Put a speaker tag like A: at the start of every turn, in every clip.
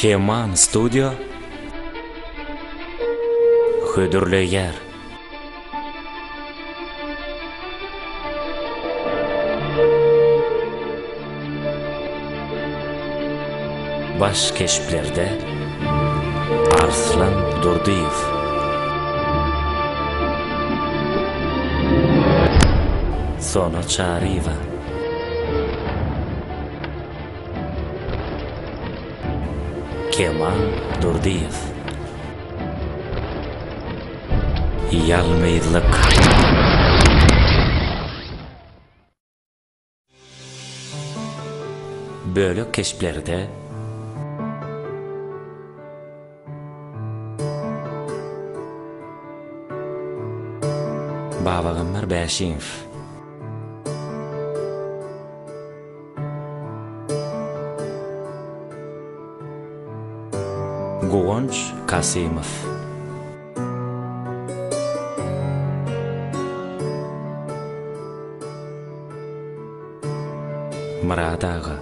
A: Keman Studio Hüdürleyer Baş keşiflerde Arslan Durdiyev Sona Çariyeva Keman Durdiyev Yalmıylık Bölük keşiflerde Babagambar Bəşiyev Quvonch Kasimov Murat ağa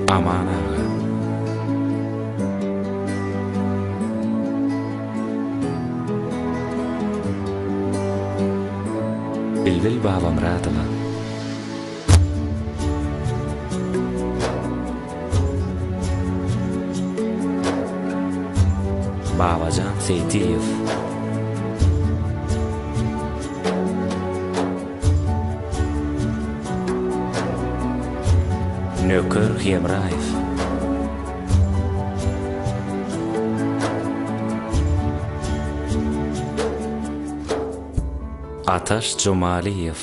A: Aman ağa Bilbil Baba Muratova Babacan Seytiyev Nöker Hemrayev Atash Jumaliyev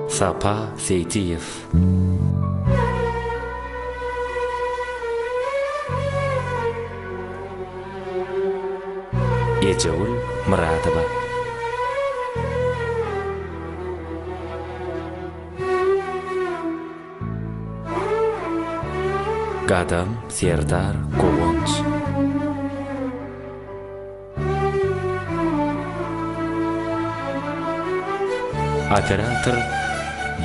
A: Sapa Seytiyev Ecevul Muratova Gadam Serdar Quvonch Operator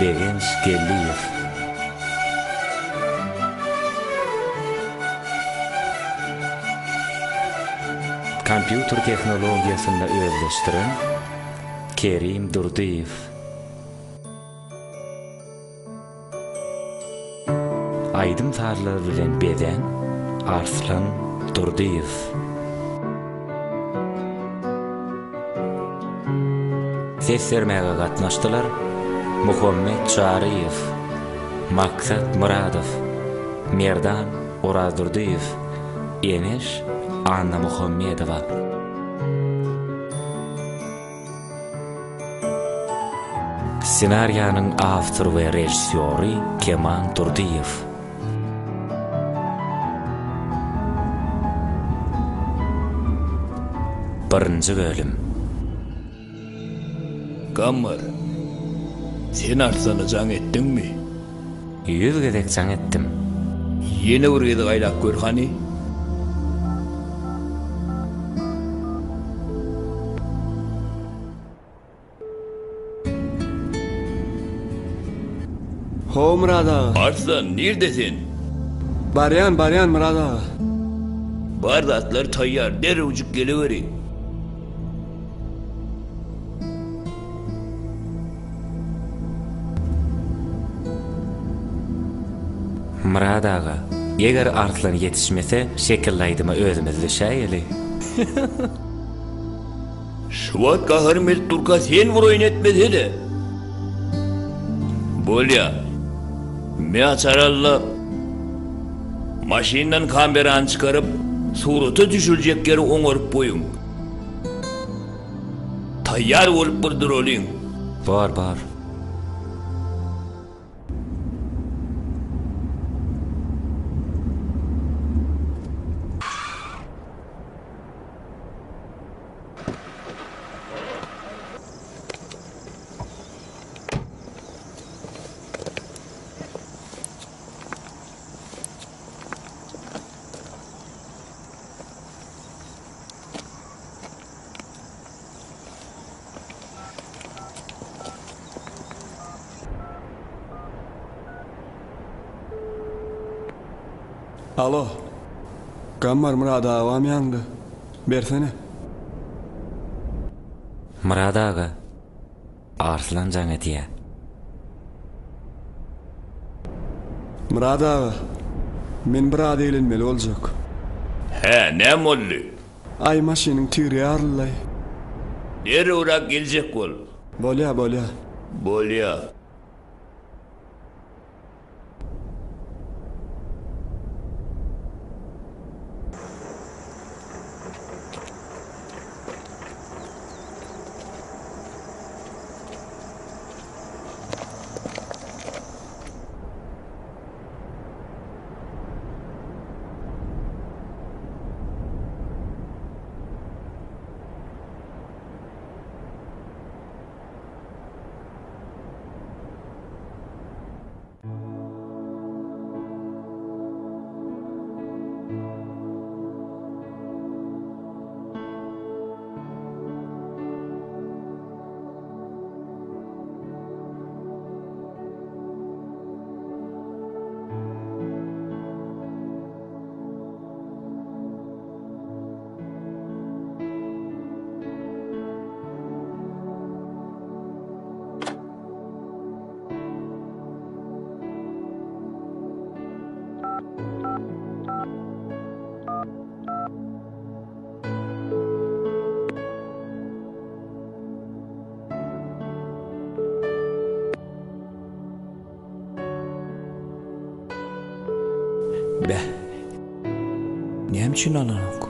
A: Begenç Geliyev Kompüter teknologiyasında özleştiren Kerim Durdiyev Aydım tarlar bilen beden Arslan Durdiyev Ses vermeye katnaştılar Muhammed Çariyev Maksat Muradov Merdan Oraz Durdiyev Eneş Anna Muhammedova Senaryanın avtor ve rejissörü Keman Durdiyev Birinci bölüm
B: Kammar Sen Arslan'ı can ettin mi?
A: 100 gedek can ettim
B: Yeni buraya gaylak gör hani
C: Ho Murat ağa.
B: Arslan neredesin?
C: Baryan Murat ağa.
B: Barda atlar tayyar dere ucuk geliveri
A: Murat ağa Eger Arslan yetişmese şekillaydıma özümüzü şayeli
B: Şuvat kahırmet Turka sen vuroyun etmedi de Bolya Me açaralla Maşinden kameran çıkarıp Suratı düşülecek yeri oңorup boyun Tayyar olup burdur olayım
A: Bar
C: Alo. Gammar Murad ağam yandı. Bersene.
A: Murad ağa. Arslan Canetiye.
C: Murad ağa. Men bir ad eğlenmeli olacak.
B: He, ne mollu?
C: Ay maşinin tüyri arılay.
B: Nere uğrak gelecek ol?
C: Bolya.
B: Bolya.
D: Be. Näme üçin alanok?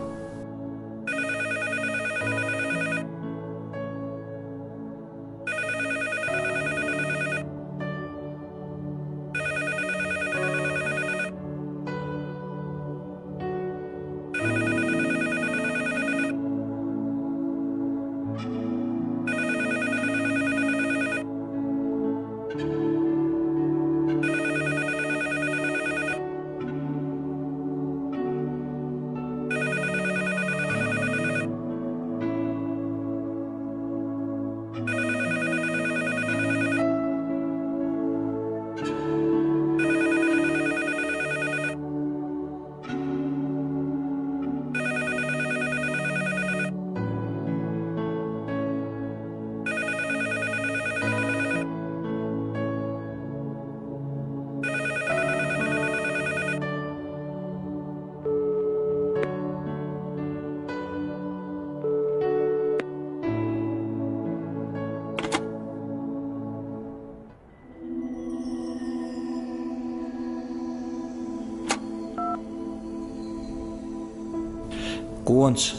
D: Kuons.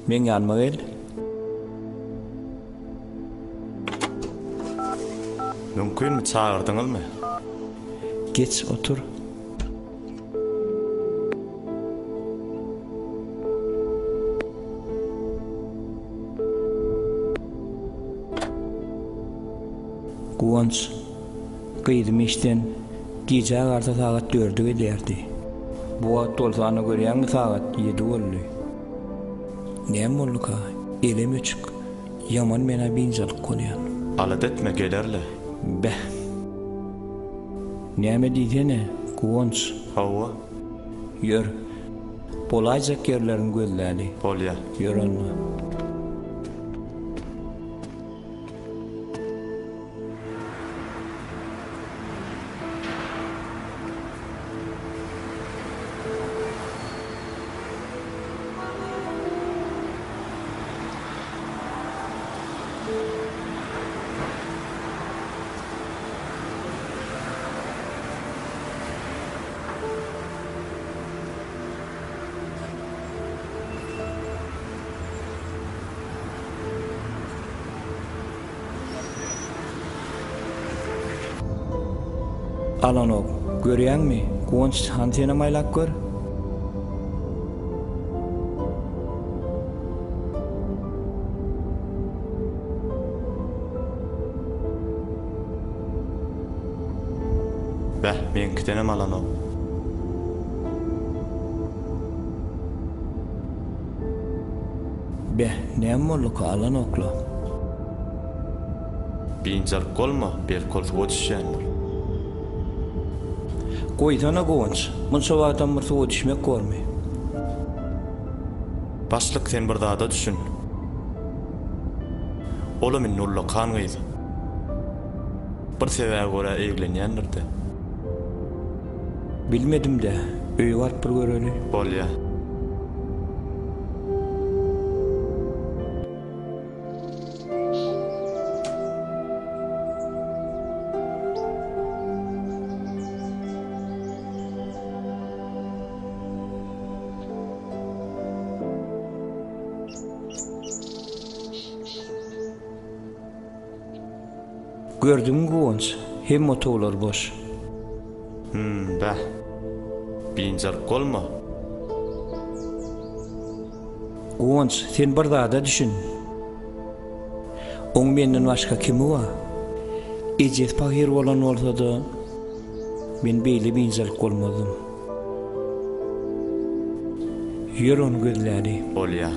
D: Men yanma gel.
E: Mümkün mü çağırdınız mı?
D: Geç otur. Kuons. Kıydım işten gece arta saat 4'e geldi. Bu vaxt olsana görýän saat 7 boldy. Näme boldy ka? Elem üçük. Yaman mena binjalyk bolýan.
E: Alat etme gelerle.
D: Be. Näme diýdene? Kuons.
E: Hawa,
D: Ýör. Bolajak yerlerin gözlädi.
E: bolya.
D: Ýörenme. Alanok, görýänmi? Kuons hantena maylak gör.
E: Beh, men kitenem alano.
D: Be, näme boldy ka alanokla?
E: Binjalyk bolma, bir koltuğa düşýän.
D: Goýsana goňç, munça wagtdan bir suwa düşmek görmi.
E: Başlyk sen bir zada düşün. Ola min nulla kan gyýdy. Bir sebäge görä eglenýändirdi.
D: Bilmedim de, öýe barıp bir göreli.
E: Bolýa.
D: Gördüm goňç, hem otoglar boş.
E: Bä. Binjar golma.
D: Goňç, sen bir zada düşün. Oň menden başga kimi wa? Ejes pahir bolan bolsa-da men beýle binjar golmadym. Ýör onu gözlädi.
E: Bolýa.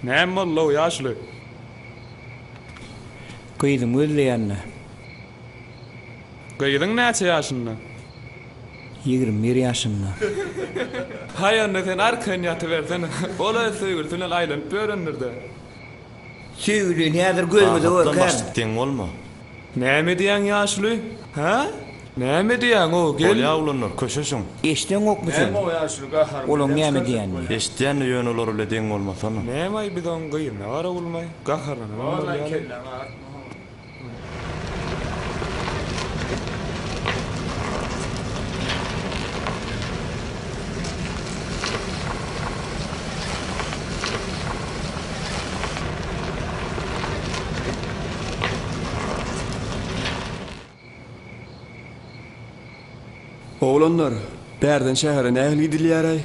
B: Näme bolýar ýaşly?
D: Gyýdym özleýänne.
B: Gyýdyň näçe ýaşynda?
D: 21 ýaşymda.
B: Haýanny sen arkan ýatybersen, ola söýgürtüne aýlanyp börendirdi.
D: Söýgüli nädir gözüde
E: Ahapdan
D: bakar.
E: başlyk diýen bolma.
B: Näme diýen ýaşly? Ha? Näme diýen o? Gel.
E: Bolýa ulanlar köşeşiň.
D: Eşden okmusun.
B: ýaşly gahar?
D: Olam näme diýenni?
E: Eşdiýän ýöne olar öle diýen bolmasana.
B: Näme bidan gyýyna ara bolmay? Gaharlana.
C: Oğlanlar, bärden şähere nähili gidilýär?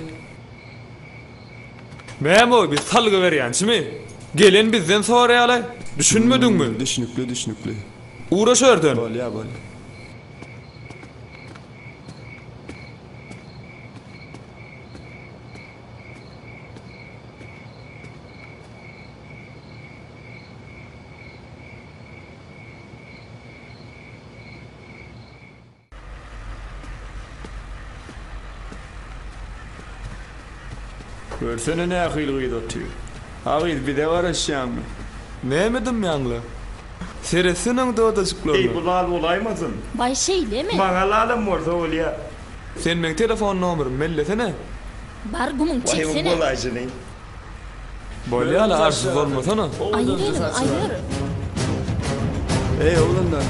B: Memo biz salgy berýänçimi? Gelen bizden soraýaly. Düşünmediňmi?
C: Düşünükli.
B: Uğraşardan.
C: Bolýa. Görsene ne akıylı oturuyor. Ağır bir de var aşağımı.
B: Nämedim ýangly? Seresiniň dodajyklary.
F: Ey bulal olaymazın.
G: Bay şey mi?
F: Mağalalım orada olya.
B: Sen men telefon nomerymy mellesene.
G: Bar gumun
F: Vay
G: çeksene.
F: bulaşını.
B: Bolýaly arsız bolmasana.
G: Ayır.
C: Ey oğlanlar.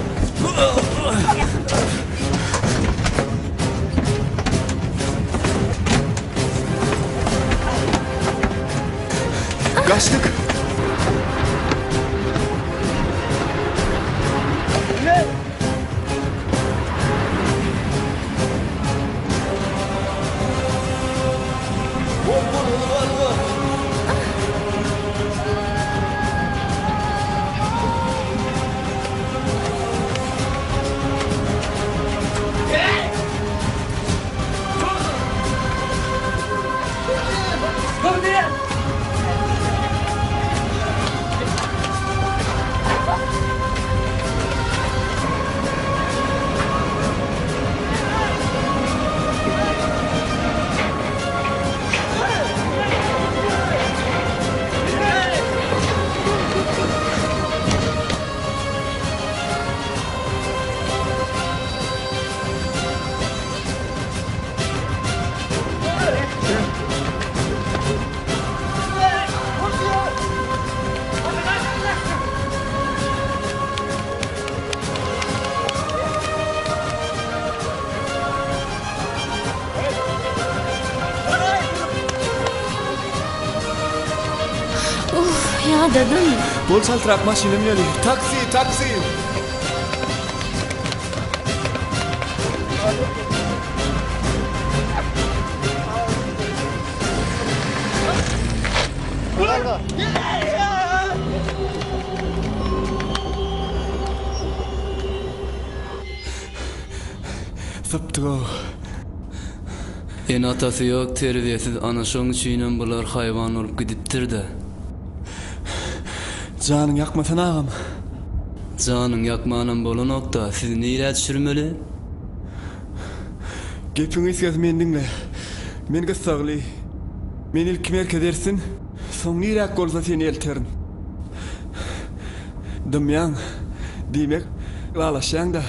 C: Kaçtık.
G: Ya dedim.
C: Bol saltırak maşinem geliyor. Taksi. Saptık.
H: En atasy ýok, terbiyesiz ana şoň üçinem bular haýwan olup gidipdir-de.
C: Canın yakmasan ağam.
H: Janyň ýakmanan bolan okda sizi näle düşürmeli?
C: Gepiňiz göz men dinle. Men gysagly. Men ilk merke dersin. Soň nirek bolsa seni elterin. Dymýan. Diýmek galaşýaň da.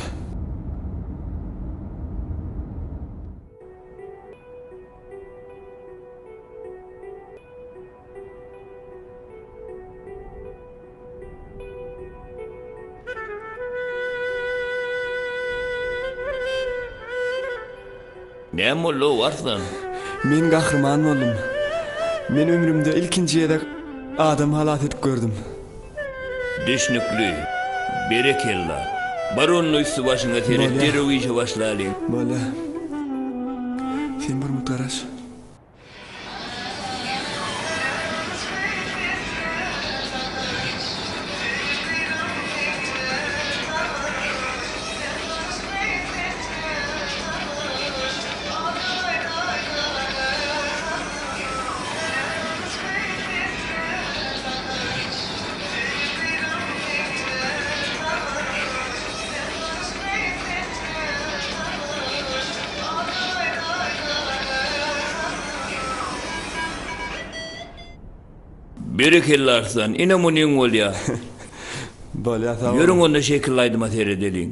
A: Ne mollo varsan?
C: Men gahrman boldum. Men ömrümde ilkinji ýerde adam halat edip gördüm.
A: Düşnüklü, berekella. Baronun üstü başına terip derew işe başlaly.
C: Bola. Sen bir mutaraş.
A: Berekella arsan, ina munin bolya.
C: Bola sağ ol.
A: Yörüň onda şekillaydyma seredeliň.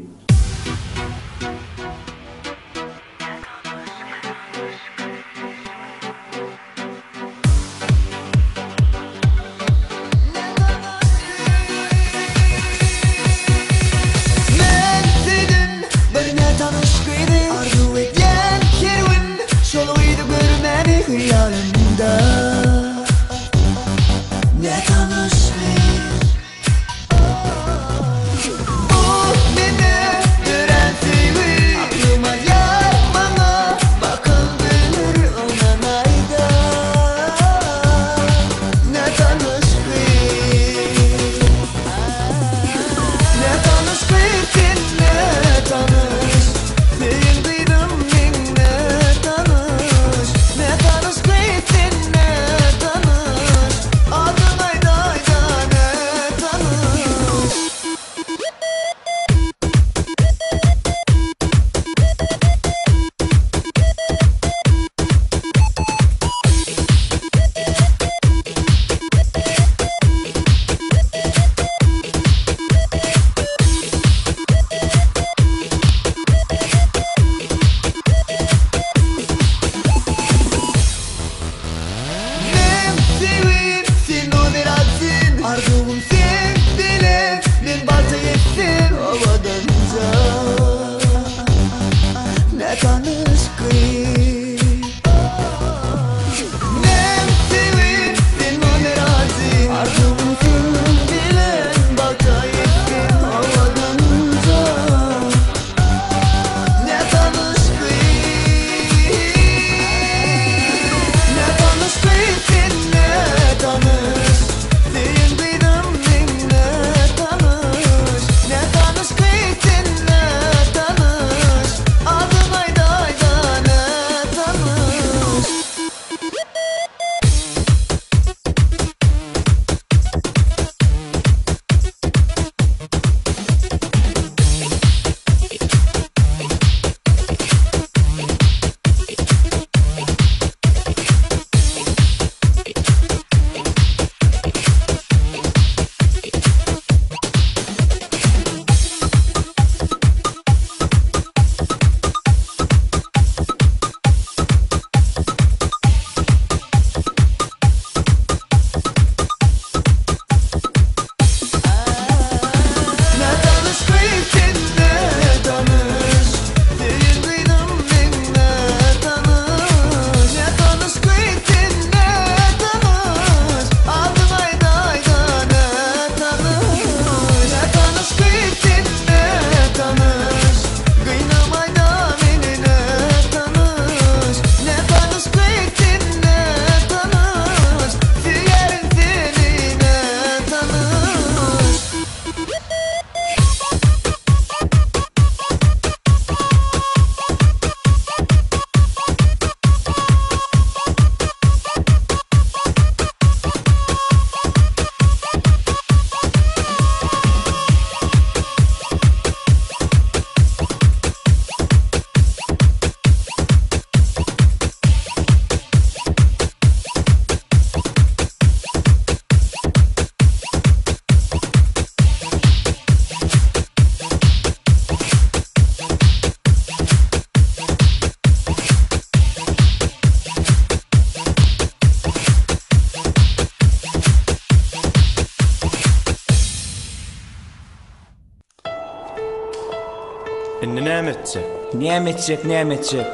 E: Indi näme etjek?
D: Näme etjek?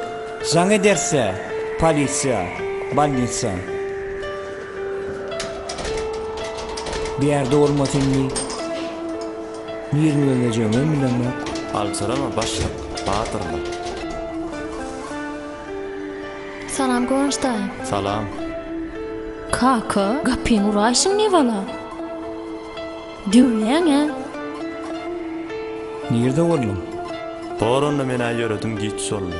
D: Zaň ederse, polisiýa, balnitsa. Bir ýerde bolmasyndy. Nirmi öleceğimi bilemem.
E: Alçarama başlap, batırla.
G: Salam Gonçtay.
E: Salam.
G: Kaka, gapyň uraşyň ne bala? Düýýäň-ä?
D: Nirde boldum?
E: Borunda mena ýöredim giç soldy.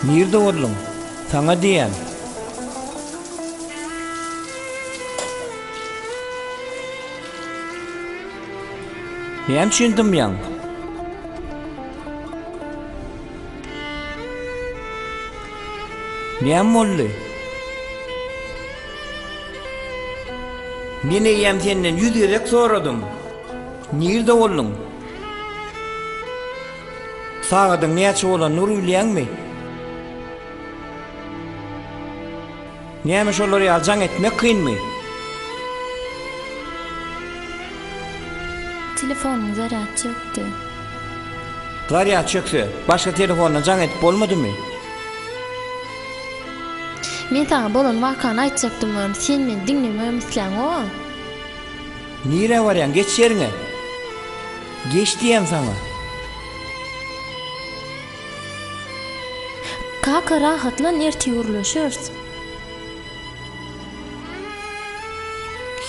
D: Nirde boldum? Saňa diýen. Näme düşündim ýa? Näme boldy? Meni ýem senden ýüzerek soradym. Nirde boldum? Sağadyň näçe bolan nur bilýärmi? Näme şolary aljaň etmek kynmy?
G: Telefonum zarat çöktü.
D: Zaryat çökse, başka telefonla jaň etip bolmadymy?
G: Men taňa bolan wakany aýtjakdym, sen meni dinlememisleň o.
D: Nire baryan, geç yerine. Geç diyem sana.
G: Kaka rahatlan erti ýurlaşýars.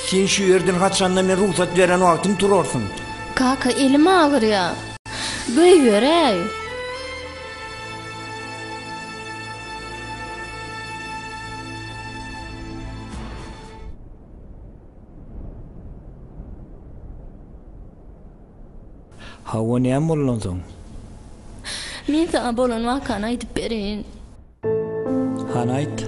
D: Sen şu yerden kaçanda men ruhsat veren vaktim turorsun.
G: Kaka elim ağır ya. Göýber ey.
D: Hawa näme bollan soň?
G: Men sana bolan wakany aýdyp berin.
D: Han aýt.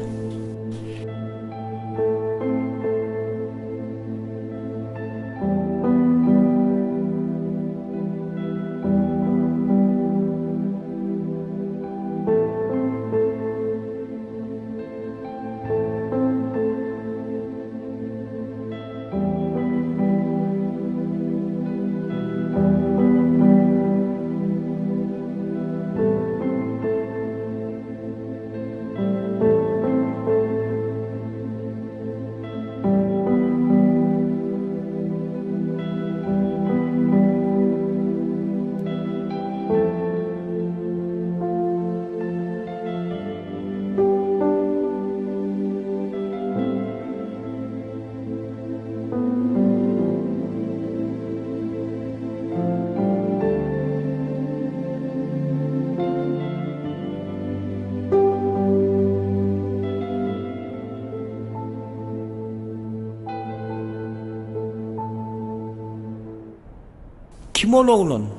D: Kim ol oğlun?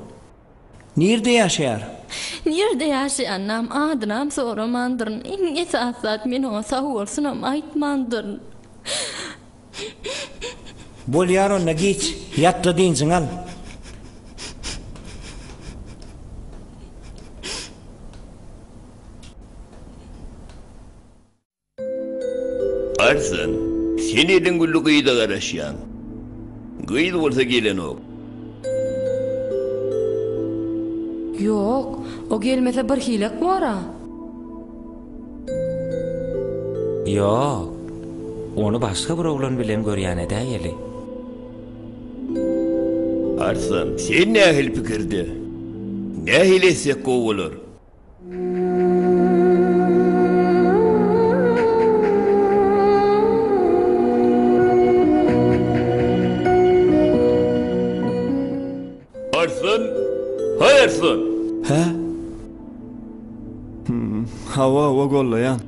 D: Nerede yaşayar?
G: Nerede yaşayanam adınam soramandırın. En esasat men o sahursunam aýtmandyryn.
D: Bol yaronna geç, yatta dinsin al.
I: Arslan, sen edin gülü gıyda garaşyan. Gıyda olsa gelen o.
J: Yok, o gelmese bir hilek var.
A: Yok. Onu başka bir oğlan bilen görýän edäýeli.
I: Arslan, sen nähil pikirde? Nähil esek gowalar? Arslan, hay Arslan.
C: He? Hava gollayan.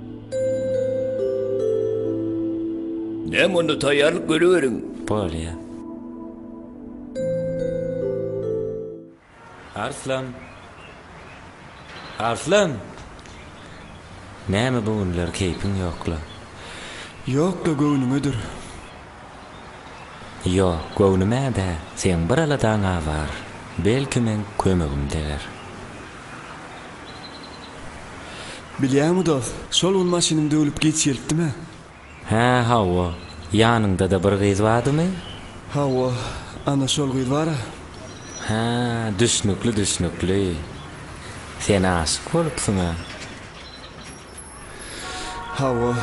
I: Näme onda taýýarlyk görüberiň?
A: Bolýa. Arslan. Arslan. Näme bu günler keypin ýokla?
C: Yok da göwnümedir.
A: Yok, göwnüme-de sen bir aladaňa bar. Belki men kömegim deler.
C: Bilýärmi dost, şol ul maşynymda ölüp geçýärdi-mi?
A: Ha, hawa. Ýanyňda da bir gyz bardymy?
C: Hawa, ana şol gyz bara.
A: Ha, düşnükli. Sen aşyk bolupsyň ha.
C: Hawa,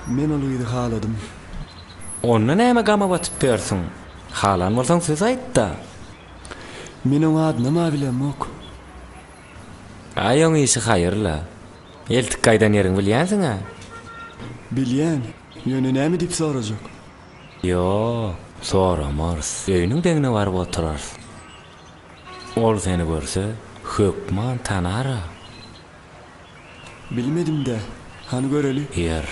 C: men ol gyzy haladym.
A: Onu näme gama batyp bersiň? Halan bolsaň söz aýt da.
C: Men oňa adyny bilemok.
A: Aýoň işi haýyrla. Eltik gaýdan ýeriň bilýänsiň ha?
C: Bilýän, ýöne näme diýip sorajak?
A: Yo, soramaz. Öýnüň deňine barıp oturar. Ol seni görse, hökman tanara.
C: Bilmedim de, hani göreli?
A: Yer.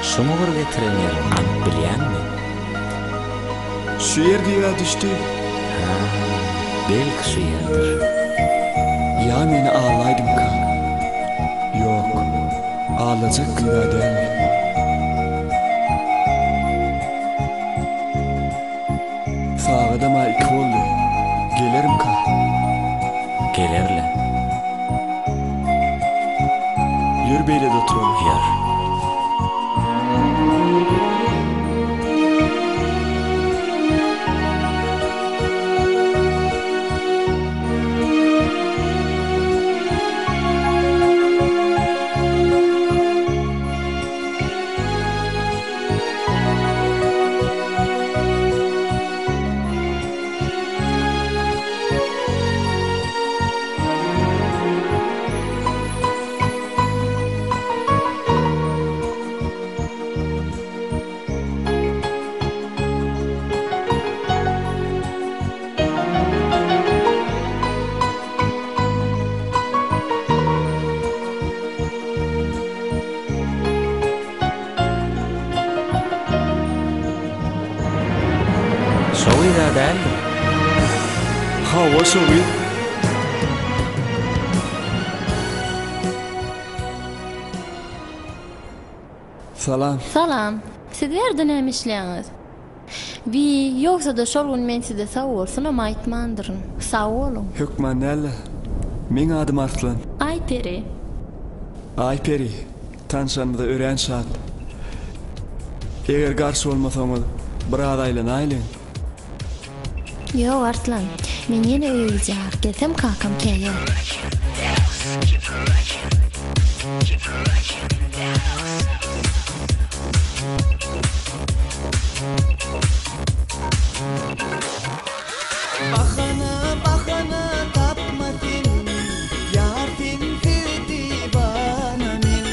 A: Şunu bir getiren yerim, anyp bilýänmi?
C: Şu yer diýe düşdi.
A: Ha, belki şu yerdir.
C: Ya meni ağlaydym ka. Yok, ağlajak gyza däl. Sağda iki boldy. Gelerim ka.
A: Gelerle.
C: Ýür beýle oturalım.
A: Yer. Şowy da däldi.
C: Hawa şowy. Salam.
G: Salam. Siz nerede näme işleýäňiz? Bi, ýoksa da şol gün men size sag bolsun ama aýtmandyryn. Sag bolun.
C: Hökman näle? Men adym Arslan.
G: Ayperi.
C: Ayperi. Tanşanmyda ören şat. Eger garşy bolmasaňyz, bir adaýlan aýlan.
G: Yo Arslan, men ýene öýüňe jap gelsem kakam kelýär.
K: Bahana tapmadın, yardım verdi bana min,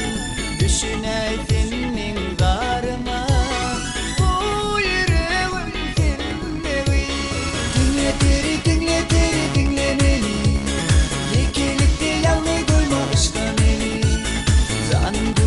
K: düşüneydin min darıma, bu yüreğim dinlevi. Dinle beni, yekilikte yalnız duyma işte beni, zandı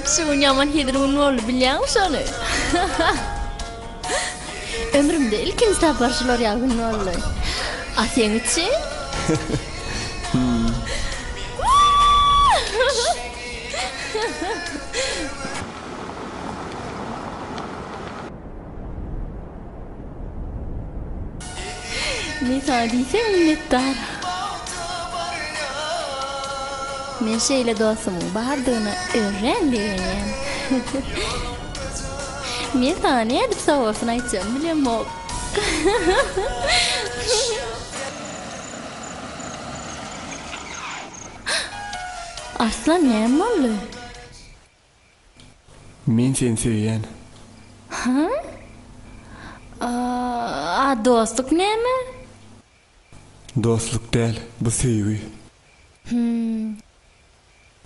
G: Şu yaman hedirin oldu bilýän şonu. Ömrümde ilkinci taparşylar ýagyn oldy. A sen için? Ne sadiyse minnettar. Men şeýle dostumun bardygyny öğrendim. Men sana ne edip savaşını aýtjam bilemok. Aslan näme boldy?
C: Men seni seýýän.
G: Ha? Dostluk näme?
C: Dostluk däl, bu sevgi.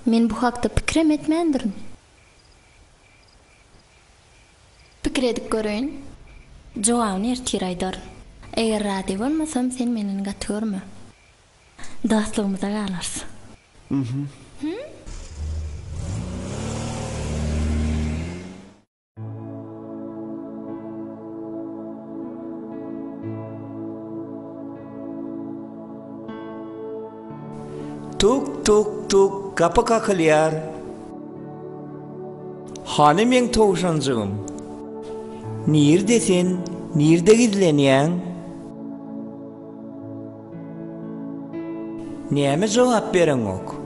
G: Men bu hakda pikrem etmendirim. Pikir edip görün. Jogabyny ertir aýdar. Eger rady bolmasam sen meni gatyrma. Dostlugymyza galarys.
D: Tuk tuk tuk kapı kakılyar. Hani men towşanjygym? Nirde nirde gizlenýäň? Näme jogap bereňok?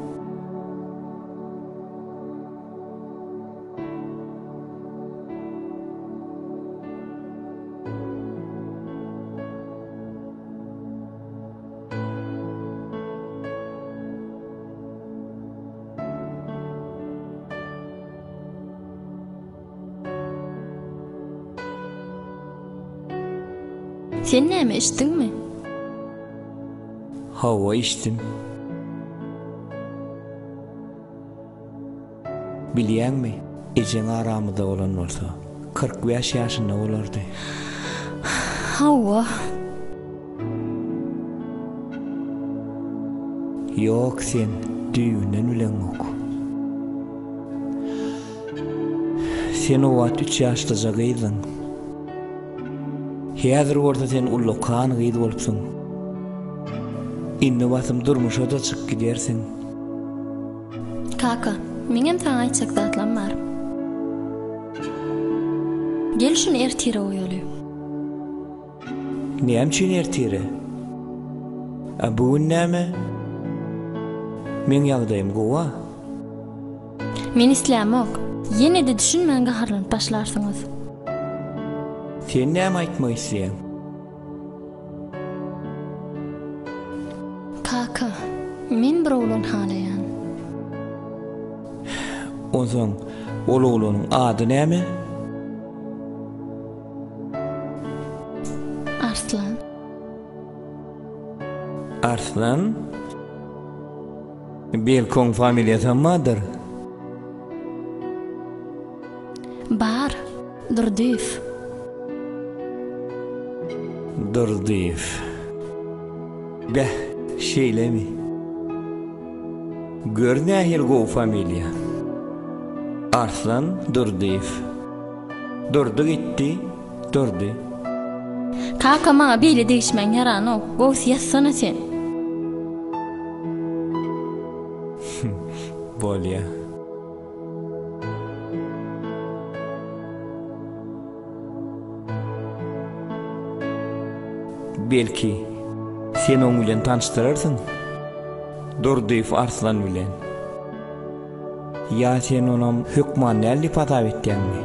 G: Sen näme içdiňmi?
D: Hawa içdim. Bilýänmi? Ejeň aramyda bolan bolsa 45 ýaşynda bolardy.
G: Hawa.
D: Yok sen düýünden bilenok. Sen o wagt 3 ýaşlyja gyýdyň. Häzir orta sen ullukan gyýdy bolupsyň. Indi wasym durmuşa da çykyp gidersiň.
G: Kaka, meňem taňa aýtjak zatlam bar. Gel şunu ertire oýaly.
D: Näme üçin ertire? Bu näme? Men ýagdaýym gowa.
G: Men islämok. Ýene-de düşünmän gaharlanyp başlarsyňyz.
D: Sen näme aýtmak isleýän?
G: Kaka, men bir oglan halaýan.
D: Onsoň ol oglanyň ady näme?
G: Arslan.
D: Arslan? Belkon familiýasamadyr?
G: Bar, Durdyf.
D: Durdyf. Beh, şeýlemi? Gör nähil gowy familiýa. Arslan Durdyf. Durdy gitdi, durdy.
G: Kaka maňa beýle degişmeň ýaran ok. Gowy ýatsana sen.
D: Bolýa. Belki sen oň bilen tanıştyrarsyň. Durdyf Arslan bilen. Ya sen onam hükman näli patap etdiňmi?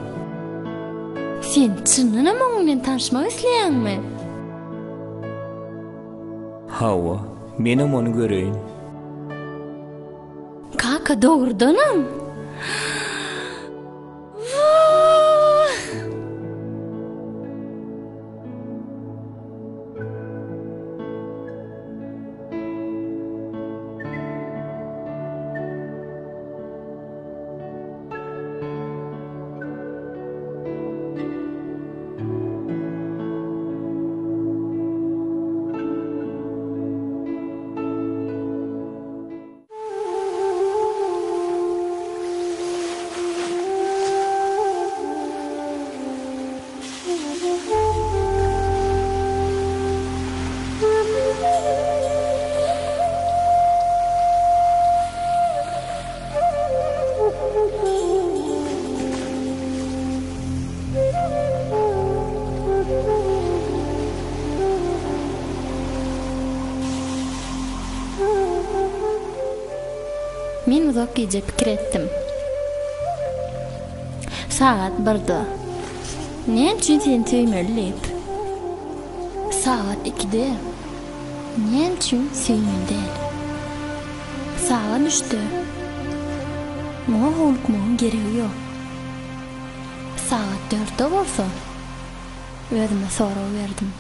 G: Sen çynnyna oň bilen tanışmak isleýänmi?
D: Hawa, menem onu göreýin.
G: Kaka dogrudanam. bozak iýje pikir etdim. Saat 1-de. Näçe sen töýmelip? Saat 2-de. Näçe söýmeli? Saat 3-de. Muňa holkmagyň geregi ýok. Saat 4-de bolsa, özüme sorag berdim.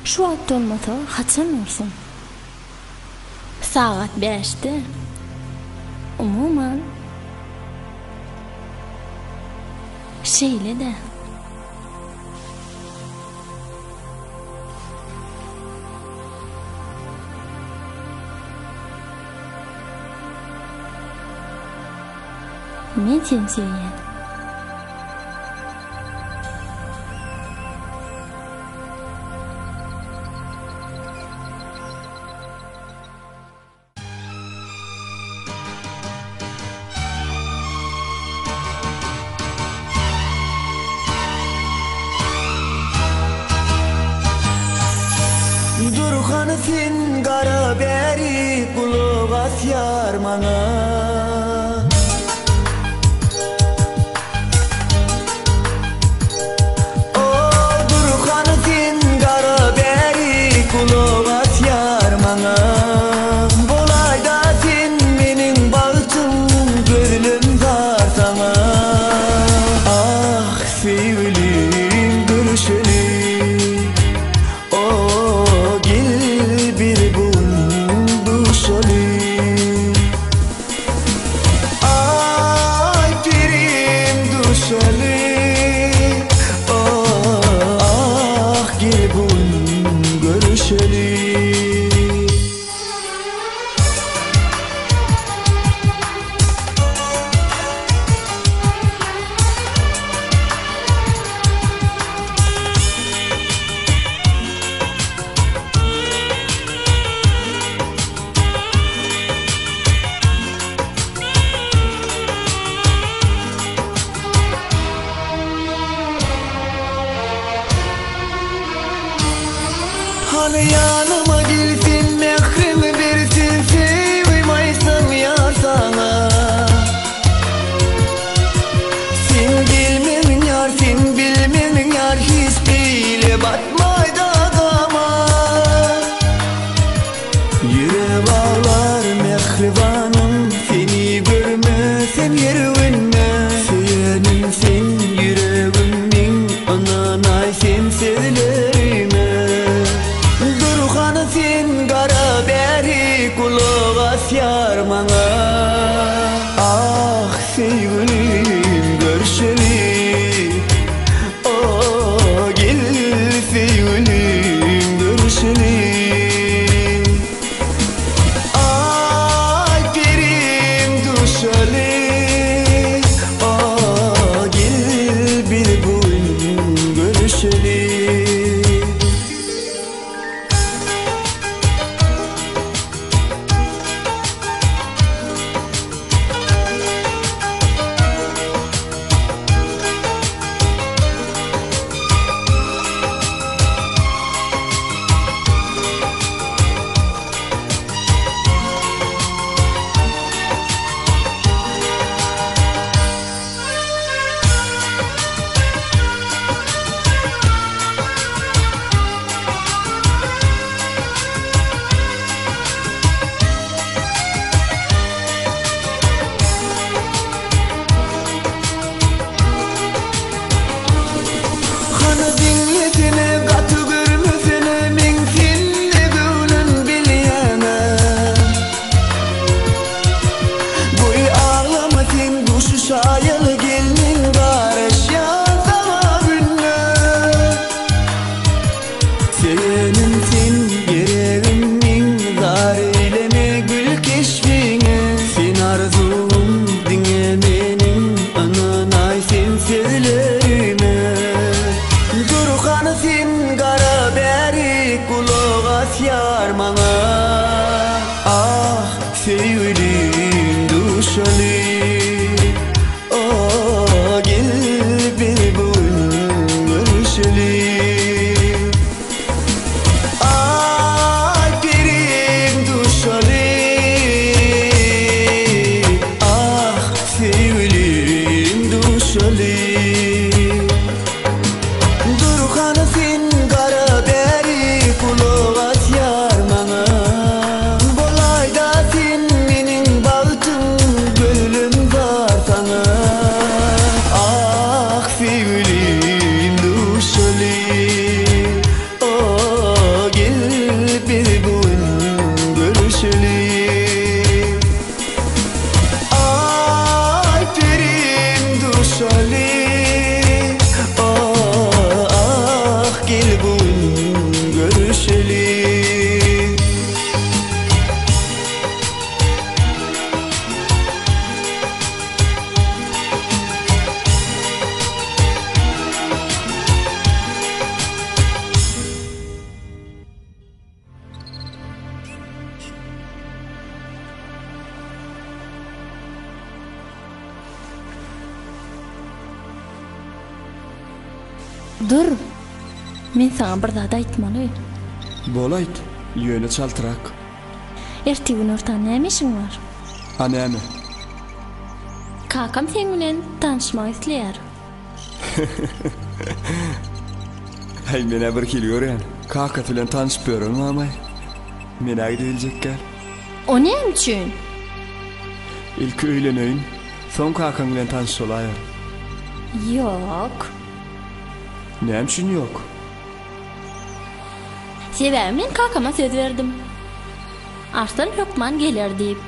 G: Şu wagt olmasa haçan bolsun? Saat 5-de. Umuman şeýle de. Men seni seýýän.
K: Durhany sen gara beri kulak asyar maňa. Hani yanıma girsin, mehrimi versin, sevmeysem yar sana. Sen bilmemin yar, sen bilmemin yar, hiç bile batmaydı adama. Yürek ağlar mehribanım, seni görmesem yervinme. Seyenim sen yüreğimin, ananay sen sevilerime. Sen gara beri kulak asyar maňa. Ah sevgilim görüşeli. Oh gel sevgilim görüşeli. Ay perim düşeli. Oh gel bir gün görüşeli. Ah sevgilim düşeli. Oh duşali Durkanı sen kara beri kulak atyar mana Bolayda sen menin bağıtım gönlüm var sana Ah sevgilim duşali Oh gel bir gün görüşelim
G: Dur. Men sana bir zat aytmaly.
C: Bolayt, ýöne çaltyrak.
G: Erti gün ortaň näme işiň bar?
C: Ha näme?
G: Kakam sen bilen tanışmak isleýär.
C: Hey mene bir kilýär. Kaka bilen tanışyp görürüm ama. Men aýdy biljekler.
G: O näme üçin?
C: İlk öýlenöýün, soň kakam bilen tanış bolaýar.
G: Ýok.
C: Näme üçin ýok?
G: Sebäbi men kakama söz berdim. Arslan Lokman geler diýip.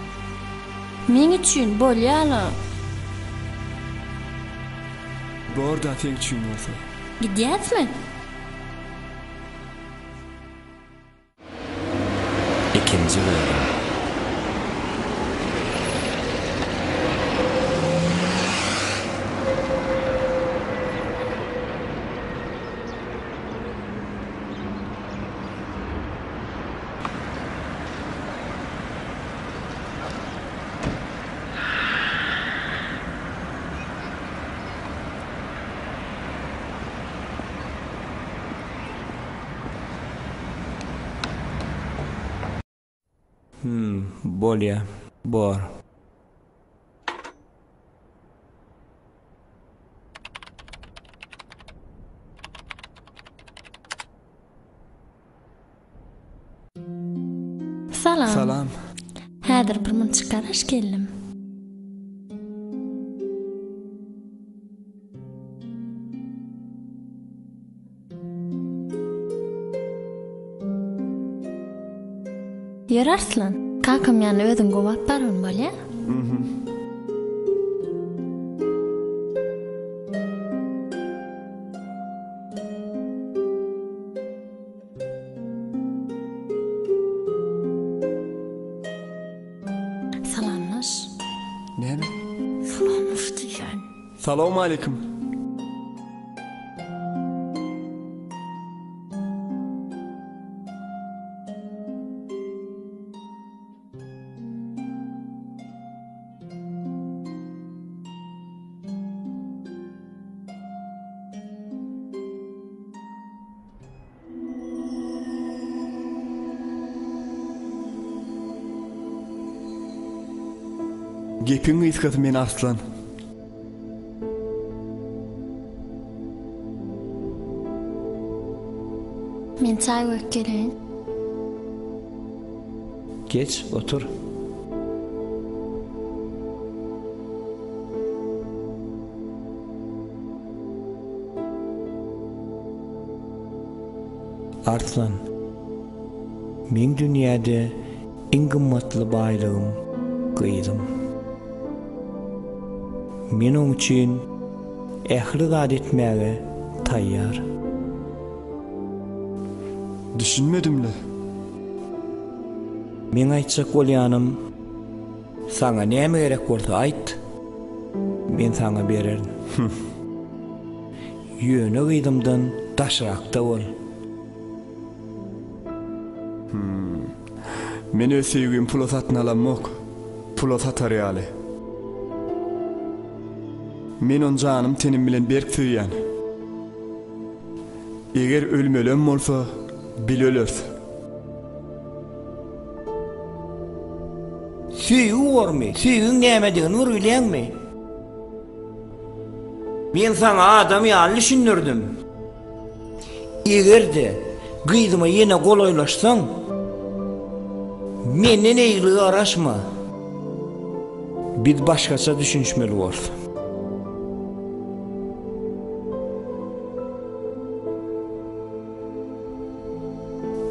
G: Men üçin bolýaly.
C: Borda teň üçin bolsa.
G: Gidýäsmi?
A: İkinci bölüm.
D: Bolya, bor.
G: Salam.
C: Salam.
G: Häzir bir munçy garaş geldim. Ýör Arslan, kakam ýany özüň gowap baryn bolýa? Salamlaş.
C: Näme?
G: Salamlaş diýen.
C: Salamu aleykum. Gepin ýyskasy men Arslan.
G: Men çay göp geleň.
D: Geç, otur. Arslan, men dünýäde iň gymmatly baýlygym gyýdym. Men oň üçin ähli zat etmäge taýýar.
C: Düşünmedimle.
D: Men aýtjak bolýanym, sana näme gerek bolsa aýt. Men sana bererim. Ýöne gyýdymdan daşrakda bol.
C: Men öz sevgim pula satyn alamok. Pula satar ýaly. Men on janym tenim bilen berk söýýän. Eger ölmelem bolsa, bil ölersin.
D: Süýü gormy? Süýüň näme diýeni bilýärmi? Men sana adam ýaly düşünürdim. Egerde gyýdyma ýene golaýlaşsaň, menden eýligi araşma. Biz başgaça düşünmeli bolsun.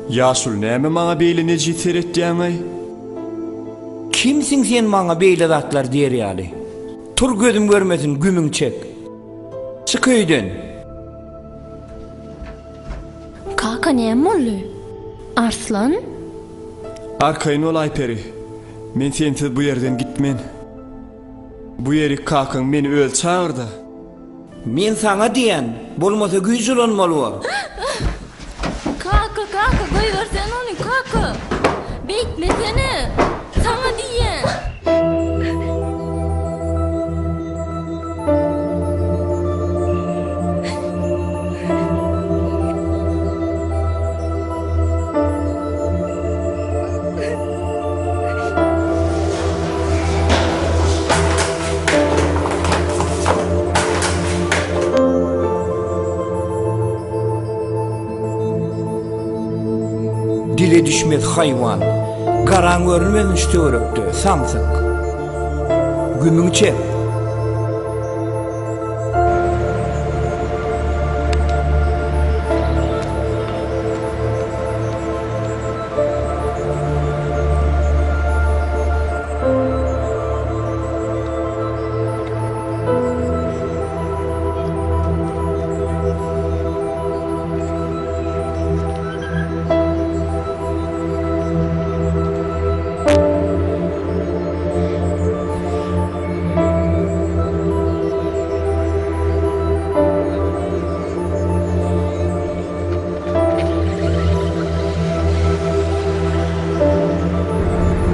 C: Ýaşul näme maňa beýle nejiter etdiňi?
D: Kimsiň sen maňa beýle zatlar diýer ýaly? Tur gözüm görmesin gümüň çek. Çık öýden.
G: Kaka näme boldy? Arslan?
C: Arkaýyn ol Ayperi. Men sensiz bu ýerden gitmen. Bu ýeri kakaň meni öl çağırdy.
D: Men sana diýen, bolmasa güýjülenmeli ol.
G: Kaka, koy versen onu kaka. Beýtmesene. Sana diýen.
D: Dile düşmez hayvan. Garan görünmez üstöröktü, samsyk. Gümüň çek.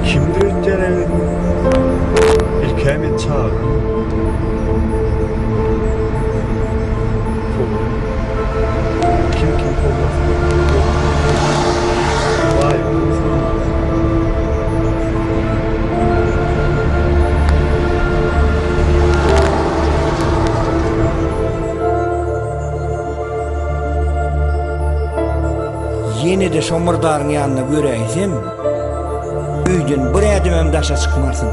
F: Kimdir etdiňi? İlkämen çağır. Kim bolmasın? Vay.
D: Yine de şomurdarın yanına göreýsem, öýden bir edimem daşa çykmarsın.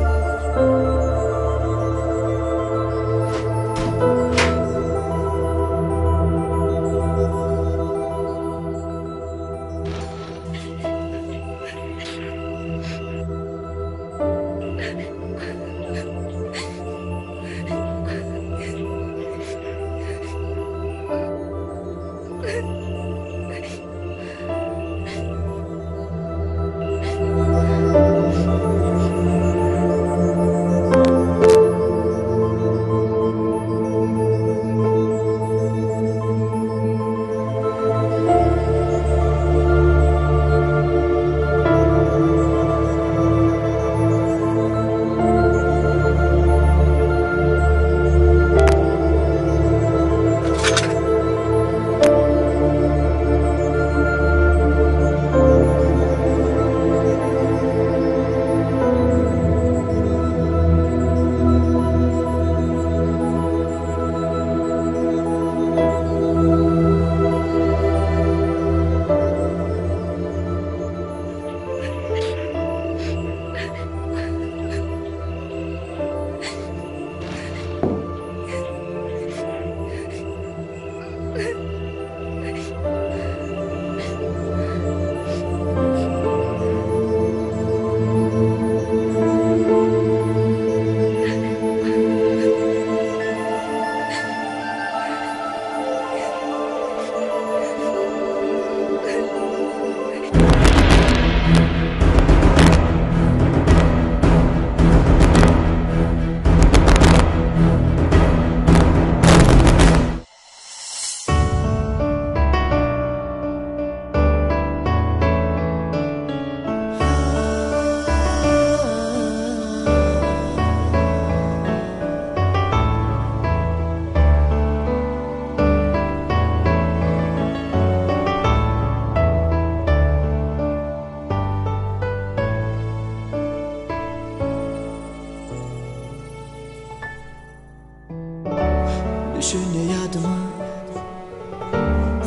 K: Düşüne yadıma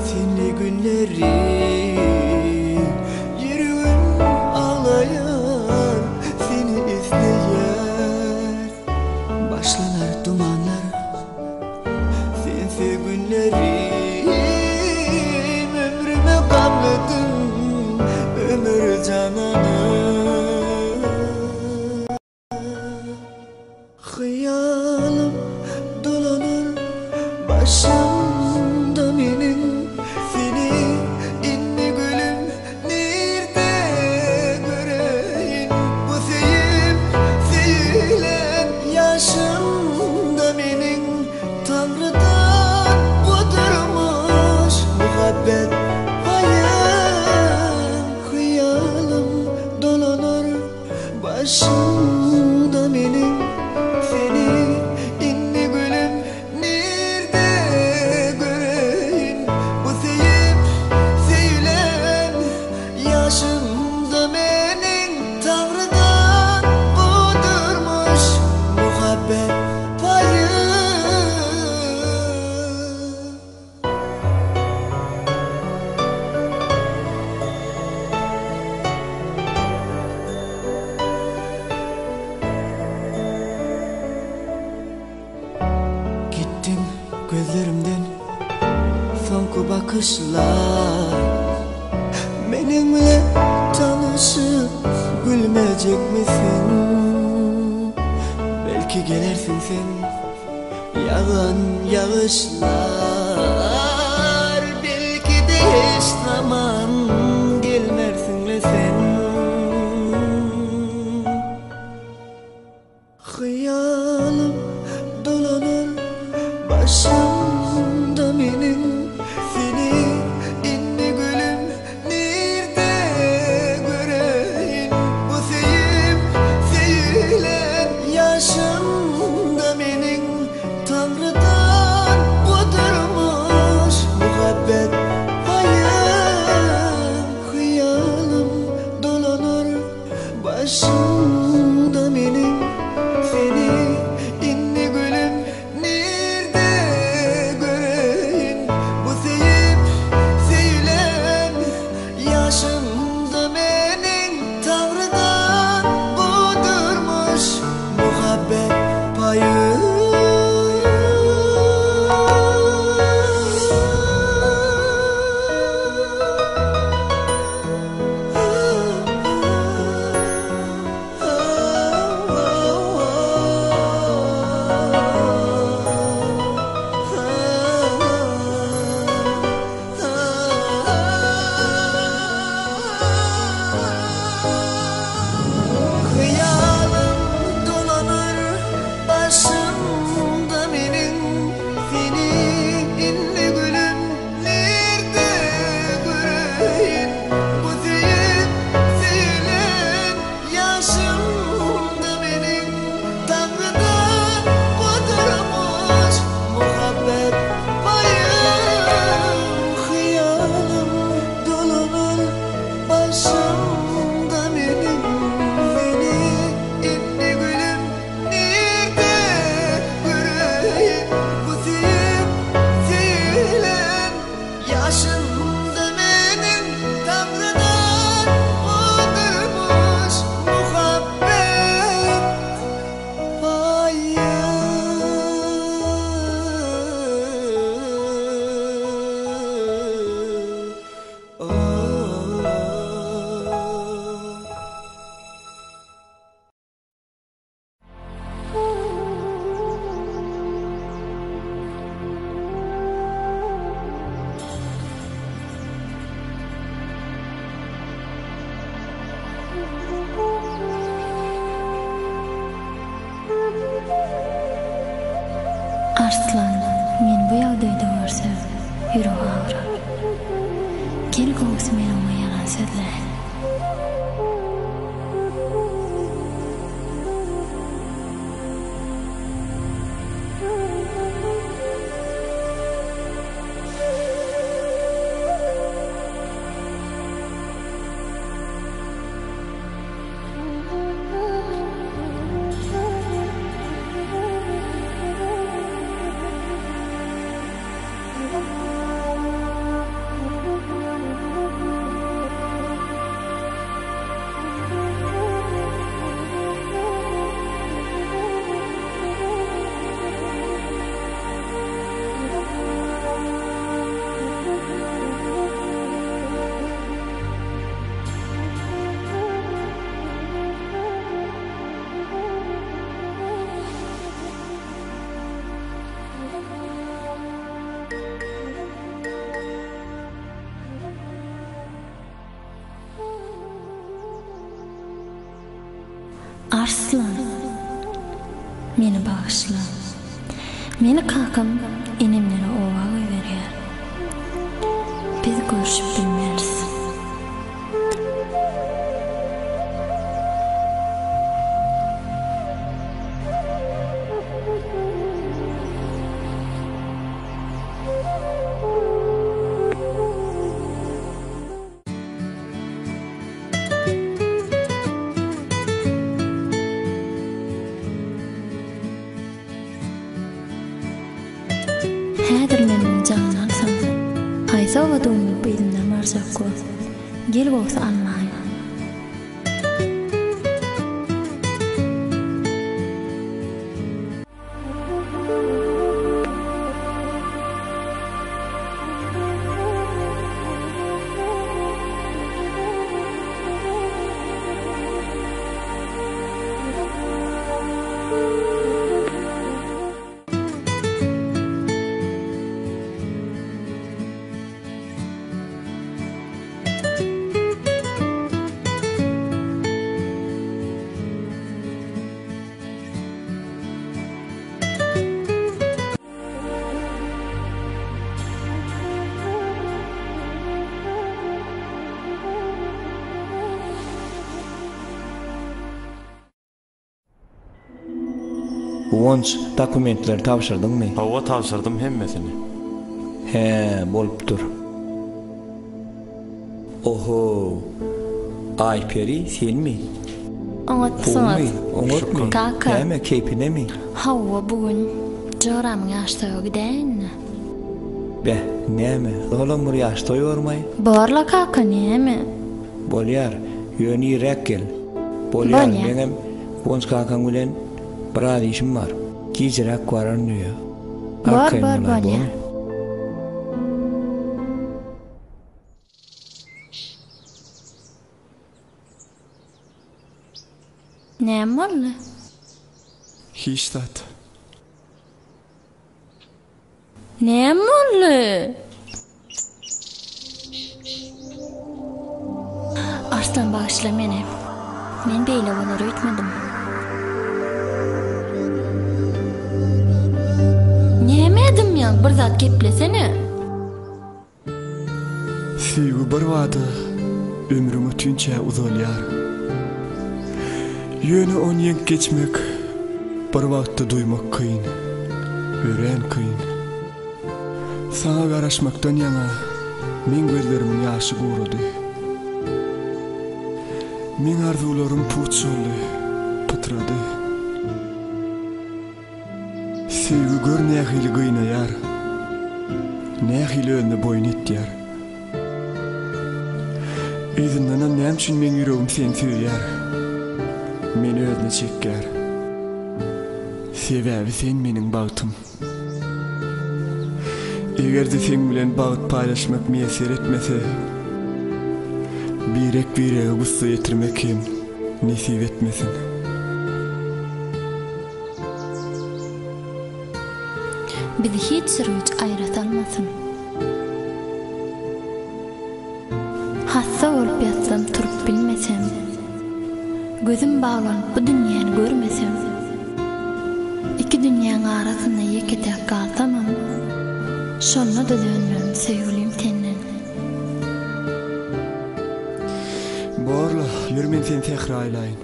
K: senli günleri, yüreğim ağlayan seni izleyen. Başlanar dumanlar sensiz günlerim, ömrüme kamladın ömür cananı. Hayalim dolanır başımda benim, seni inni gülüm nerede göreyim? Bu sevip sevilen yaşımda benim, Tanrı'dan budurmuş muhabbet payım. Hayalim dolanır başımda benim, seni inni gülüm nerede göreyim? Bu sevip sevilen yaşımda benim, Tanrı'dan budurmuş muhabbet payı. Gittin gözlerimden sonku bakışlar, benimle tanışıp gülmeyecek misin? Belki gelersin sen, yağan yağışlar, belki de hiç zaman gelmersin sen. Hayalim dolanır başımda benim, seni inni gülüm nerede göreyim? Bu sevip sevilen yaşımda benim, Tanrı'dan budurmuş muhabbet payım. Hayalim dolanır başımda benim, seni inni gülüm nerede göreyim? Bu sevip sevilen yaşımda benim, Tanrı'dan budurmuş muhabbet payı. Hayalim dolanır başımda benim, seni inni gülüm nerede göreyim? Bu sevip sevilen yaşımda benim, Tanrı'dan budurmuş muhabbet payım. Hayalim dolanır başımda benim, seni inni gülüm nerede göreyim? Bu sevip sevilen yaşımda benim, Tanrı'dan budurmuş muhabbet payım.
G: Arslan, men bu ýagdaýda görsem ýüregi agrar. Gel goňsy meniňle ýalan sözler. Arslan, meni bağışla. Meni kakam enemlere ova koyberýär. Biz görüşüp bilmeýäris. Häzir meniň janyny alsam, haýsa wadyny beýlimden barjak goz. Gel bolsa almaýan.
D: Wons dokumentleri tapşyrdyňmy?
E: Hawa tapşyrdım hemmesini.
D: He, bolupdur. Oho. Ayperi senmi?
G: Oňatsaňyz.
D: Oňatmy?
G: Kaka.
D: Näme kepinemi?
G: Hawa bugün joram ýaşdaýa gidäň.
D: Be, näme? Olam bir ýaşdaý barmy?
G: Barla kaka näme?
D: Bolýar, ýöni rekkel. Bolýar, menem Wons kakaň bilen bir işim var. Gijrak baranyýar.
G: Bar bolýar. Näme boldy?
C: Hiç dat.
G: Näme boldy? Arslan bağışla meni. Men beýle bolar öýtmedim. Näme edim ýa? Bir zat geplesene.
C: Sevgi bir wada ömrüňi tünçe uzalýar. Ýöne on ýenk geçmek bir wagtda duýmak kyn, ören kyn. Sana garaşmakdan ýana men gözlerimin ýaşy gurady. Men arzularym puçuldy, pytrady. Sevgi gör nähili gynayar, nähili önüne boyun etýär. Ezinden näme üçin men ýüregim seni söýýär, meni özüne çekýär. Sebäbi sen meniň bagtym. Egerde sen bilen bagyt paýlaşmak meýser etmese, birek gussa ýetirmek hem nesip etmesin.
G: Bizi hiç sürüç aýratalmasyn. Hassa olup ýatsam turup bilmesem, gözüm bağlanıp bu dünýäni görmesem, iki dünýäň arasynda ýeketek galtamam, şonda da dönmem sevgilim tenden.
C: Borla, ýür men seni tekrarlaýyn.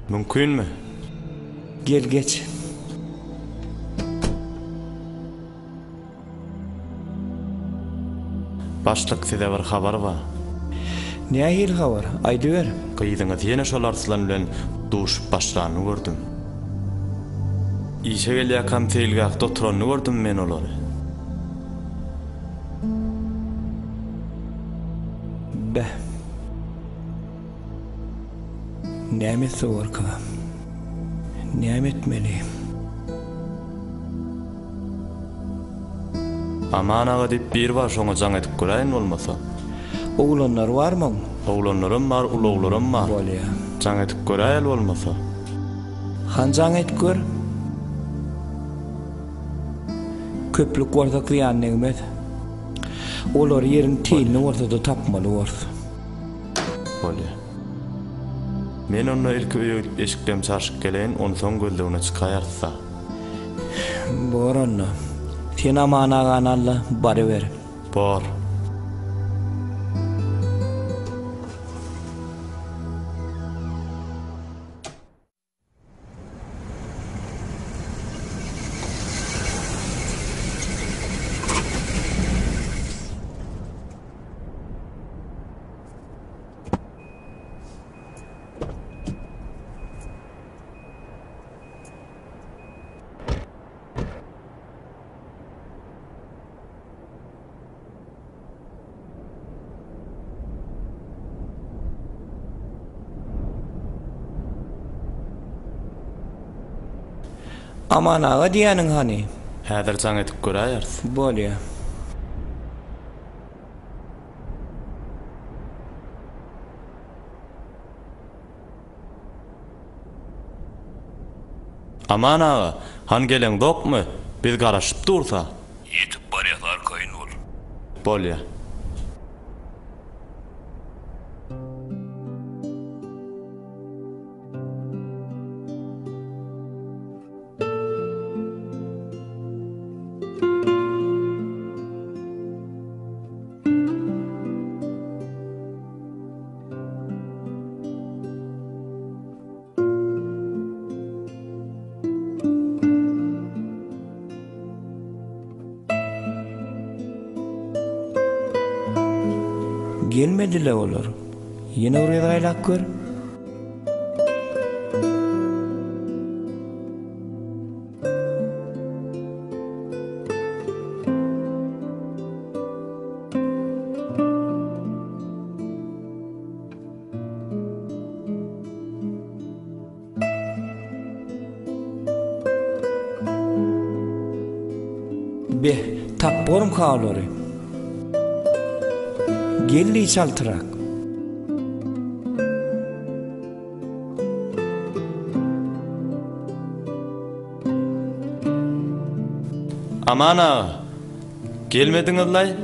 E: Mümkünmü?
D: Gel geç.
E: Başlyk size bir habar bar.
D: Nähil habar? Aýdy ber.
E: Gyýdyňyz ýene şol arslan bilen duşup başlanyny gördüm. İşe gelýän teýilgäkde oturanyny gördüm men olary.
D: Be. Näme sowarka? Näme etmeli?
E: Amanaga dip bir bar şoňa jaň edip göräýin bolmasa.
D: Oglanlar barmy?
E: Oglanlarym bar, ulaglarym bar.
D: Bolýar.
E: Jaň edip göräýil bolmasa.
D: Han jaň edip gör. Köplük warda kıyan negmet. Olar yerini teýini ortada tapmaly bolsa.
E: Bolýar. Men onu ilk öýe eşikden çarşyp geleýin, onu soň gözlegine çykaýarsa.
D: Boranna. Sen aman agan Allah bary ber.
E: Bor.
D: Aman ağa diýäniň hani?
E: Häzir jaň etip göräýär.
D: Bolýar.
E: Aman ağa, han gelen dokmy? Biz garaşyp dursa.
I: Yetip barýar kayın bol.
E: Bolýar.
D: Gelmediler olar. Yine oraya gaýlap gör. Be, tap borum kağlary. Gelli çaltırak.
E: Aman ağa, gelmediňiz lay?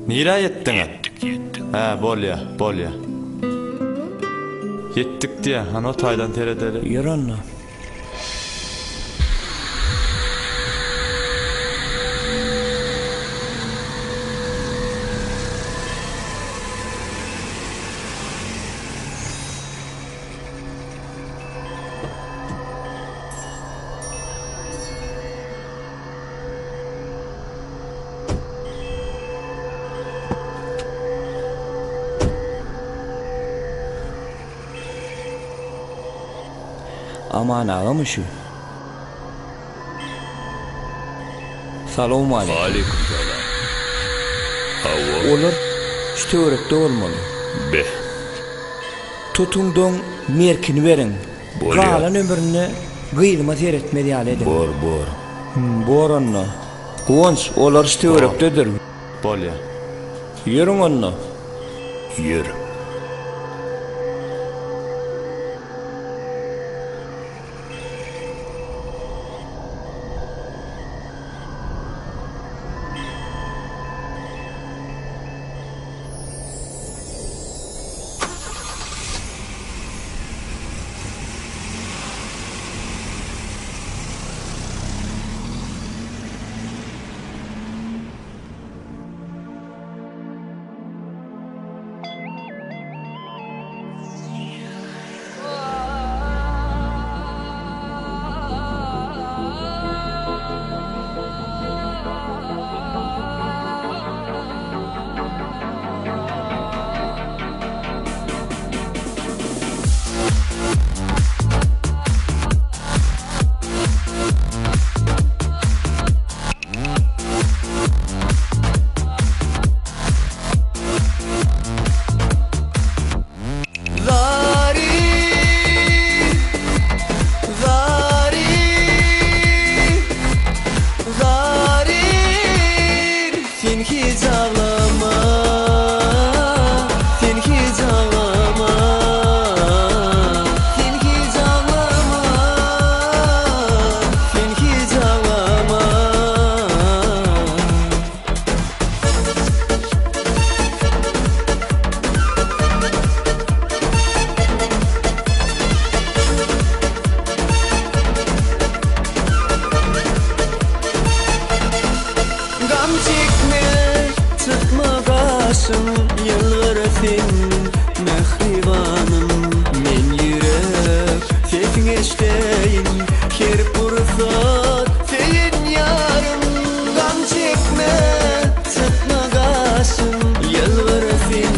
E: Nira ýetdiňiz?
I: Yetdik.
E: Ha, bolýar. Yetdik diýe, ana taýdan teredeli.
D: Ýöranna. Aman ağam şu. Salam aleyküm.
I: Aleyküm selam. Hawa.
D: Olar ştörekde bolmaly.
I: Be.
D: Tutungdan merkini berin. Galan ömrüne gıýdyma seretmedi ýaly.
I: Bor.
D: Boranna. Kuwanç olar ştörekdedir.
E: Bolýar.
D: Ýöriň onna.
I: Yer.
K: gasın yılgırsın mehribanım men yürek sesin eşteyin her pursat seyin yarım gam çekme sıtma gasın yılgırsın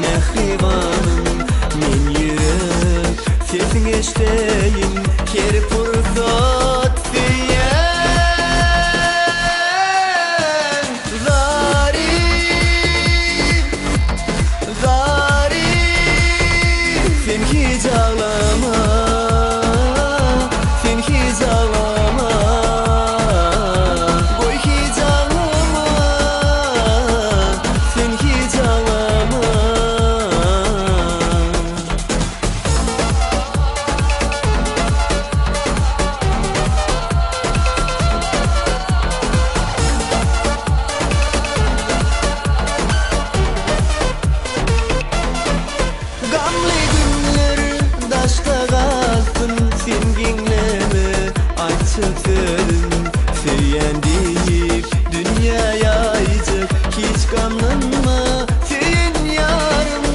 K: mehribanım men yürek sesin eşteyin her pursat seyin Deyip dünyaya ayacak hiç gamlanma senin yarım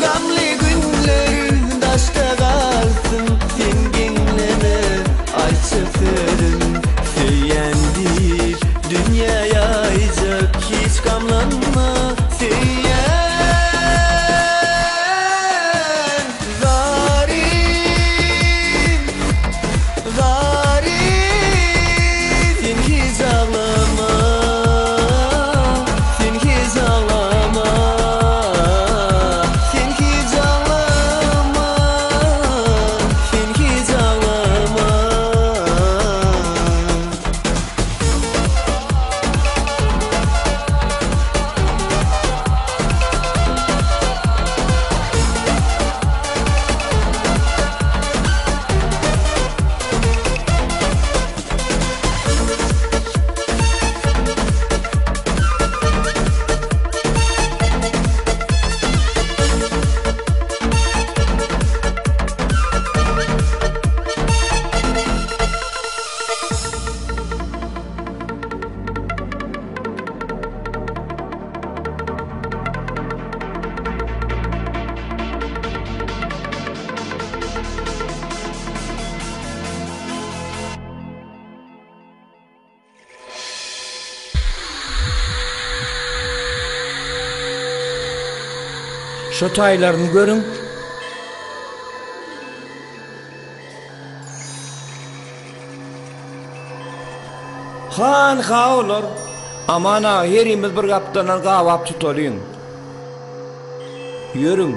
K: gamlı günler daşta kalsın sen genleme açık sözüm söyleyen deyip dünyaya ayacak hiç gamlanma
D: Şu taylarını görün. Han olur. Amana herimiz bir kaptanan gavap tutalıyın. Yürün.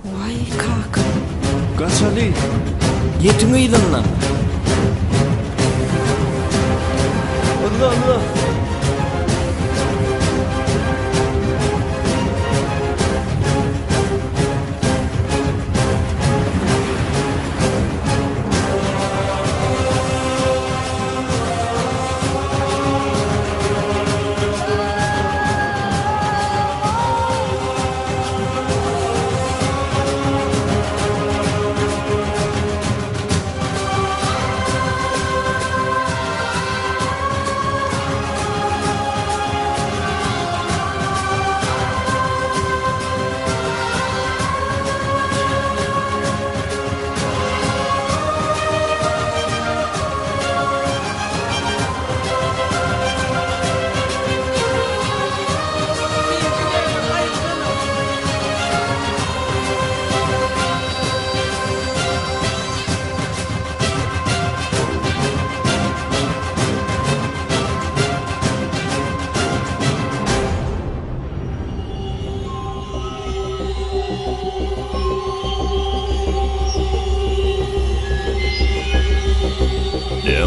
J: Vay kaka.
D: Gaçalı. Yetimiydin lan.
K: Allah Allah.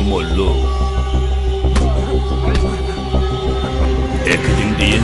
I: mollo ekdin diyen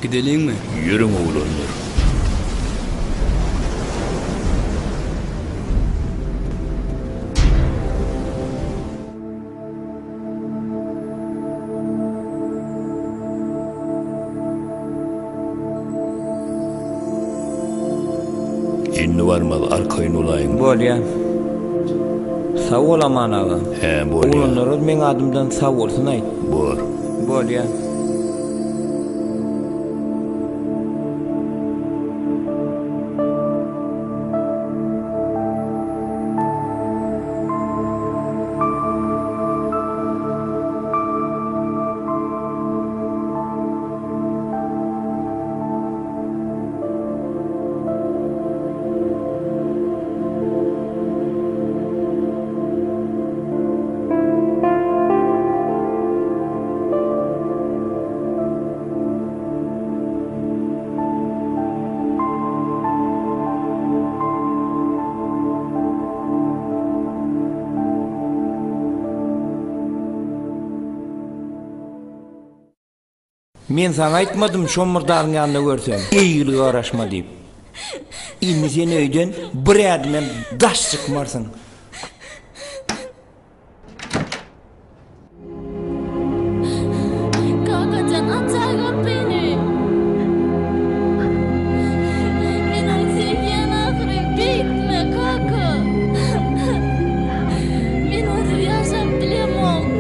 H: Gidelim mi?
I: Yürün oğlanlar. Inni varmaz arkayın olayın.
D: Bolýan. Sag bolaman aga.
I: He, bolýan.
D: Oğlanlar men adımdan sag bolsun aýt.
I: Bor.
D: Bolýan. Men sana aýtmadym şomurdagyň ýanynda görsem, eýgili garaşma diýip. Indi sen öýden bir adamdan daş çykmarsın.
G: Kakacan atar beni. Benim sevgiyen ahırım bitme kaka. Ben onu yaşam bilemem.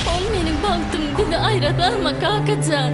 G: Ol benim baktım bir de ayradarma kakacan.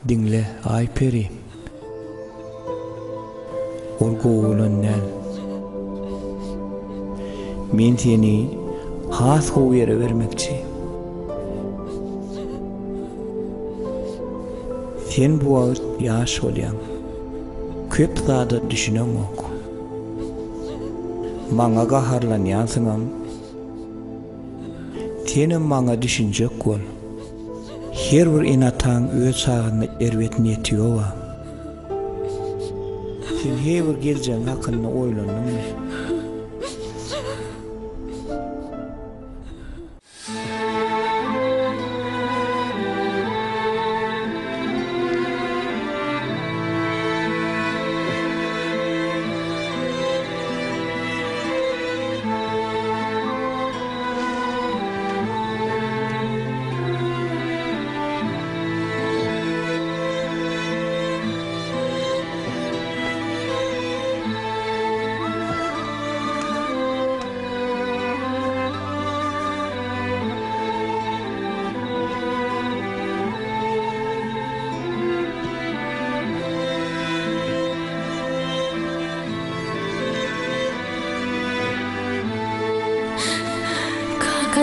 D: Dinle ay peri. Ol goğulan näl. Men seni has gowy ýere bermekçi. Sen bu wagt ýaş bolýan. Köp zada düşünemek. Maňa gaharlanýansyňam. Senem maňa düşünjek bol. Her bir inatan öz çağını erwetini etiýowa. Sen her bir geljeň hakyny oýlanyňmy?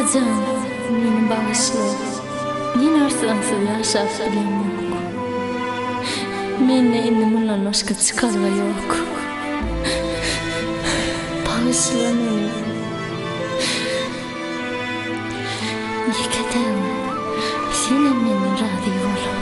G: Atacan, meni bağışla. Men arslansız yaşap bilen yok. Menne endi bundan başka çıkarva yok. Bağışla meni. Yeketen, senem meni razı ol.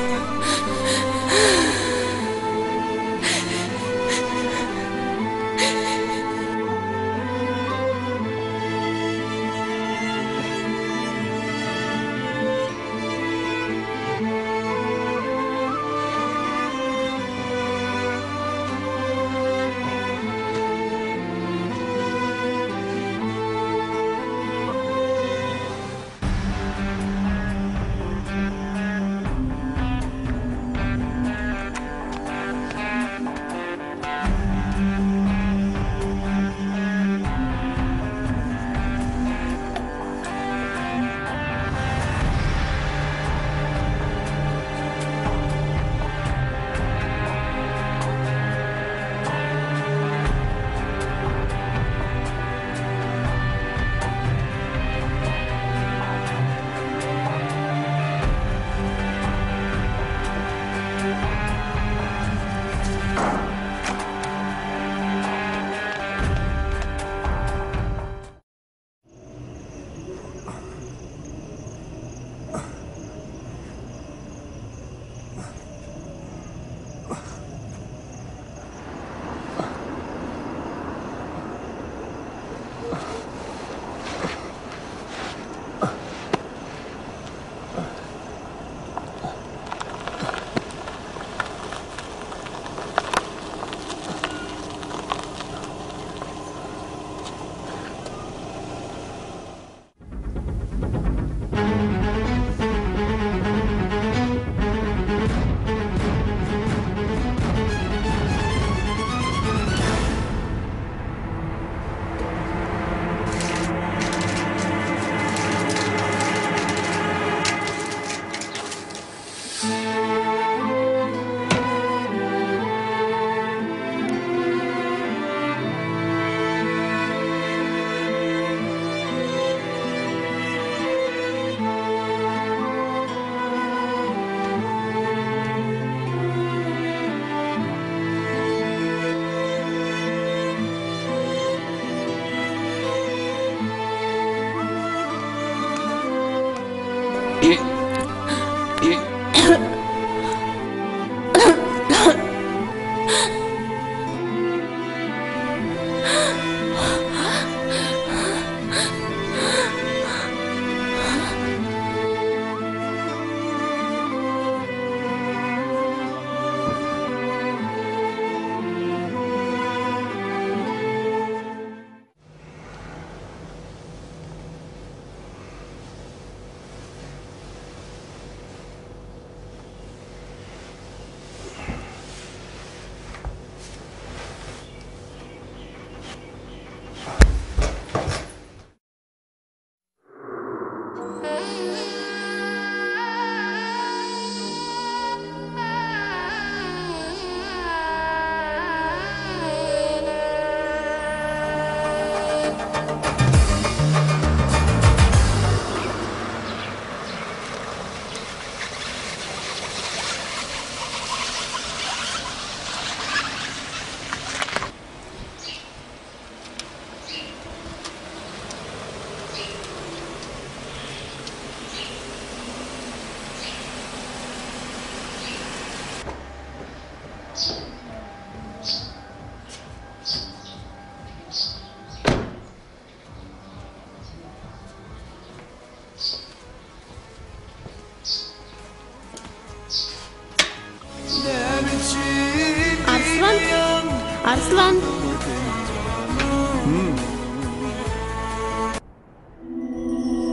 G: Arslan.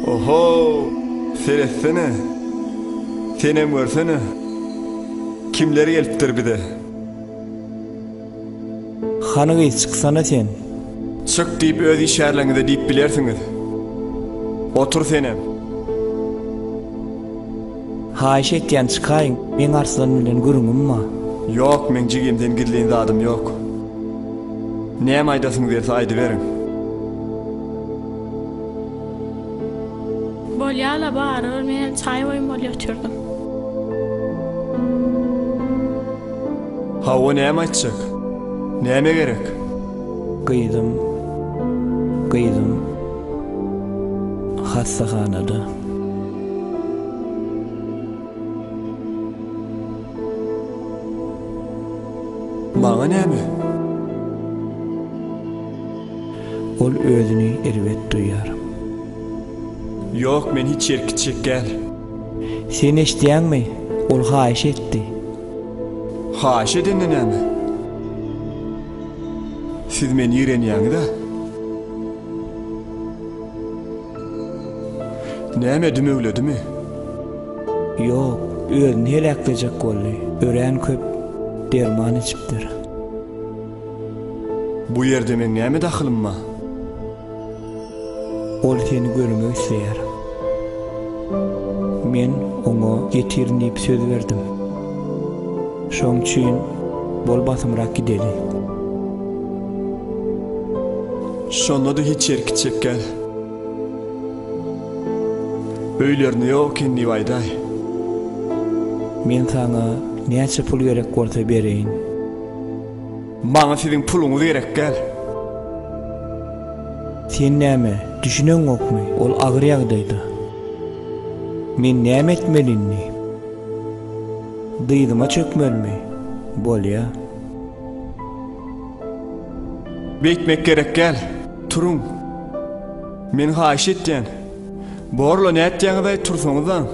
C: Oho, seyretsene. Senem görsene. Kimleri gelipdir bir de.
D: Hanıgı çıksana sen.
C: Çık deyip öz işarlarını deyip bilersiniz. Otur senem.
D: Haýyş etýän çıkaýyn. Men Arslan bilen görüňümmi?
C: Yok, men jigimden gidilýän zadım yok. Näme aýdasyň derse aýdy berin.
L: Polyala bağırır, men çay oyun bol yatırdım.
C: Ha o näme aýtjak? Näme gerek?
D: Gıydım. Hastahanada.
C: Maňa näme?
D: Ol özüni erwet duyar.
C: Yok, men hiç yer gitjek gel.
D: Sen eşdiýäňmi? Ol haýyş etdi.
C: Haýyş edende näme? Siz meni ýerenýäňi-da. Näme dümegledimi?
D: Yok, özüni helaklayjak boldy. Ören köp derman içipdir.
C: Bu ýerde men näme dahylym ma?
D: Ol seni görmek isteýär. Men oňa getirin diýip söz berdim. Şoň üçin bol basymrak gideli.
C: Şonda da hiç yer gitjek gel. Öýlerini ýok endi baýday.
D: Men sana näçe pul gerek bolsa bereýin.
C: Maňa siziň puluňyz gerek gel.
D: Sen näme? Düşüneňokmy? Ol agyr ýagdaýda. Men näme etmelini? Dyýdyma çökmelmi? Bolýa.
C: Bekmek gerek gel. Turun. Men haýyş etdim. Borla näetdiňizi tursaňyzdan.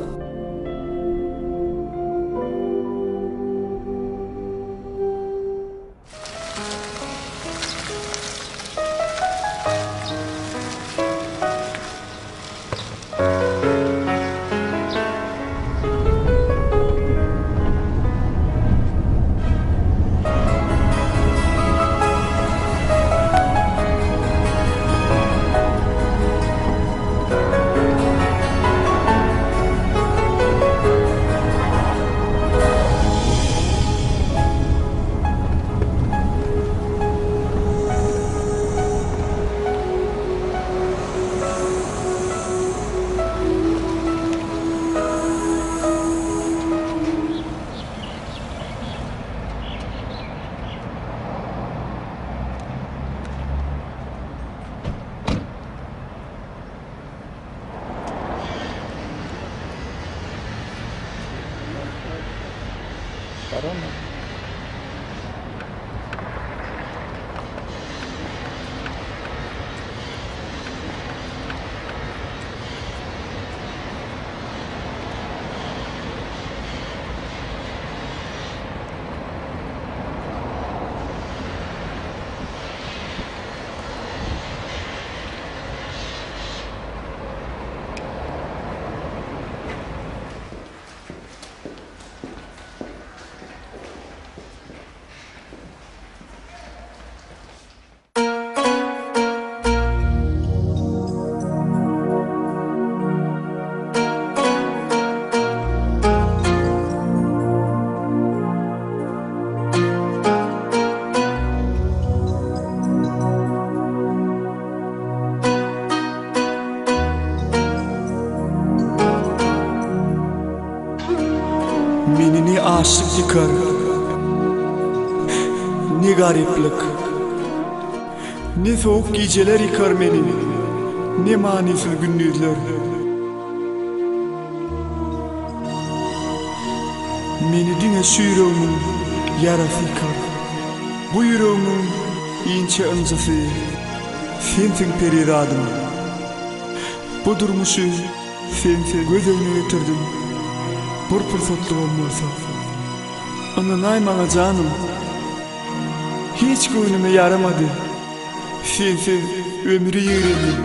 C: Menini aşık yıkar. Ne gariplik. Ne soğuk geceler yıkar meni. Ne manisiz gündüzler. Meni dine şu yüreğimin yarası yıkar. Bu yüreğimin ince ıncısı. Sensin peridadım. Bu durmuşu sensin göz önüne getirdim. Bir fırsatlı olmasa. Ananay bana canım. Hiç gönlüme yaramadı. Sensiz ömrü yürüdüm.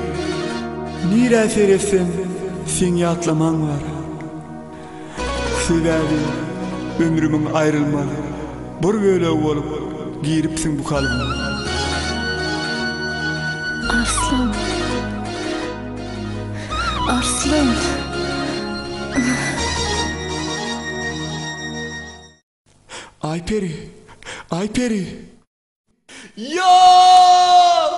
C: Nire seyretsem sen yatlaman var. Sebebi ömrümün ayrılmalı. Bir böyle olup giripsin bu kalbime.
G: Arslan. Arslan.
C: Ayperi. Ayperi.
K: Yok!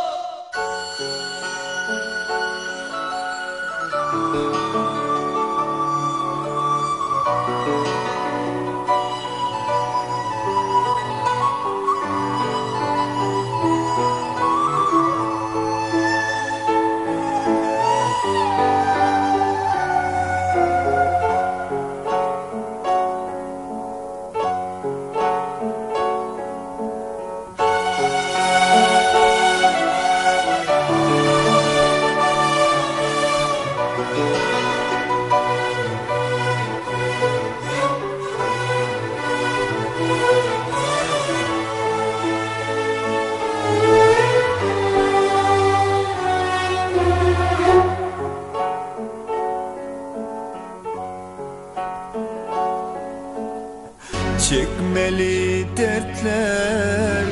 K: dertler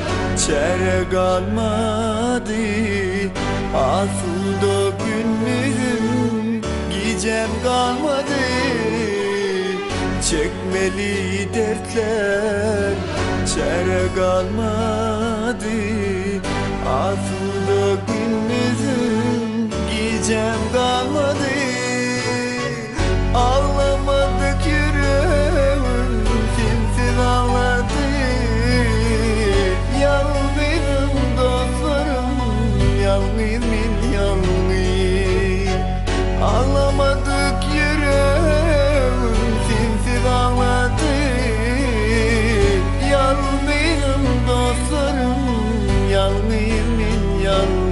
K: çare kalmadı. Asılda günlüğüm gecem kalmadı. Çekmeli dertler çare kalmadı. Asılda günlüğüm gecem kalmadı. Ağlamadık yüreğim kimsin ağladı. Yalnızım dostlarım, yalnızım yalnız. Ağlamadık yüreğim kimsin ağladı. Yalnızım dostlarım, yalnızım yalnız.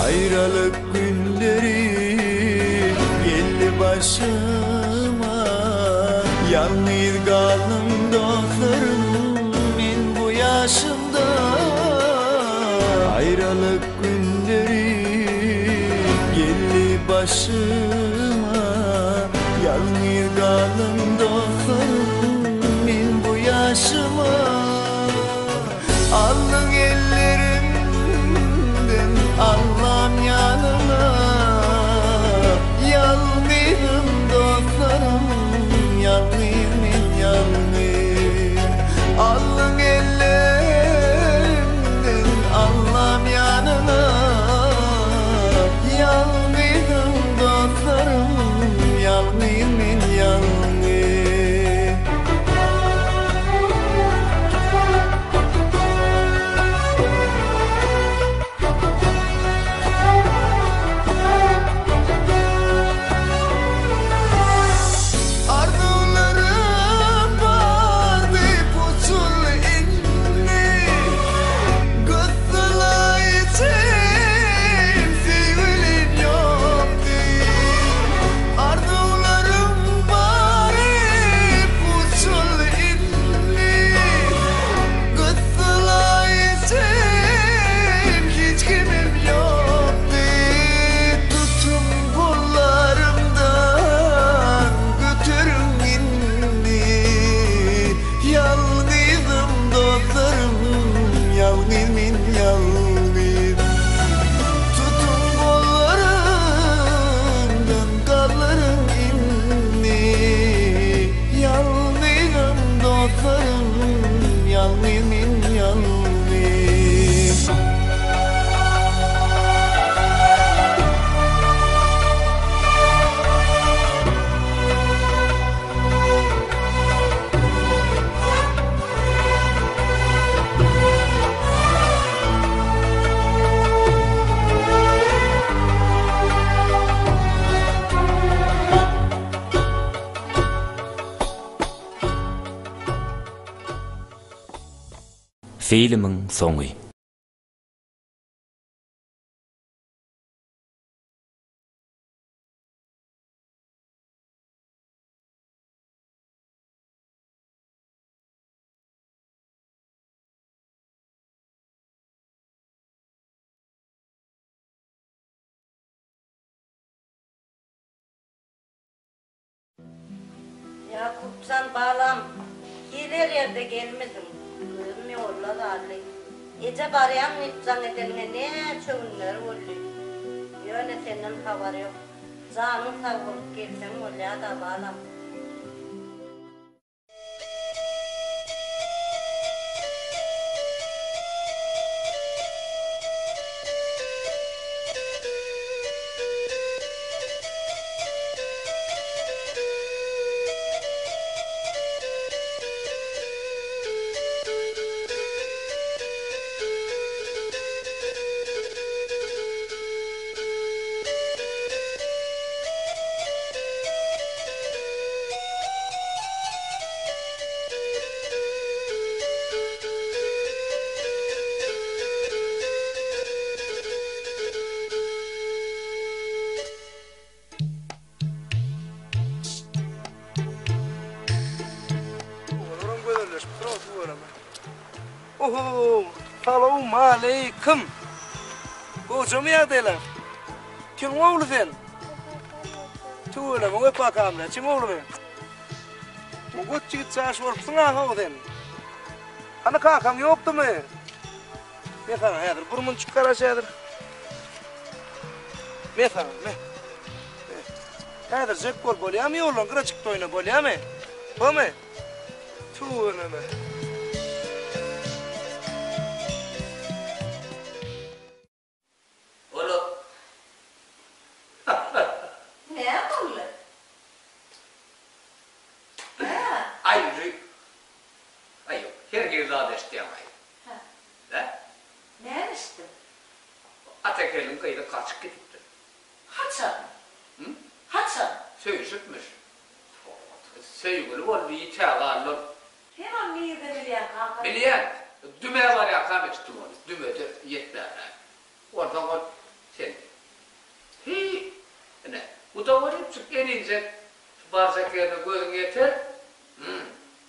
K: Ayrılık günleri geldi başıma. Yalnız kaldım dostlarım ben bu yaşımda. Ayrılık günleri geldi başıma. Yalnız kaldım dostlarım ben bu yaşıma. Aldın ellerimden Allah'ım yanına. Yalnızım dostlarım, yalnızım yalnız. Aldın ellerimden Allah'ım yanına. Yalnızım dostlarım, yalnızım yalnız. Arzularım
A: Filmin soňy.
M: Yakupcan bağlam, gelir yerde gelmedim. Kırmı orla darlı. Ece barayan nipcan edeline ne çöğünler oldu. Yöne senin haber yok. Canın sağ olup gelsen olya da bağlam.
N: Oho, salam aleyküm. Kocam yerdeler. Kim oğlu sen? Tuğla mı bakamla? Kim oğlu ben? Bu gitçi çaş varpsın ha o sen. Hani kakam yoktu mu? Ne sana yadır? Burmun çıkar aşağıdır. Ne sana? Ne? Yadır zek bol bol ya mı yolun? Kıra çıktı oyna bol ya mı? Bu mu? Tuğla mı?
O: Atekelin kıyıda kaçık gitti.
P: Haçan? Haçan?
O: Söğüşütmüş. Söğüşülü bol bir iteğarlı.
P: Hemen niye de biliyen kanka?
O: Biliyen. Düme var ya kamıştım onu. Düme de yetlerler. Oradan o sen. Hii. Ne? Bu da var hep çık elince bağırsak yerine gözün yeter.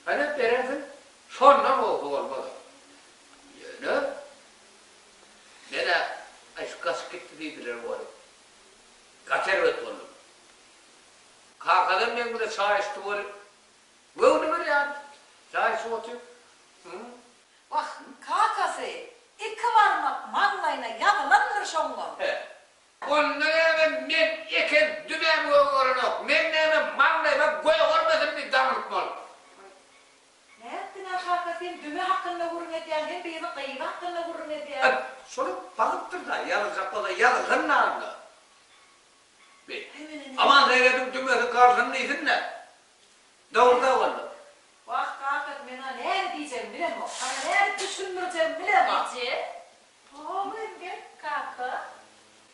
O: Hani berensin. Sonra mı olmadı? Yani. Nene? Ay şu kaçık gitti deydiler bu arada. Kaçer öt oldum. Kalkadım ben burada çay içti var. Böyle mi yani? Çay içti otuyor.
P: Bak kakası iki varmak manlayına yakalanır şonga.
O: He. Onunla hemen ben iken dümen görünük. Ben hemen manlayıma koy olmasın bir damlık mol.
P: Ne ettin kakası? Düme hakkında vurun ediyen, hem beni kıyma hakkında vurun ediyen.
O: Sonra bakıptır da yarıcakla da yarıcın namlı. Aman seyredim dümenin karşısını isin ne? Doğruda oldu.
P: Bak kakası bana ne diyeceğim bilemem. Bana ne düşünmeyeceğim bilemem.
G: Ece. Oğlum gel kaka.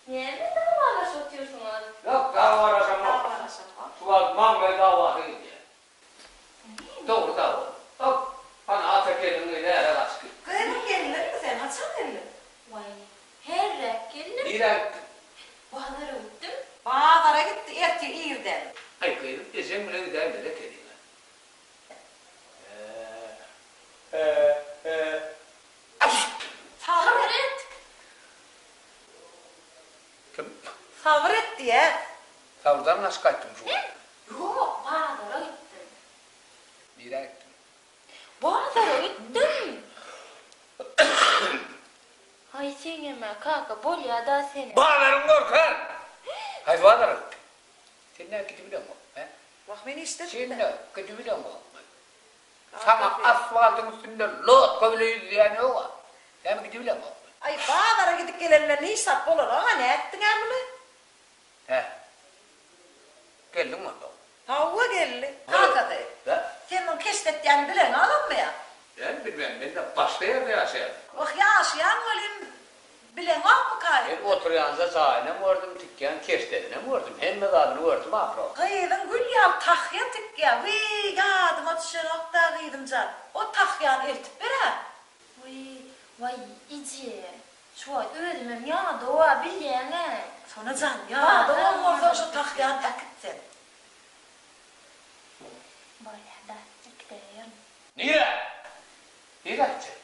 G: Niye mi davalaşa otuyorsunuz?
O: Yok davalaşam yok. Suat mangay davası gidiyor. Doğru davası. Bak bana Atekelin öyle yere kaçtı.
P: Kıyımın gelinir mi sen? Haçan gelinir.
G: Vay. Her rek gelinir.
O: Direkt.
G: Bağlara gittim.
P: Bağlara gitti erti İr'den.
O: Ay kıyım sen bile gidelim de kedine.
P: Savret.
O: Kim?
P: Savret diye.
O: Savurdan nasıl kaçtın şu?
G: Yok, bağlara gittim.
O: Direkt.
G: Bağlara gittim. Ay sen yeme kaka, bol ya da seni.
O: Bağlarım korkar. Hay bağlarım. Sen ne gitti biliyor musun?
P: Bak beni istedin
O: Sen
P: de.
O: ne gitti biliyor musun? Sana asfaltın üstünde lot böyle yüzleyen yok. Ne mi gitti biliyor musun?
P: Ay bağlara gidip gelenler ne hesap olur ama ne ettin amına?
O: He. Geldin mi?
P: Tavuğa geldi. Kanka de. Senin keşfettiğini bilen alın mı ya?
O: Ben bilmem, ben de başka yerde yaşayalım.
P: Bak yaşayan olayım. Bilen yok mu kayın?
O: Ben oturuyanza sahine mi vurdum, tükkan keştedine mi vurdum, hem medadını vurdum, afro.
P: Kıydın gül ya, tahya tükkan. Vii yadım o düşen okta kıydım can. O tahyan eltip bire.
G: Vay iyice. Şu öğrenmem ya doğa bilene.
P: Sonra can ya doğum orada şu takyan akıttın.
G: Böyle da çıktım.
O: Niye? Niye gidecek?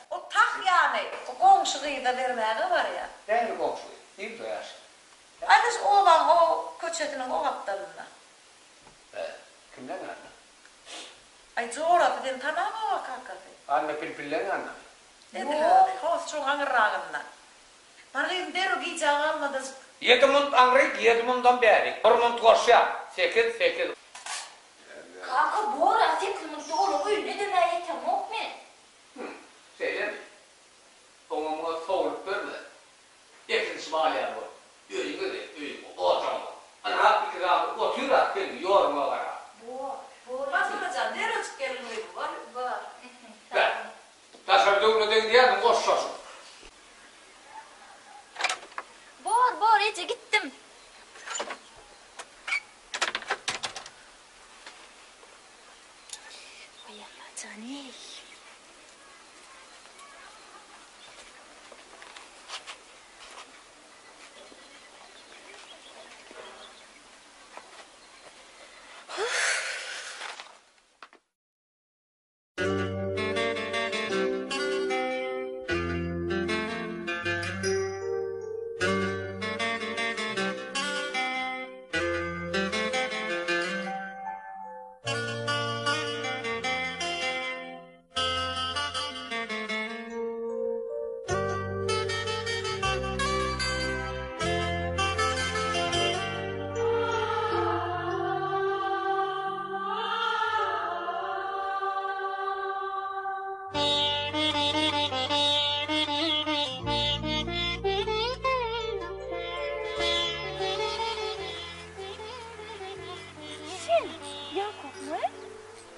P: O takyanı, o komşuluğu da vermeye var ya.
O: Değerli komşuyu. Değil mi ya?
P: Ayrıca oğlan o köçetinin o aptalına.
O: Kimden anne?
P: Ay coğrafı den tanama o kakası.
O: Anne pilpillerin anne.
P: Dediler, hoş çok anırağından. Bana gidin deru giyeceğin almadı.
O: Yedimund anrıyk, yedimundan beri. Ormund koşya. 8.
G: Kaka bu ara teklimin doğru öyle demeye yetem yok mu?
O: Söyle. Onunla soğulup verme. Yekin Somaliya bu. Öyle. Oturma. Ana bir kral oturak beni yorma var.
P: Bu Hasan deru çık gelin var.
O: Ben. Taşar dövle den diye koşuşsun.
G: Bor iyice gittim. Ay Allah canım.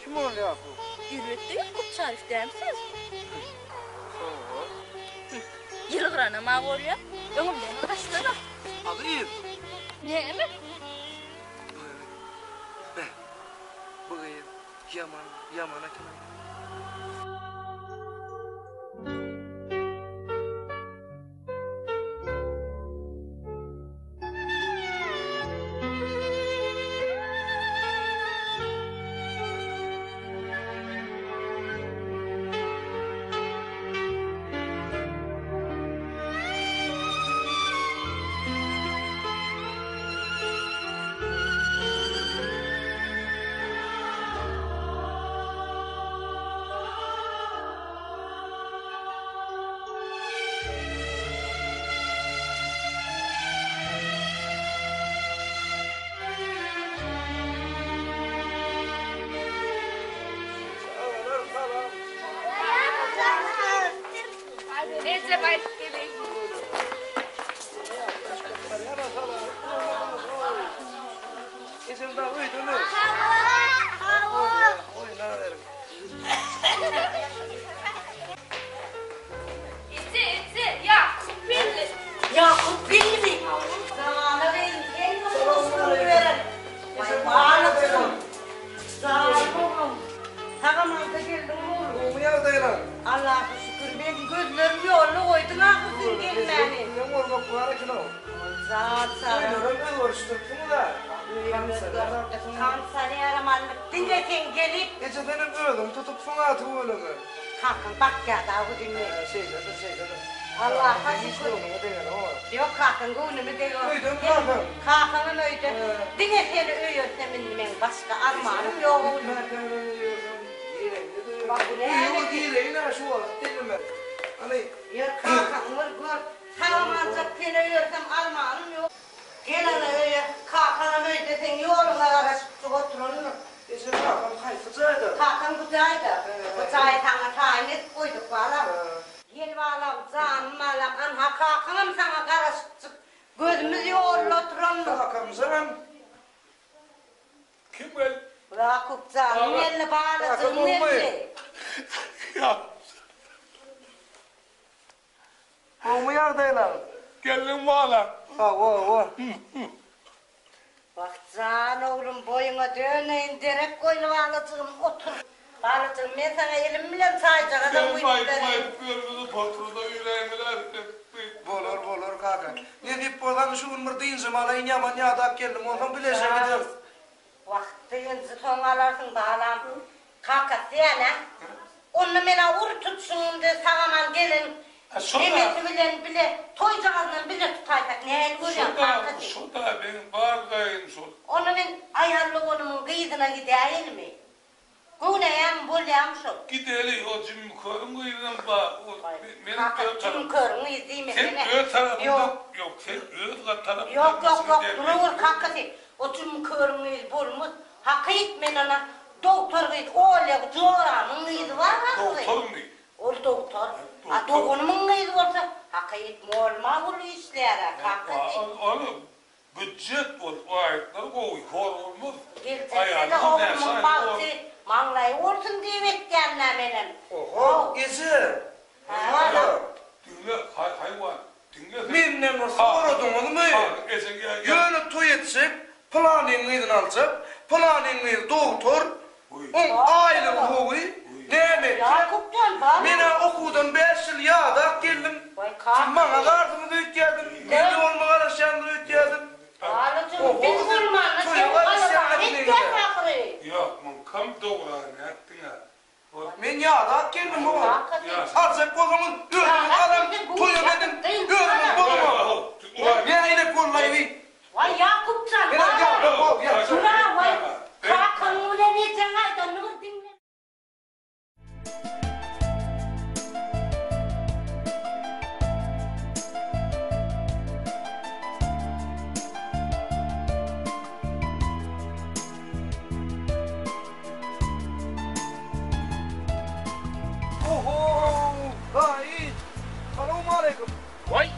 N: Kim ol Yakup?
G: Elbette Yakup Şarif der misiniz? Yılgıran ama var ya. Ömürden kaçtırır.
N: Adı iyi.
G: Ne mi?
N: Bugün yamana kim?
P: Yakup bildi. Zamanı verin. En mutlusunu verin. Bağlıksın. Zalim. Sağamazda geldim oğlum.
N: Umuya dayılan.
P: Allah'a şükür ben gözlerimi yolunu koydum akılsın gelmeni.
N: Ne var bak bu ara kilo.
P: Zat sağ ol.
N: Ne uğraştık bunu da.
P: Kansarı yaramanlık. Dinleten gelip.
N: Gece benim öldüm tutup sana atı ölümü.
P: Kalkın bak ya daha bu dinle.
N: Şeyde.
P: Allah'a şükür. Yok kalkın günümü de yok.
N: Öydüm kalkın.
P: Kalkının öydüm. Dinleteni öğütlemin ben başka armağanım yok. Bak bu ne?
N: Yok değil yine şu var. Dinleme. Hani.
P: Yok kalkın vur. Tamamacak seni öğütem armağanım yok. Gelene öyle kalkanım öğüteten yoluna araşıp oturun.
N: Ese kalkın kayfıcaydı.
P: Kalkın bıçağıydı. Bıçağı tane tayin et koyduk bağlam. Gel bağlam canım bağlam. Anha kalkınım sana karışık. Gözümüz yoluna oturun.
N: Kalkın canım. Kim gel?
P: Yakup canım elini bağlasın elini.
N: Ya. Umuya dayılan.
F: Gelin bağla.
N: Va.
P: Bak can oğlum boyuna döneyin derek koyunu bağlasın otur. Balıcığım ben sana elimle sayacak adam bu işleri.
N: Bolor kaka. Ne deyip boğdan şu ümür deyince malayın yaman yadak geldim ondan bilese gider.
P: Vaktiyenzi son alarsın bağlam. Kaka siyana. Onu mena vur tutsun de sağaman gelin. Demeti bilen bile toycağızdan bile tutaysak ne görüyorsun kaka değil.
F: Şurada benim bağırgayım şu.
P: Onu ben ayarlı onun kıyıdına gideyim mi? Güneyem bulyam şu.
F: Gideli o cim körüm kıyıdan bağ.
P: Kaka cim körüm izleyeyim mi?
F: Sen öğü tarafında yok. Sen öğü tarafında.
P: Yok. Durur kaka değil. O cim körüm iz bulmuş. Hakik men ona doktor git oğlak çoğramın izi var mı?
F: Doktor mu?
P: O doktor. A doğunumun izi olsa hakik molma bulu işlere kaka değil.
F: Oğlum büdjet var. O ayetler koy. Hor olmaz.
P: Gerçekten de oğlumun baktı. Manlayı olsun diye bekleyenler benim.
N: Oho, izi.
P: Ha,
F: dinle, hayvan. Dinle.
N: Minnem var, soradın onu mu? Yönü toy etsek, planingini alacak, planingini doktor, on aile koğu, demek ki, mina okudan 5 yıl yağda geldim, bana kartımı da ötgedim, kendi olma karışandı ötgedim.
P: Ağlıcım, biz vurmanı, sen kalıban, hiç gelme akırı.
F: Yok, ben kam doğrağını ettin ha.
N: Men yağda geldim bu. Alacak kolumuz, ödümüz adam, toyu dedim, ödümüz koluma. Ben yine kollayı.
P: Vay Yakupcan, vay. Şuna vay. Kakanı ulan edeceksin aydan, nur dinle.
N: Oho! Vay! Selamun aleyküm.
F: Vay!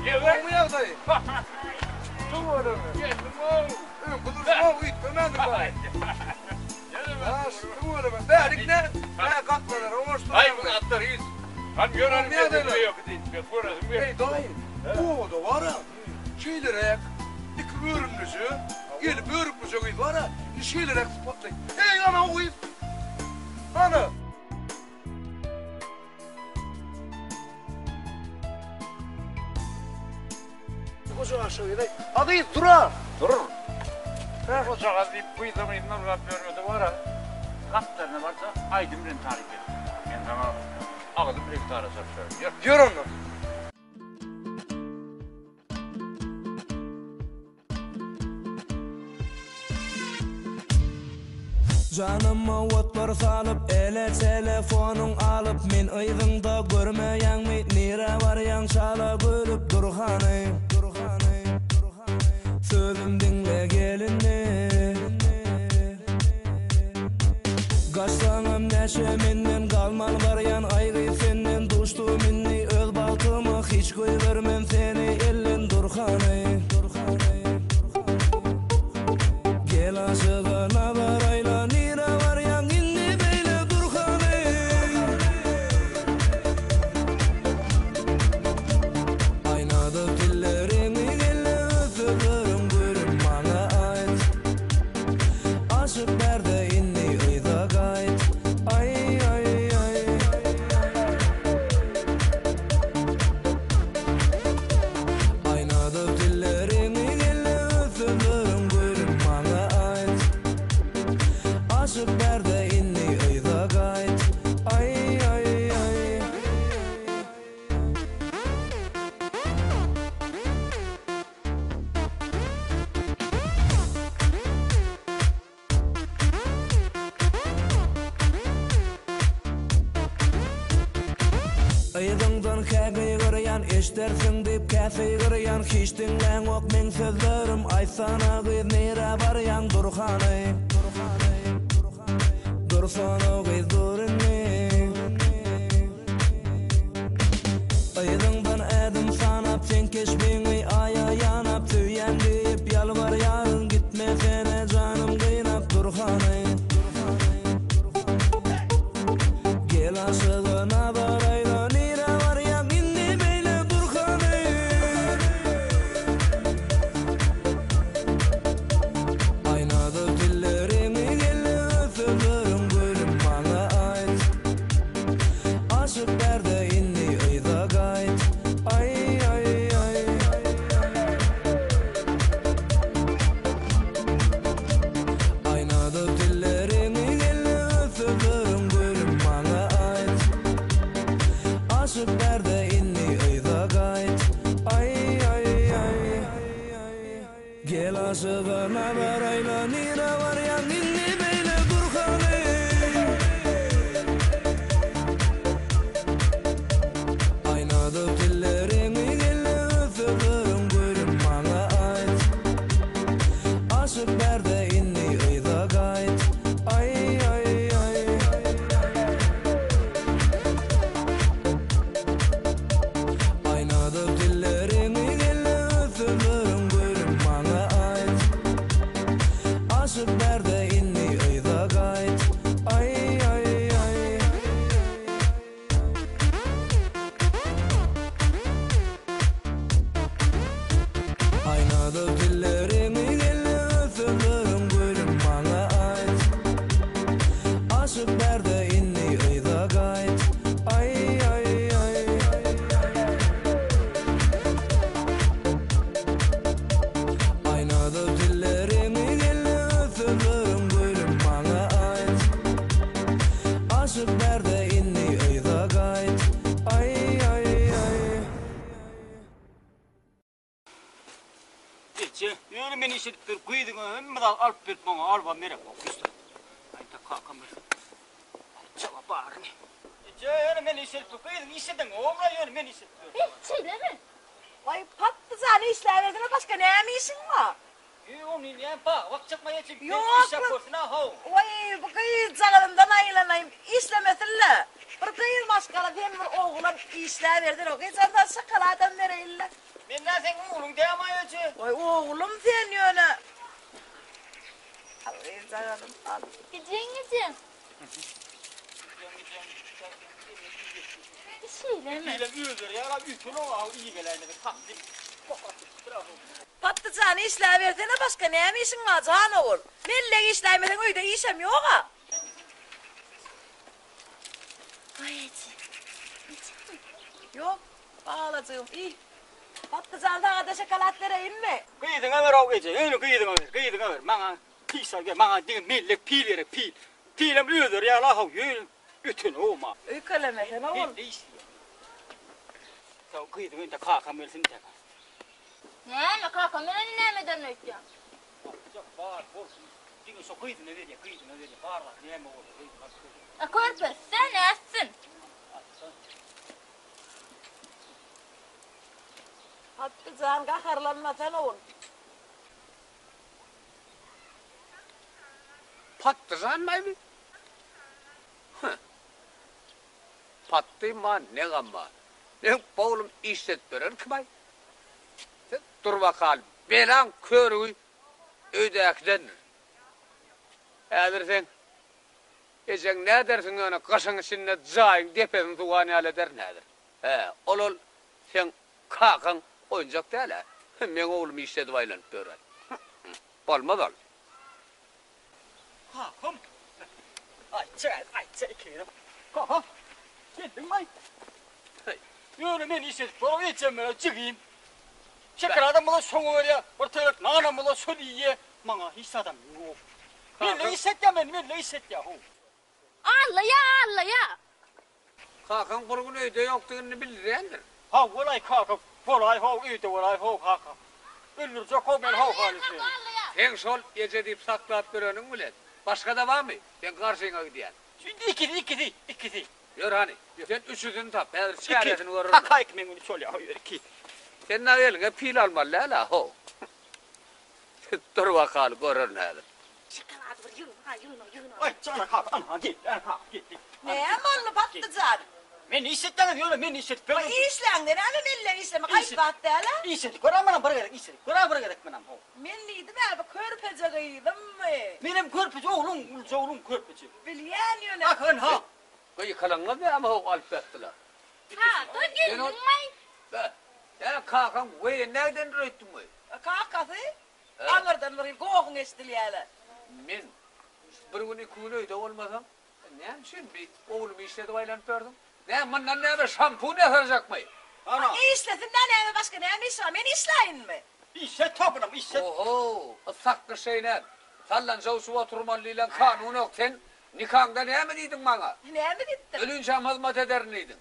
N: Gel mu ya dayı? Tu var mı?
F: Geldim oğlum.
N: Kudurma uyut, ömendim bari. Ha, tu var mı? Dedik ne? Ne katlanır, hoşlanır.
F: Hayır, bu atlar hiç. Hadi görelim ne dedi yok değil.
N: Hey dayı, o da var ya. Şeylere iki börümlüsü, gelip börümlüsü uyut var ya. Şeylere spotlayın. Hey ana uyut. Ana. Koca aşağıya adayı Tura.
O: Durur. Koca deyip bu adamın elinden Rabbim var ha. Kaplarına varsa Aydın'ın tarihi. Ben sana ağzım bir iftara sarışıyorum.
N: Gör onu.
Q: Canıma otlar salıp ele telefonun alıp men ıygında görmeyen mi nire var yan çala gülüp durhanı sözüm dinle gelinni Kaçsanım neşe minnen kalman var yan aygı senden duştu minni öz baltımı hiç koy vermem seni ellen durhanı gel aşığına varayla nire var yan inni beyle durhanı aynadı dillerimi gelle öpürüm görüm bana ait aşık berde inni ıyda gayet ay ay ay aynadı dillerimi gelle öpürüm görüm bana ait aşık berde inni ıyda gayet ay ay ay Aydın'dan kägeyi görýän eşdersin deyip käfeyi görýän hiç dinlän ok men sözlerim aýsana gyz nere barýan durhany dursana gyz durunny Aydın'dan ädim sanap sen keşmeňi aýa ýanap tüýän deyip ýalbarýan gitme sene canım gynap durhany gel aşığına barayla nire var ya inni beyle durhanı aynadı dillerimi gelle öpürüm gülüm aşığına barayla nira var ya inni beyle durkanı aynadı dillerimi gelle öfürlerim görüm bana ait aşık berde inni ıyda gayt ay ay ay aynadı dillerimi gelle öfürlerim görüm bana ait aşık berde inni ıyda gayt ay ay ay aynadı dillerimi gelle öfürlerim görüm bana ait aşık berde inni ıyda gayt ay ay ay aynadı dillerimi gelle öfürlerim görüm bana ait aşık berde inni ıyda gayt ay ay ay
R: Geçe, yürü beni işittir, kıydığını hem de alıp bir bana araba merek bak işte. Ayta kalkamır. Çaba bağırın. Geçe, yürü beni işittir, kıydığını işittin, oğla yürü beni işittir.
P: Hiç öyle mi? Vay patlıcanı işlerine başka ne işin var?
R: Onu ne bak, bak çıkmaya çık.
P: Yok.
R: İş yapıyorsun ha ho.
P: Vay bu kıyıcağlarımdan ayılanayım. İşlemesinler. Bir kıyır maşkalı benim oğlan işler verdi. O kıyıcağından şakaladan vereyle.
R: Ben de senin oğlun diyemem Geçe.
P: Vay oğlum sen yöne. Al kıyıcağlarım al.
G: Gidin. Bir şeyler mi?
R: Bilem üzdür ya, la bütün o iyi gelene bir taksi.
P: Patlıcanı işler versene başka ne işin var can oğul? Melle işlemeden öyle işim yok ha. Yok bağlacığım iyi. Patlıcan'da ada şokolatlara inme.
R: Kıydığına ver o Geçe, öyle kıydığına ver. Bana pisa gel, bana değil millet pil verek pil. Pilem üzdür ya la ho, yürü. Bütün olma.
P: Öykelemesen oğul.
R: Ne iş? Sen kıydığın da kalkamıyorsun da.
G: Ne kalkamın nemeden ötüyor.
R: Çok bağır, olsun. Çünkü şu kıydığını ver ya, bağır bak, ne mi olur?
G: Korpus sen etsin.
P: Patlıcan kaharlanmasan oğul.
O: Patlıcan mı? Patlıma ne gamma? Ne oğlum işlet veren kımay? Dur bakalım. Belan körüy ödeklenir. Eğer sen ecen ne dersin ona kaşın içinde zayın depedin tuğani hale der nedir? Olol sen kakan oyuncak değil ha. Men oğlum işlet vaylanıp böyle. Olmaz ol.
R: Kakam. Ay çay kerim. Kakam. Geldin mi? Yürü beni işlet, bana geçeceğim çıkayım. Şekerden bana soğuk ya, ortalık nana bana söylüyor. Bana hiç adam yok. Milli işlet ya ben, milli işlet ya.
G: Allah ya.
O: Kakan kurgun öyle yoktuğunu bildirendir.
R: Ha olay kakam, olay ha öyle olay ha kakam. Öldürecek o ben ha halisi.
O: Sen sol gece deyip saklayıp görenin ulan. Başka da var mı? Ben karşına gidiyen.
R: Şimdi ikisi.
O: Yürü hani. Sen üçüzünü tap. Ben çaresini görürüm.
R: Kaka ekmeğini sol ya, iki.
O: Sen ne eline pil almalı la ho. Dur bakalım görür nedir.
P: Şokolat var yürü.
R: Ay cana kakam, ana git.
P: Ne amanlı patlıcan?
R: Men işletten diyorum, men işlet.
P: Ama işlendi ne mi melle işleme kayıp battı hala?
R: İşlet, koramana bırak işlet. Koramana bırak manam ho.
P: Melliydi ben bu körpecekiydim mi?
R: Benim körpeci oğlum körpeci.
P: Bilyen yöne.
R: Bakın ha.
O: Koyu kalanlar ne ama o alpettiler.
G: Ha, dur geldin mi?
O: Ya kakan koyu nereden röttün mü?
P: Kakası? Ağırdan bir koğun estiliyeli.
O: Men bir gün iki gün öyle olmasam ne için bir oğlum işledi vaylanıp verdim. Ne bundan ne bir şampuan yapacak mı?
P: Ana. İşlesin ne başka ne iş var? Ben işleyin mi?
R: İşlet toplam işlet.
O: Oho, saklı şeyler. Sallanca su oturmalıyla kanun yok sen. Nikahında ne mi dedin bana?
P: Ne mi dedin?
O: Ölünce mazmat eder neydin?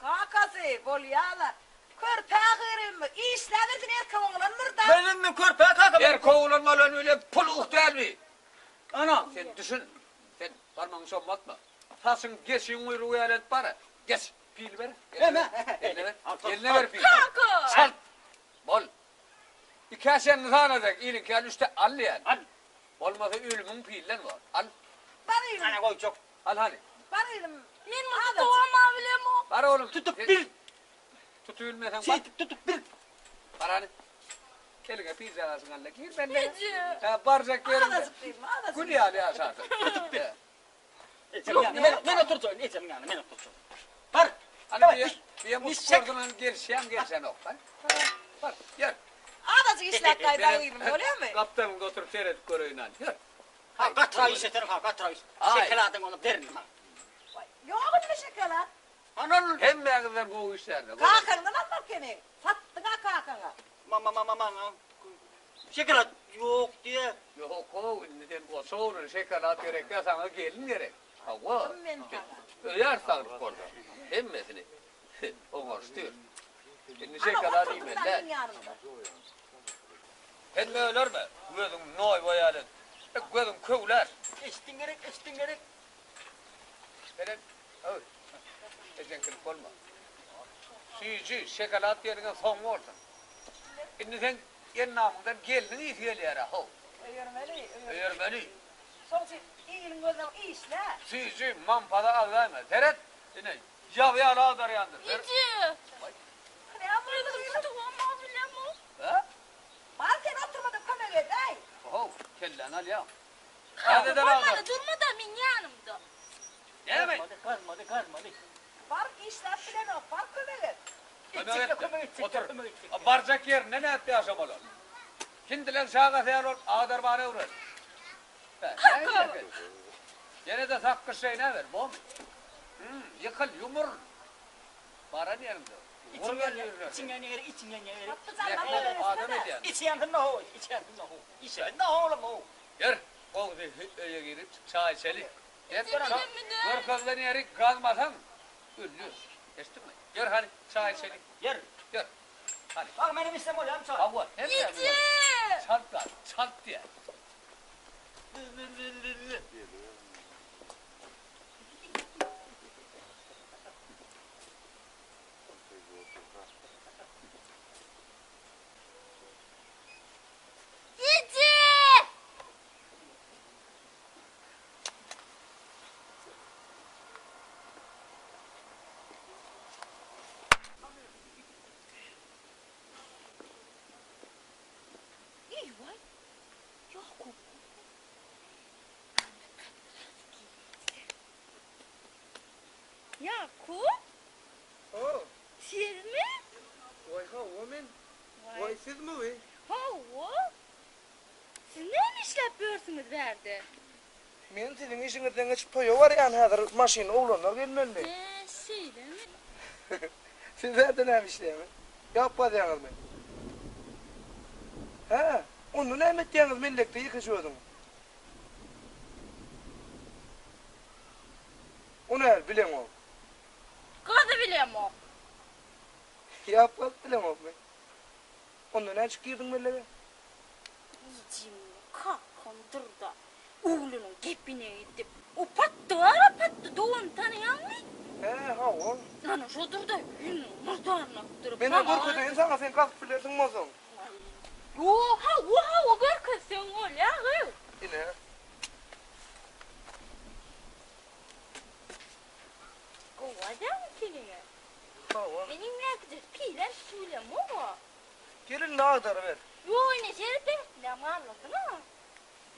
P: Kakası, bolyala. Körpe ağırım mı? İşlemedin erken oğlanlar da.
R: Benim mi körpe kakam?
O: Erkek oğlanmalar öyle puluk değil mi? Ana sen düşün. Sen parmağını somlatma. Tasın geçin uyruğu alet para. Geç. Pil ver. Eline ver. Eline ver pil.
P: Kakı.
O: Sal. Bol. İkasen zanacak. İlin ki al üstte al yani. Al. Olmasa ölümün pillen var. Al.
P: Bana ilim.
R: Ana koy çok.
O: Al hani.
P: Bana ilim.
L: Men mutlu doğama bilem o.
O: Para oğlum.
R: Tutup bil.
O: Tutulmasan bak.
R: Tutup bil.
O: Paranı. Eline pizza alasın anla. Gir ben de.
L: Pizza.
O: Ha barcak yerinde.
P: Ağlasıklayayım.
O: Gülü al ya zaten. Tutup bil.
R: Men oturtun. Ecem yani men oturtun. Var.
O: Hani bir mutlu kordunan gelsen ok. Bak gel.
P: Ağlasık işler kaydağıyım öyle mi?
O: Kaptanın oturup seyredip görüyün gel.
R: Ha katrayız eterim ha katrayız. Şekeladın onu verin ha.
P: Yok mu şekelat?
O: Anan hem beğendiler bu işlerde.
P: Kakandan anlar kene. Fattına kakana.
R: Mama. Şekelat yok diye.
O: Yok o neden o sonra şekerat gerek ya sana gelin gerek. Hava. Öyer sağlık orada. Hemmesini. O istiyor. Şimdi şekerat yemeden. Hem öler mi? Gözüm noy bayalet. Gözüm kövler.
R: İçtin gerek.
O: Beren. Öyle. Ecen kırık olma. Suyu şekerat yerine son orta. Şimdi sen yen namından geldin iyi yere ho. Öğürmeli.
P: Sonuçta iyinin gözden işle.
O: Suyu mampada ağlayma. Teret. Yine yav ağlar yandır.
L: İci.
P: Ne yapıyorsun?
L: Men mutlu doğama bilem o.
O: Ha?
P: Bazen oturmadım kömek edey.
O: Ho, kellen al ya.
L: Hadi durma da min yanımda.
O: Yemek.
R: Kalmadı.
P: Var işler bilemem. Var kömek et.
O: Otur. Barcak yer ne etti yaşamalı? Kindilen sağa seyir ol, ağdar bana uğrar. Yine de saklı şey ne ver, bom. Yıkıl, yumur. Para yerimde.
R: İçinden yer.
O: Adam ediyen.
R: İçinden ne ho? Oğlum o.
O: Yer, o hütteye girip çay içelim. Gör kızların yeri kalmasan, ünlü. Geçtin mi? Gör hani çay içelim.
R: Yer.
O: Gör. Hadi.
R: Bak benim istem ol yam çay.
O: Hava. Hem de. Çant diye.
L: Yakup? Siz mi?
N: Vay hava men. Vay siz mi vay?
L: Hava? Siz ne iş yapıyorsunuz verdi?
N: Men sizin işinizden geçip toyu var yani hazır maşin oğlanlar gelmeli.
L: Şeyde mi?
N: Siz zaten hem işlemi. Yapmadığınız mı? Ha, onu ne ettiğiniz millekte yıkışıyordun. Onu her bilem o.
L: Kadı bilem o.
N: Yapmaz bilem o mu? Onu ne çıkıyordun milleke?
L: İyicim kalkın dur da oğlunun gepine gidip o pattı doğum tanıyan mı?
N: Hava.
L: Lan şu dur da mırdarına durup
N: Ben de korkudu insana sen kalk bilerdin mozum.
L: Oha görküsün ol ya.
N: Yine.
L: Kovada mı seni?
N: Hava.
L: Benim nerede pilen suyla mı?
N: Gelin ne kadar ver.
L: Yo ne şerif bekliyorum anlasana.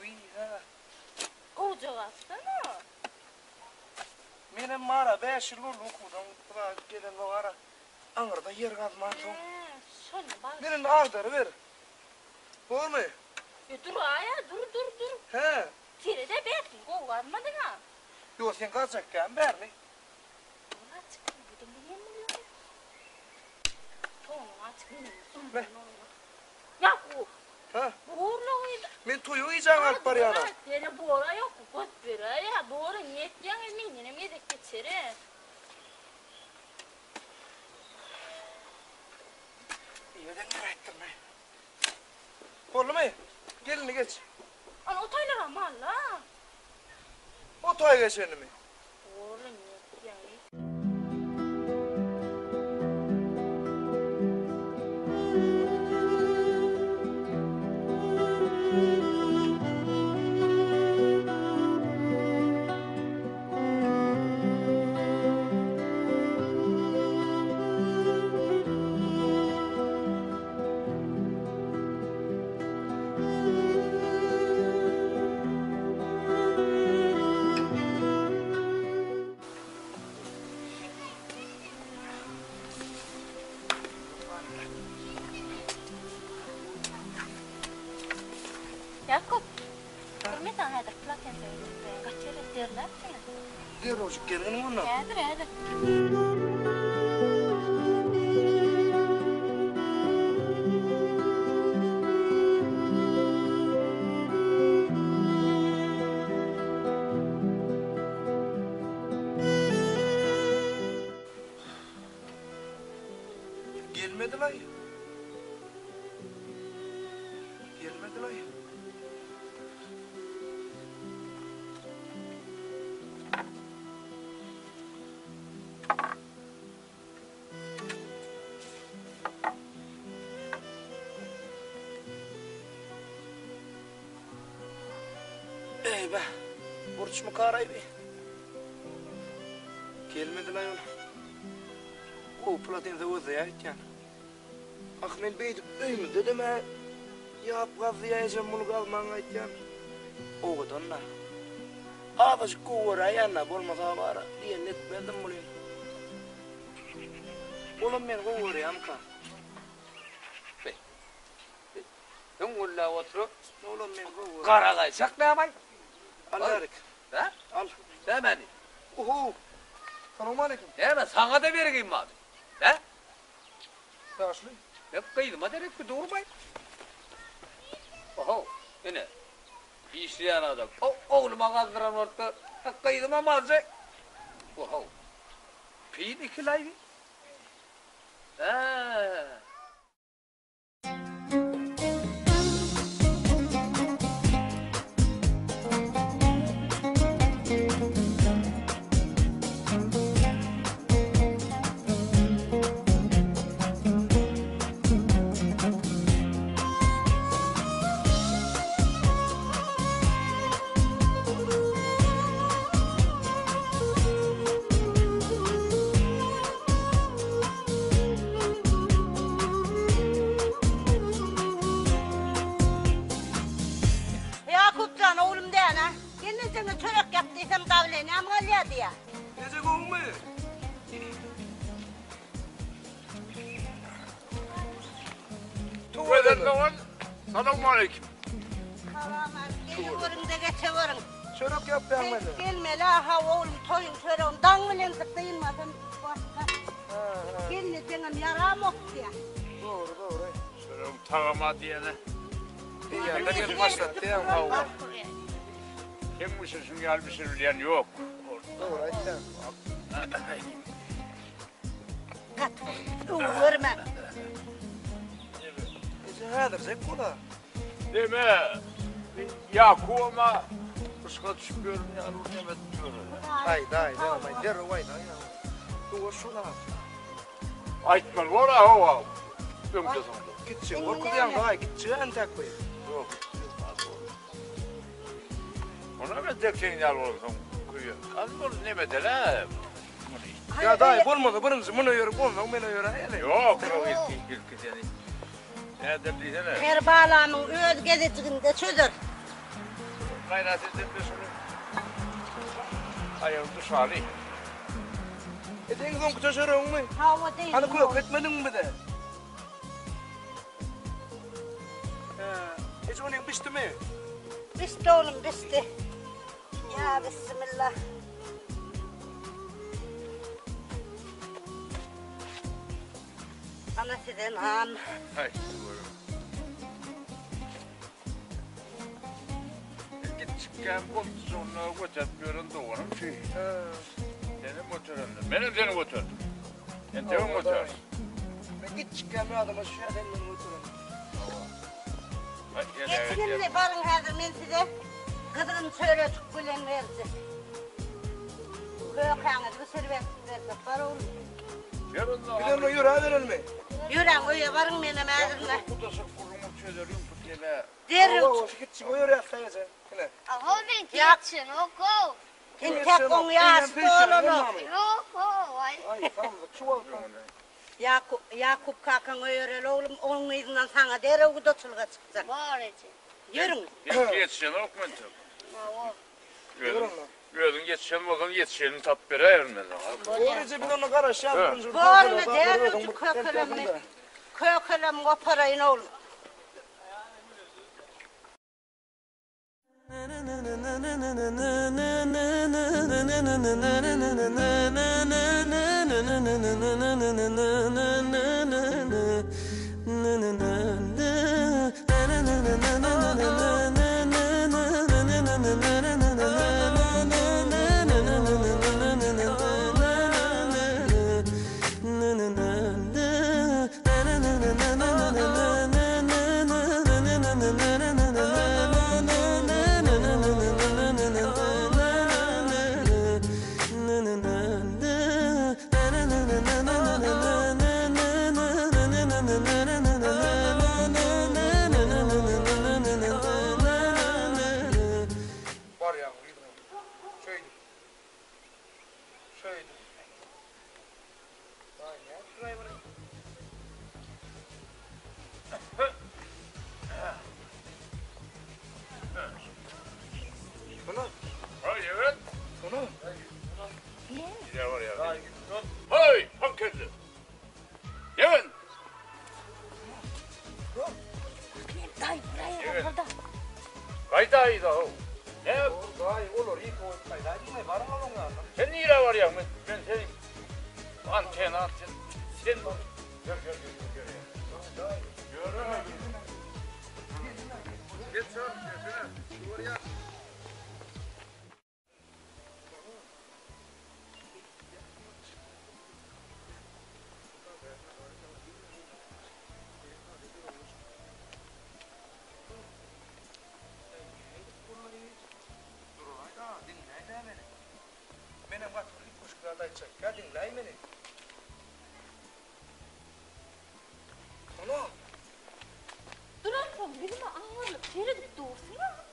N: Uy ha.
L: Koca aslana.
N: Benim mara 5 yıl oldu okudum. Buna gelin o ara. Anırda yer kazman son.
L: Şöyle bak.
N: Benim de ağdarı ver. Olur mu?
L: Dur aya dur.
N: He.
L: Seni de beksin kovlanmadın ha.
N: Yok sen kaçakken verme.
L: Açık budum biliyor musun? Tonu açık
N: Ne?
L: Yakup.
N: Ha?
L: Borluydu.
N: Men toyu yiyeceğim alp var yana.
L: Seni bora yok kot bir ya. Bora niyet yan eminim yedek geçeri.
N: Neden ettim ben? Oğlum gelini geç.
L: Ana otaylar ama Allah.
N: Otaya geç önüme.
L: Oğlum yok yani. Jakob, permiten hade placken sig kaçırı derler seni.
N: Der ojuk gelgin ondan.
L: Hadi.
N: Gelmedi lan. Gelmedi lan. Ey be, borç mu karay be? Gelmedi lan yol. O platin de uzay aytyan. Ahmet Bey öymüdü deme. Yap gazıyacağım bunu kalman aytyan. O kadar. Ağdaş kovara yanına bolmasa var diye net verdim bunu. Oğlum ben kovarayam ka.
O: Yungulla oturup
N: Oğlum ben kovarayam.
O: karagay saklayamay.
N: Al Erik.
O: Ha?
N: Al.
O: Demeni.
N: Oho. Selamun aleyküm.
O: Hemen sana da vereyim abi. Ha?
N: Başlı.
O: Hep kıydıma derek bir durmay. Oho. Yine. İşleyen adam. Oğluma kazdıran orta. Hep kıydıma mazı. Oho. Piyin iki layvi. Ha.
P: Yakupcan oğlum de ana. Kendisine çörek yaptıysam davleni amalya diye.
N: Nece kovma?
F: Tuvalet lan. Selamun aleyküm.
P: Tamam geliyorum da geçiyorum.
N: Çörek yap beğenmedi.
P: Gelme la ha oğlum toyun çöreğim. Dağılın tıklayılmasın. Gelme canım yaram yok diye.
N: Doğru.
F: Şöyle tağama diyene.
N: İyi ben yeni başlat diyem havva.
F: Kimmişsin gelmişsin bilen yok.
N: Doğru ayten.
P: Vurma.
N: Nece hadır zek kula.
F: Deme. Yakup'uma ıska çıkıyorum ya. Runemet diyorum.
N: Haydi canım haydi. Derro haydi. Doğru şuna.
F: Aytman var ha hava. Dümdüz oldu.
N: Gitçi. Okudayan daha gitçi. Antak koy.
F: Yok. Ona ben tekseyin yal olsun. Kalmır ne bedele.
N: Ya daha olmadı. Birinci bunu yürü olma. Beni yürü.
F: Yok. İlk seni. Ne derdiysene.
P: Her bağlamın öz gezicinde çözer.
F: Gayret edin de şunu. Ayırdı Salih.
N: Edin son kutu çöreğin mi?
P: Hava değil.
N: Hani koyup etmedin mi de? Hiç onun pişti mi?
P: Pişti oğlum pişti. Ya bismillah. Anasıdan han.
F: Hay buyurun. Git çıkken pozisyonuna götürmüyorum doğru şey. Senin motorun. Benim senin motor. Sen temin motor.
N: Git çıkamıyor adama şu adamın oturun.
P: Geçkinle barın hazır men size kızım söyledik gülen verdi. Kökağınız bir servet verdi. Var oğlum.
N: Bilen o yürü verelim mi?
P: Yürüyen oya varın benim ağzımla.
F: Kudası kurumu çözürüm putile.
P: Derim.
N: Allah git çık o yürü yatsan sen. Hele.
L: Aha ben geçin oku.
P: Kim tek on yaşlı oğlunu.
L: Yok o ay.
N: Ay tamam çuval.
P: Yakup kakan öğren oğlum onun izinden sana dere udutulga çıkacak.
L: Var için.
P: Yürün.
F: Geçsin okumentum.
P: Yürün.
F: Gözün geçelim bakalım yetişelim tap bere ermez.
N: Doğru cebine onu karaş ya.
P: Bağırma değerli kökülem. Kökülem o parayı oğlum.
F: Hey, hankerli. Yemin.
L: Dayı buraya orada.
F: Kaydaydı o. Ne?
N: Dayı olur iyi koy. Kaydaydı mı? Varın olun ya.
F: Sen niye var ya? Ben senin anten. Sen bak. Gör. Yürü. Geç sen. Şuraya.
N: Benim bak ilk kuşkularda açacak. Ya dinleyin beni. Ana.
L: Duran bilme anlarlık seyredip doğursun ya.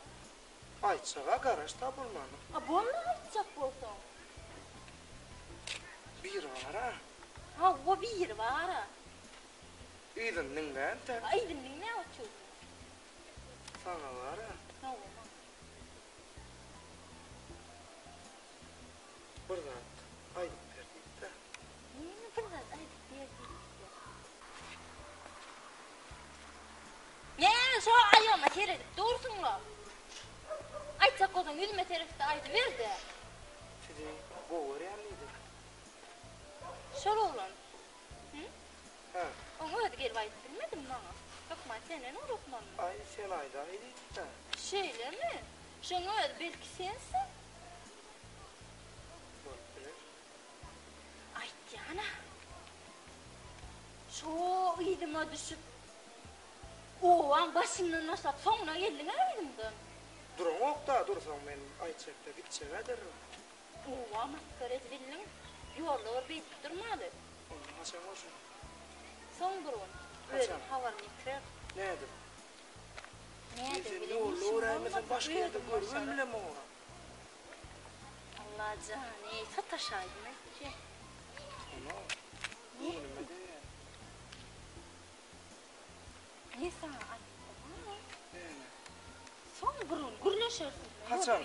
N: Ayçağa garaş tabulmanı.
L: Bunu açacak bolsun.
N: Bir var ha.
L: Ha o bir var ha.
N: İyidin dinleyin tek.
L: Aydın ne açıyorsun?
N: Sana var ha.
L: Ne olma.
N: Buradan aydın verdik de.
L: Buradan aydın verdik de. Ne şu ayağıma seyredip doğursun la. Aytsak odan 100 metrede aydı ver de.
N: Şimdi bu var ya neydi?
L: Şöyle olan.
N: Ha.
L: Onu öyle gelip aydı bilmedim bana. Bakma senin unutmam.
N: Ay sen aydaydı da.
L: Şeyle mi? Şunu öyle belki sensin. Ay Diana. Şu iyidime düşüp. O an başımdan aşağı sonuna geldin elimden.
N: Durun ok da dursan ben ayçakta gidecek ederim.
L: O an maskara edilin. Yollar bitip durmadı.
N: Onu hasan olsun.
L: Son durun. Böyle havanı yitirer.
N: Ne edin?
L: Ne
N: Ne olur öğrenmesen başka yerde görürüm bile mi o?
L: Allah canı sataşaydı ne?
N: Ana.
L: Ne? Ne sana anlattım? Son burun gürleşersin.
N: Hasan.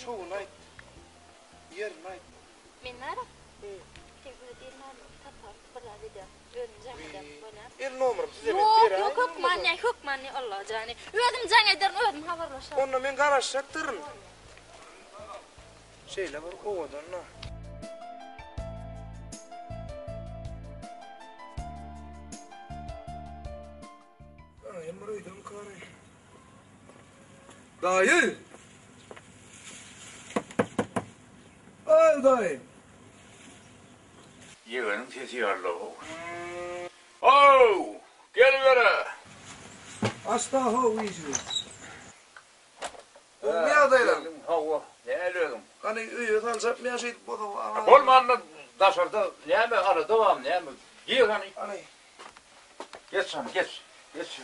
N: Şovun ait. Yerin ait.
L: Men nara? Tebrik ederim. Tapar para dedi. Önce böyle.
N: Er numaram size ben
L: bir ay. Yok manne Allah canı. Ödüm can ederim ödüm haberlaşar.
N: Onunla men garaşaktırın. Şeyle var ovadan na. Emre'ydem kare. Dayı. Ay dayı.
F: yeğenin sesi yarlı. Oh, gel bere.
N: Asla ho iyice. O ne adaylar?
F: Hava, ne eliyordum?
N: Hani üye kalacak mı yaşayıp bu da
F: Olmanla daşarda ne mi ara devam ne mi? Giy hani. Geç sen geç. Geç.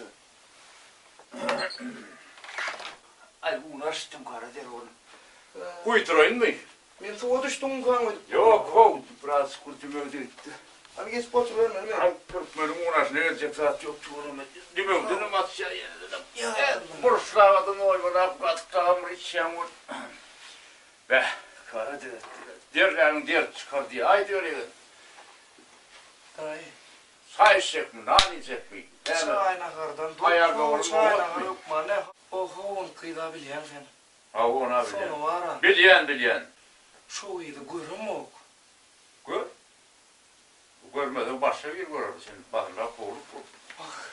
F: Ay uğraştım kara der oğlum. Kuyturayın mı?
N: Ben soğuğa düştüm kanka.
F: Yok ho biraz kurtulmuyor gitti.
N: Hadi geç potu verme mi?
F: Ay kırpmadım uğraş ne edecek saat yok çoğunum. Dimevdini matşa yedim. Buruşlavadın oymadan katkağımır içeceğim. Be kara der. Derlerin der çıkar diye. Ay diyor ya.
N: Ay.
F: Çay içecek mi? Nan içecek mi?
N: Çayna kardan.
F: Ayarda olur mu?
N: Çayna kar yok mu? Ne? Oho onu kıyda biliyen sen.
F: Ha ona
N: Sonu
F: bilen.
N: var ha.
F: Bilen.
N: Şu iyiydi görüm yok.
F: Gör. Görmeden başka bir görür senin. Bakın bak oğlum.
N: Bak.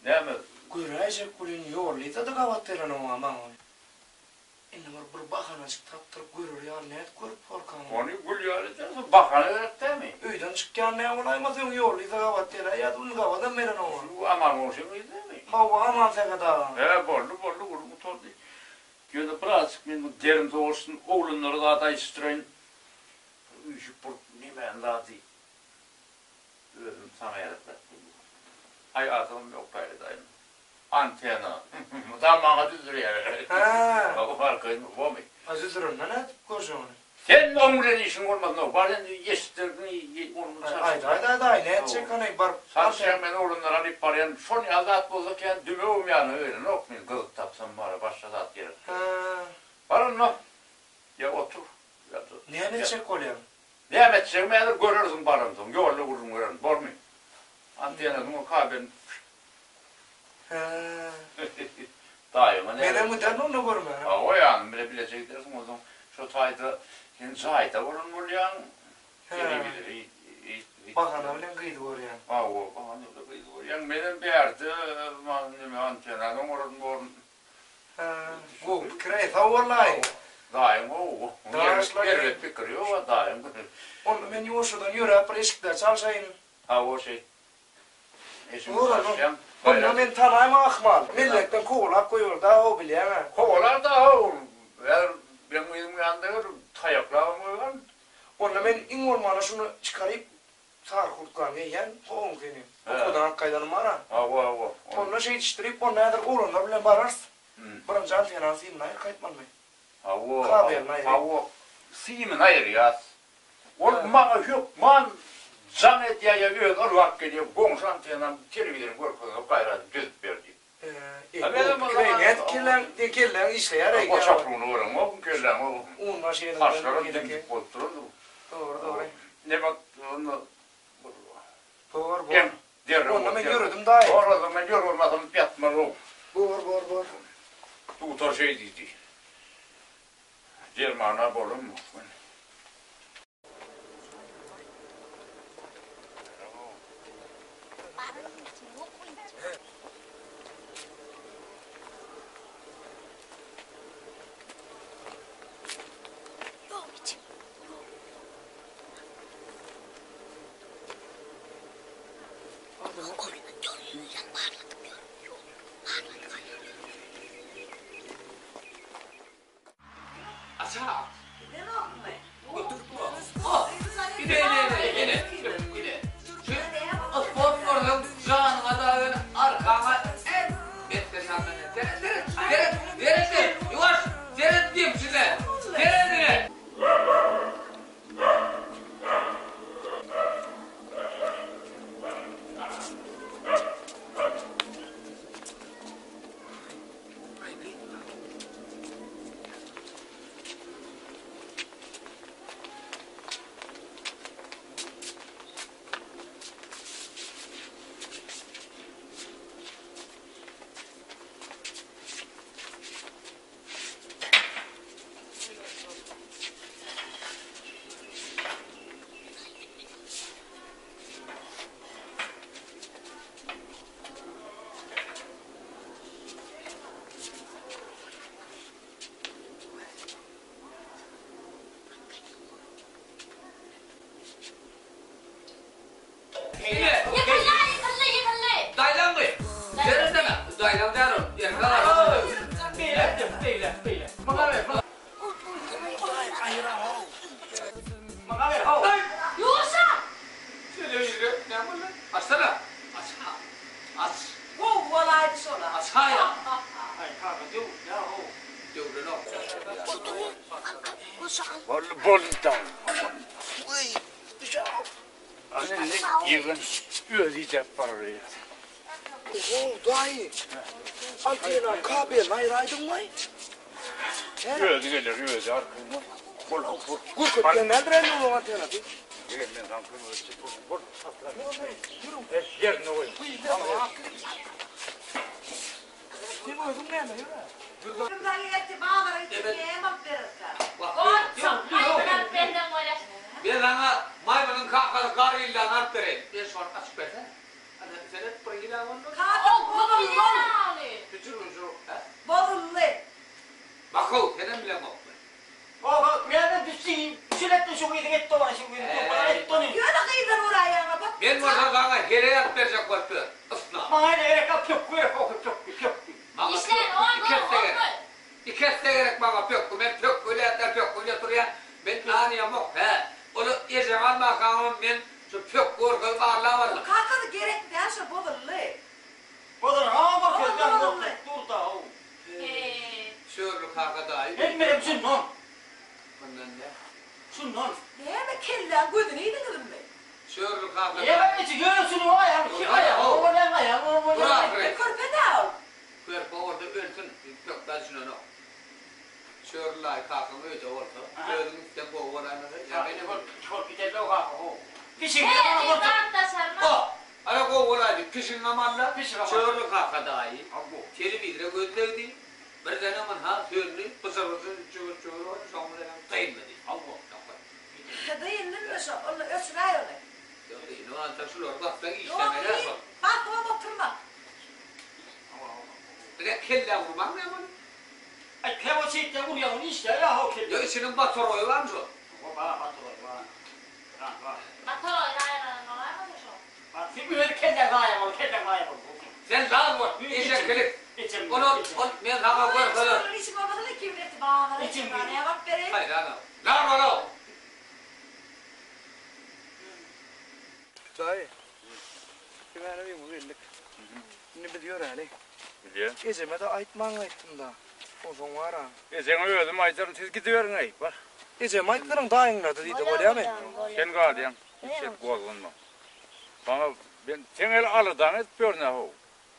F: Ne mi?
N: Görecek kulün yolluydu da kavatlarını o aman. İnne var bir bakana çık taptırıp görür ya net görüp korkan.
F: Onu gül yarıdır. Bakanı öğret değil mi?
N: Üyden çıkken ne olaymasın yolluydu kavatlarına ya dün kavadan veren o.
F: Şu aman olsun değil mi?
N: Hava aman sekada.
F: He borlu kurumu tordu. Gönde birazcık benim derim doğursun oğlunları da da istirayin. Üşüp bur nimen daha değil. Özüm sana yaratlar. Hayatım yok gayrı dayım. Antena. Tamam düzdür yani.
N: Ha.
F: O farkın bu mu?
N: Azizirun ne koşun.
F: Sen omurun işin olmaz ne? Bazen yestirdin onu sarsın.
N: Haydi ne edecek hani bar.
F: Sarsın ben oğlunlara hani parayan son yazda at bozarken dümeğim yani öyle ne okmayın kızık tapsam bari başladı at yere. Varın ne? Ya otur.
N: Ne edecek oluyor?
F: Ne edecek mi? Görürsün barımdan. Yoğurlu vurun görürüm. Bor mu? Antenazın o kabin. Daima ne?
N: Benim müdden onu görme.
F: O yani bile bilecek dersin o zaman. Şu tayda, kendi tayda vurun vuruyan.
N: Bakana bilen kıydı vuruyan.
F: O bakana bilen kıydı vuruyan. Benim bir yerde antenazın vurun.
N: Bu fikre tavarlay.
F: Daim o. Gervet fikriyor o daim.
N: Onu ben yoşudan yürü preşikler çalışayım.
F: O şey.
N: Onu ben tanayım akmal. Milletten koğulak koyuyor da o bileyemem.
F: Koğular da o. Benim yanında tayaklarım var.
N: Onu ben in ormana şunu çıkarıp sağır kurtkan yiyen koğum seni. Okudan hakkaydanım var ha. Onu şey yetiştirip onu nedir oğlunlar bile bararsın. Bırak can tenasıyım nayır kayıtman mı? Kabir nayır.
F: Siyimin hayır ya. Oğlum man can et ya öğün ırvak geliyor. Gongşan tenan televizyonu korkuyor. Gayret düzüp verdi.
N: Krenet kirlen işle yarar.
F: O çapruğunu uğram o kirlen o.
N: Un maşinin.
F: Taşların dümdük oturur.
N: Doğru.
F: Ne bak onu.
N: Doğru.
F: Onu
N: ben yürüdüm daha iyi.
F: Doğru ben yürümadım yatma o.
N: Doğru.
F: Tutar şey dedi. Germana bolum mu?
R: Bol tamam. Uy, dışarı. Anne ne yığın ödeyecek parayı.
N: Dayı. Antena kabel ayraydın mı?
R: Öde gelir öde arkasında. Bol bol.
N: Kurkutken nereden olur antena?
R: Gelin lan bol. Eş yerine koy.
N: Kim oydun ne yürü?
P: Buradan yetti bağlara gitti yemek
O: Ben sana maymunun kalkalı karıyla narttırayım. Ben sonra açık versen. Hadi sen et buraya gidelim onu.
P: Bozullu.
O: Bakıl, senin bile bakıl.
R: Baba, nereden düştün? Sürekli şu gidin et dolan şu gidin.
P: Yöne kıydır oraya bak.
O: Ben burada sana hereyat verecek var bir. Isla.
R: Bana ne gerek yok, yok, yok.
O: İşte İkeste gerek bana pökkü. Ben pökkü öyle etler pökkü götürüyen. Ben anıyam yok. Onu yeşeğen makamım ben şu pökkü orkul varla varla.
P: Kalkadı gerek derse bozullu.
R: Bozullu, ha bakıyor. Dur da o.
O: Şöyle kalka dahi.
R: Etmedim şundan.
O: Bundan ne?
R: Şundan.
P: Ne mi kellen gözünü yedin kızım be?
O: Şöyle kalka dahi.
R: Ben içi göğsünü ayağım.
P: Körpede al.
O: Körpe orada ölsün. Pökler şunu. Şöyle kalkın öyle orta. Öldüm işte bu oranı. Ya benim
R: çok gidelim o kalkın. Pişin.
O: Ara kovalaydı. Pişin amanla. Şöyle kalka dahi. Televizyon gözledi. Bir tane aman ha söyledi. Bısır çuğur sonra kıymadı.
P: Dayının nasıl? Onu ösray onu.
O: No antar şular baktan işlemeye bak.
P: Bak o oturma.
O: Bir kelle vurmam ne aman?
R: Ay keva çekti buraya onu işte ya o kelle.
O: Ya içinin batoroyu var mı şu?
R: Baba batoroy var.
P: Batoroy
R: bir kelle gayem var.
O: Sen lan var. İşe kılık. Onu ben sana koyarım.
P: Onun için olmadı ki milleti bağlara. İçin bana bak vereyim.
O: Hayır lan. Lan var o.
N: Dayı. Güvenli bir mübillik. Ne biliyor hali?
R: Biliyor.
N: Gezeme de aytman ayttım da. O son var ha.
R: Sen öldüm aytarım siz gidiyorsun ay. Bak.
N: Gezeme aytların daha yengladı deydi böyle mi?
R: Sen kaldıyan. Sen kovulma. Bana ben sen el alıdan et bir ne o.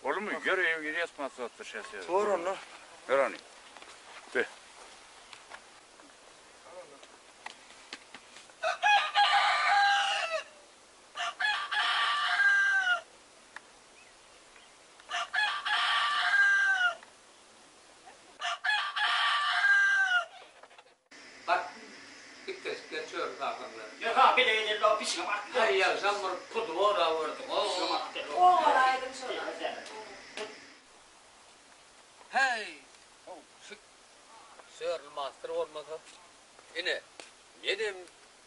R: Olur mu? Görüyor resmasını atışası.
N: Doğru onu.
R: Görani. Be.
O: Hayır ya sen bunu kutu oraya vurdun.
P: O olaydım sonra.
O: Hey. Sığırlı master olmadı. Yine yedim.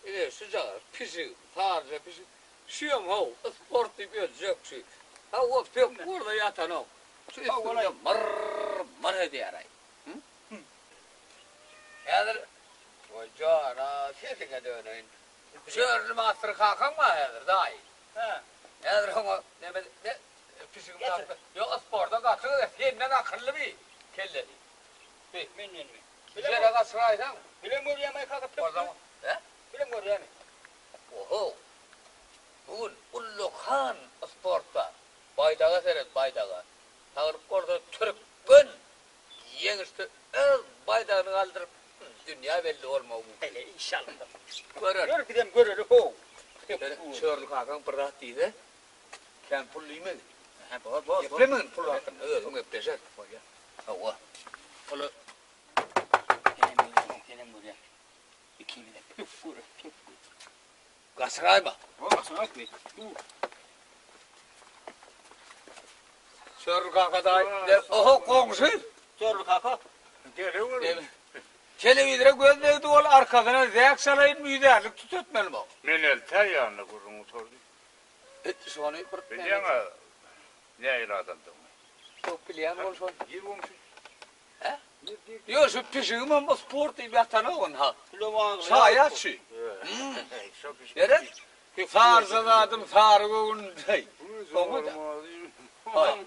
O: Yine sıcak pişi. Sadece pişi. Şuyum ho. Sport bir ödecek. Ha o pek burada yatan o. Şu üstünde mır ediyor. Yadır. O cana sesine dönün. Sığırlı master kalkan mı yadır dahi? Yadır ama ne pişi master. Yok sporda kaçıyor. Senden akıllı bir kelle.
R: Benim mi?
O: Bize de sıraydan.
R: Bilen mi oraya kalkıp
O: O zaman.
R: bilen mi oraya?
O: Oho. Bugün Ullukan sportta. Baydağa seyret baydağa. Tağırıp orada Türk'ün yenişti. Baydağını kaldırıp dünya belli olma bu.
R: Hele inşallah.
O: Görür.
R: Gidem görür ho.
O: Çörlük hakan pırrat deydi. Sen pulluyum mu? Yaplemin pullu hakan. Evet, onu yapacak. Hava. Pullu.
R: Gelin buraya. İkimi de püf vurur.
O: Gasray mı?
R: Gasray mı?
O: Çörlük hakaday. Oho komşu.
R: Çörlük haka.
O: Televizyona gözledi ol arkasına zek salayın müderlik tututmalı mı?
R: Men el tayyanlı kurun oturdu.
O: Şu an
R: Biliyor ne iradandı?
O: Çok bilen olsun.
R: İyi olmuş.
O: Yok şu pişiğim ama spor değil yatana on ha. Sayat şu. Nere? Sarsıladım sargın dey.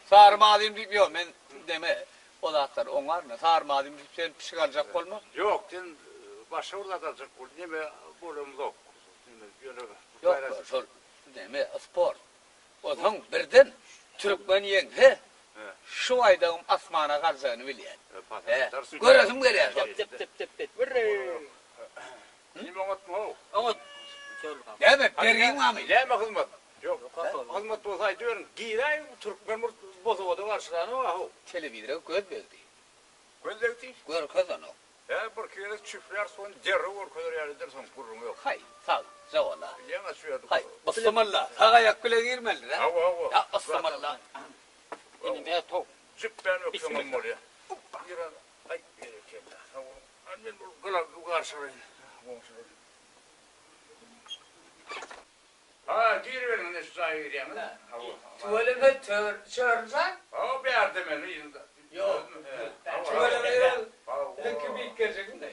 O: Sarmadım diyor ben deme. O da atar onlar ne sarmadım sen pişik alacak olma.
R: Yok sen
F: başa uzatacak bu. Neme bolum yok.
O: Yok, şol neme spor. O zaman birden Türkmeniyen he. Şu ayda asmana karşını biliyen. Göresim geliyor. Tip. Vırrı.
F: Nime otmu?
O: Ama demek bergin mami.
F: Neme hizmet? Yok. Hizmet olsaydı diyorum. Giray Türkmen bozuvadı karşılanı var.
O: Televizyon göz verdi.
F: Göz verdi?
O: Gör kazanı.
F: Bir kere çiftler son cerri var kadar yerler son kurun yok.
O: Hay, sağ zavallı.
F: Yema şuydu.
O: Hay, bassamallah. Sağa yakıla girmeli lan.
F: Hava.
O: Ya bassamallah. Yine ne top.
F: Cipten yok tamam oraya. Giran ay gerekirdi. Hava. Annem bu karşılayın. Ha, girverin ne sahir yani.
O: Tuvaleme çağırsan?
F: Ha, bir yerde beni.
O: Yok. Tuvaleme Peki bir kerecek mi?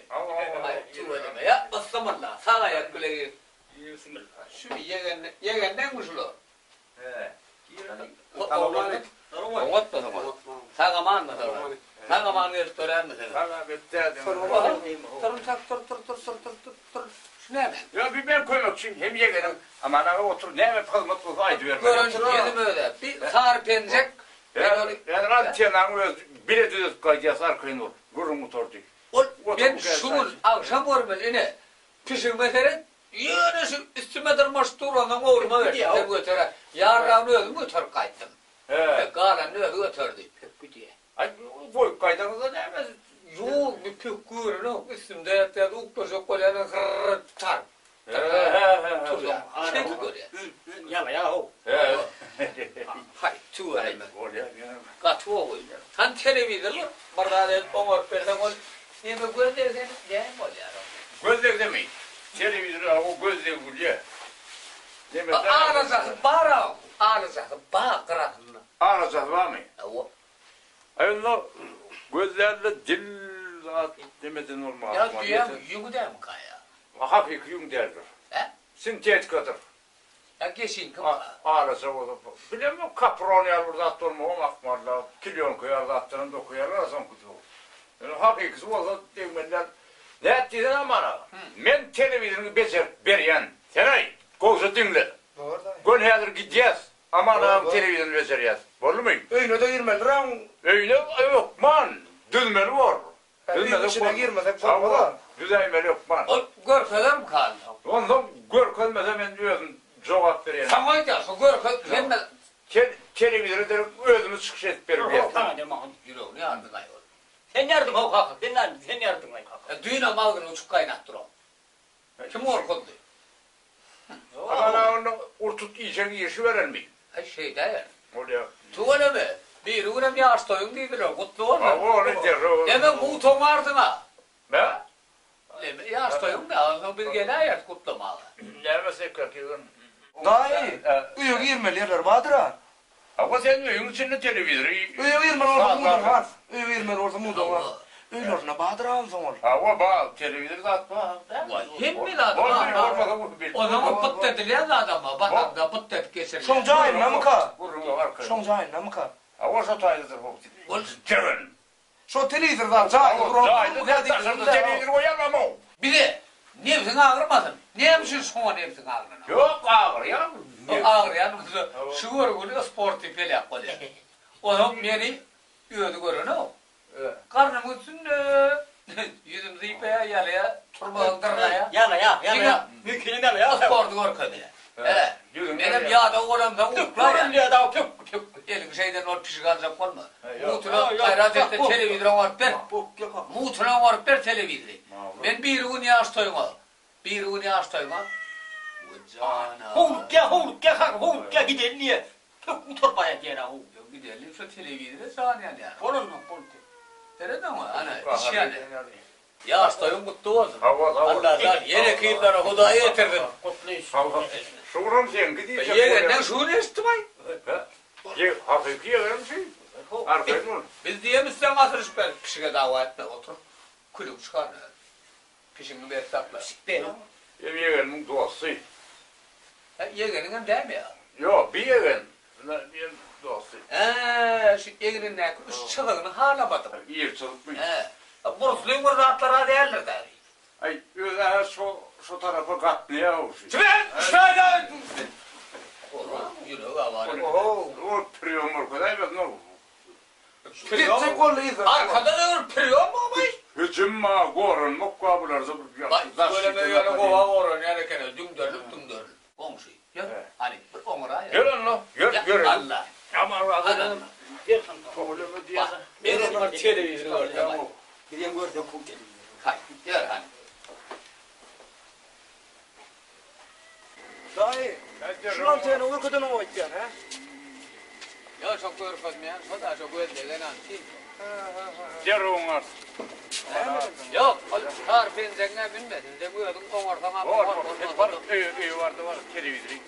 O: Hayır, tuvaleme ya bassamallah. Sağa yakıla gir. Şu yegenden kuşulu.
F: He.
O: Oğlanı. Oğlat mı zaman? Sağaman mı zaman? Sağaman gösteren mi zaman?
F: Sağaman gösterdim.
O: Sarımsak tur. Şu ne?
F: Ya bir ben koymak için hem yegenim. Aman ağa otur ne mi pazmat olsa aydı vermek.
O: Görüntü yedim öyle. Bir sağır pencek.
F: Ben radyadan öz bile düz kayacağız arkayın ol. Gurur motordu.
O: Ben şunun akşam görmeli ne? Pişirmelerin yine şu üstüme durmuş duranın oğluma verdim. Ben götüre. Yarın öldüm götür kaydım. Galan öldü götürdü. Pek diye.
F: Ay boy kaydınızda ne emez?
O: Yok bir pek görün üstümde yattı uktoşa koyanın hırrrr tar. Tur ya. Şey görüyor.
R: Ya o.
O: Hay tu ayma. Katı o. Sen televizyon bardağı omor perden ol. Ne mi gözlersen ne mi oluyor?
F: Gözler demeyin. Televizyon o gözler vuruyor.
O: Ağrızak bara. Ağrızak bağ kırakın.
F: Ağrızak var mı?
O: O.
F: Ayınla gözlerle dil demeden olmaz.
O: Ya duyam yugu dem kaya.
F: Hafif yung derdir.
O: He?
F: Sintetikadır.
O: Ya geçin kim?
F: Ağrısa olur. Bilemiyorum kapron yer burada attırma o akmarla. Kilyon koyarlar attırın da koyarlar son kutu. Yani hakikisi olsa demeler. Ne ettiğin amana. Men televizyonu becer beriyen. Senay. Koğusu dinle. Gön hedir gideceğiz. Aman ağam televizyonu beceriyez. Bollu mu?
N: Öyle de girmeli lan.
F: Öyle yok man. Düzmeli var.
N: Düzmeli içine girmesek sormalı.
F: Düzmeli yok man.
O: Görkeder mi kaldı?
F: Ondan görkölmese ben özüm cevap vereyim.
O: Tamam ya, şu görkölmez.
F: Televizyonu derim özümü çıkış et verir.
R: Tamam demem.
O: Yürü ne yardım ayol.
R: Sen yardım o kalk. Sen yardım ay kalk.
O: Düğüne malgın uçuk kaynattır o. Kim orkundu?
F: Ama onu urtut yiyecek yiyişi veren mi?
O: Şey değil.
F: Oluyor.
O: Tuğla mı? Bir uğruna bir ağaçtoyun değildir o. Kutlu olur.
F: Ha o ne der o?
O: Demek muğton ardına.
F: Ne?
O: Ağaçtoyun da bir gene hayat kutlamalı.
F: Gelmesek kakıyın.
N: Dayı. Üye girmeli yerler vardır ha.
F: Ama sen uyun içinde televizyonu.
N: Üye girmeli orada muğdun var. Üye girmeli orada muğdun var. Öyle orada bağdır alsın ol.
F: Ama bak televizyonu da atma.
O: Hem mi lan? O zaman pıt dediler de adama. Bakın da pıt dedi kesin.
N: Şoncayın namıka.
F: Vurun var kız.
N: Şoncayın namıka.
F: Ama şu taylıdır bu. Kevin.
N: Şu televizyondan cahil.
F: Cahil televizyonu koyamam o.
O: Bir de nefsin ağırmasın. Nefsin sonra nefsin ağırına.
F: Yok ağır ya.
O: Ağır ya. Şu görgülü spor tipiyle yapmalı. O zaman beni üyödü görün o. Karnım üstünde. Yüzümüzü ipeye yalıya. Turbağın kırlaya.
R: Yana. Mümkün deme ya.
O: Spordu görkü diye. Benim yağda oğlamda ukla ya.
R: Ya da pük.
O: Elin şeyden ol pişik alacak olma. Muğtuna gayret etti televizyon var ben. Muğtuna var ben televizyon. Ben bir gün yaştayım o. Bir gün yaştayım o.
R: Hulk gidelim niye? Pük torbaya gene hu.
O: Gidelim şu televizyona saniye yani.
R: Olur mu?
O: Nerede mi? Ana iş yani. Yaştayım mutlu olsun.
F: Allah
O: yine kıyımlara hudaya getirdin.
F: Şuram sen gidiyorsun.
O: Yerinden şunu istemay.
F: Hafif yerim şey. Arkayın ol.
O: Biz diyemizsen asır şüphen. Pişike dava etme otur. Kulüp çıkar. Pişini bir sakla.
F: Yeğenin dostu.
O: Yeğenin değil mi ya?
F: Yok bir yeğen. Bir dostu.
O: Şu yeğenin ne? Çıkığını hala batım.
F: İyi çalışmış.
O: Bursluyum burada atlara değerler der.
F: Ay tarafa katlayamıyor.
O: Şöyle! Yürü var.
F: O priyomur kadar ben ne oldu?
N: Gitsin kolluydu.
O: Arkada da priyon mu bay?
F: Hücum ma gorun mukkabular zabır.
O: Böyle yani kova gorun yani kene dümdörlük. Komşu. Hani bir omura ya.
F: Gel lan. Gel.
O: Allah.
F: Aman Allah'ım.
N: Gel.
F: Problemi diye.
O: Benim bir televizyon orada.
N: Bir yan gördüm kum geldi.
O: Hayır. Gel hani.
N: Dayı. Şuran seni uykudan o içen ha?
O: Ya çok görmezmeyen, o da çok öldegen anti.
F: Cerruğun var.
O: Yok, tarifin zengin bilmedin. De bu yadın ortadan
F: Var, iyi vardı televizyon.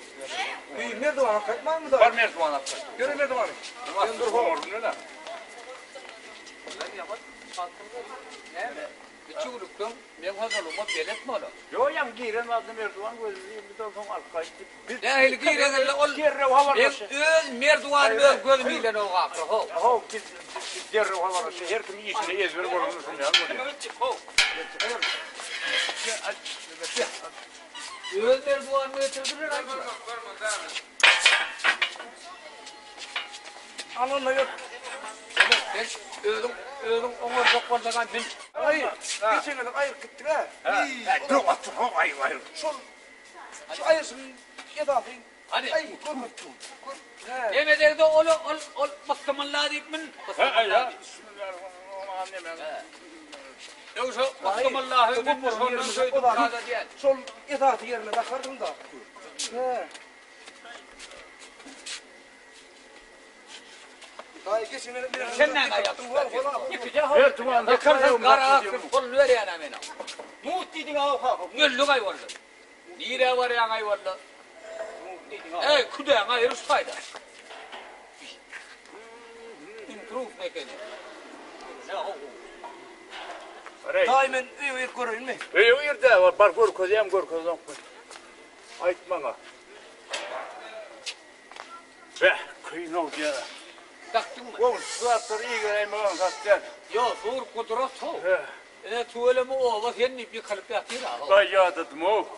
N: Bir merdiven katmaz mı da?
F: Var merdiven attı.
N: Görün merdivanı.
F: Ben dur horum ne lan?
O: Lan yaman santırdı. Ne? Bir çuğruktum. Ben hazırlığıma belet mi ola?
F: Yo yan giren adı merdiven gözlüğü bir tarafım arkaydı.
O: Ne heli giren elle ol. Ben öz merdiven öz gözümüyle o kapı.
F: Ho, derre havalar. Her kim işine ezber bolmasın ya.
O: Öz merdiven mi getirdiler lan?
N: Anonla yok.
O: Ben ödüm onu doktordan bin.
N: Hayır. Geçen gün ayır gitti be.
F: Dur at. Hayır.
N: Şu ayırsın yedafın.
O: Hadi.
N: Ay korkma.
O: Yemeden de ol bakımlar deyip min.
F: Ya.
O: Yoksa bakımlar min sonra söyledim kada diye.
N: Sol yedafı yerine bakardım da. Dayı geçin benim bir
O: Sen ne yaptın? Yıkıca ha.
F: Evet tuman da
O: Yakarsan kara akıl kol ver ya namena. Muht dedin ha. Güllü gay vardı. Nire var ya gay vardı. Ey kuda gay rus fayda. Improve mekanik.
N: Dayımın üye görün mü?
F: Üye de var. Bar görkozayım görkozam. Aytmana. Be, kıyın ol ya.
O: Taktın mı?
F: Oğlum, suatları iyi göreyim oğlum, kastel.
O: Yo, zor kudrat o. Tuğle mi o, bak yenni bir kalıp yatır ha.
F: Vay yadıdım o.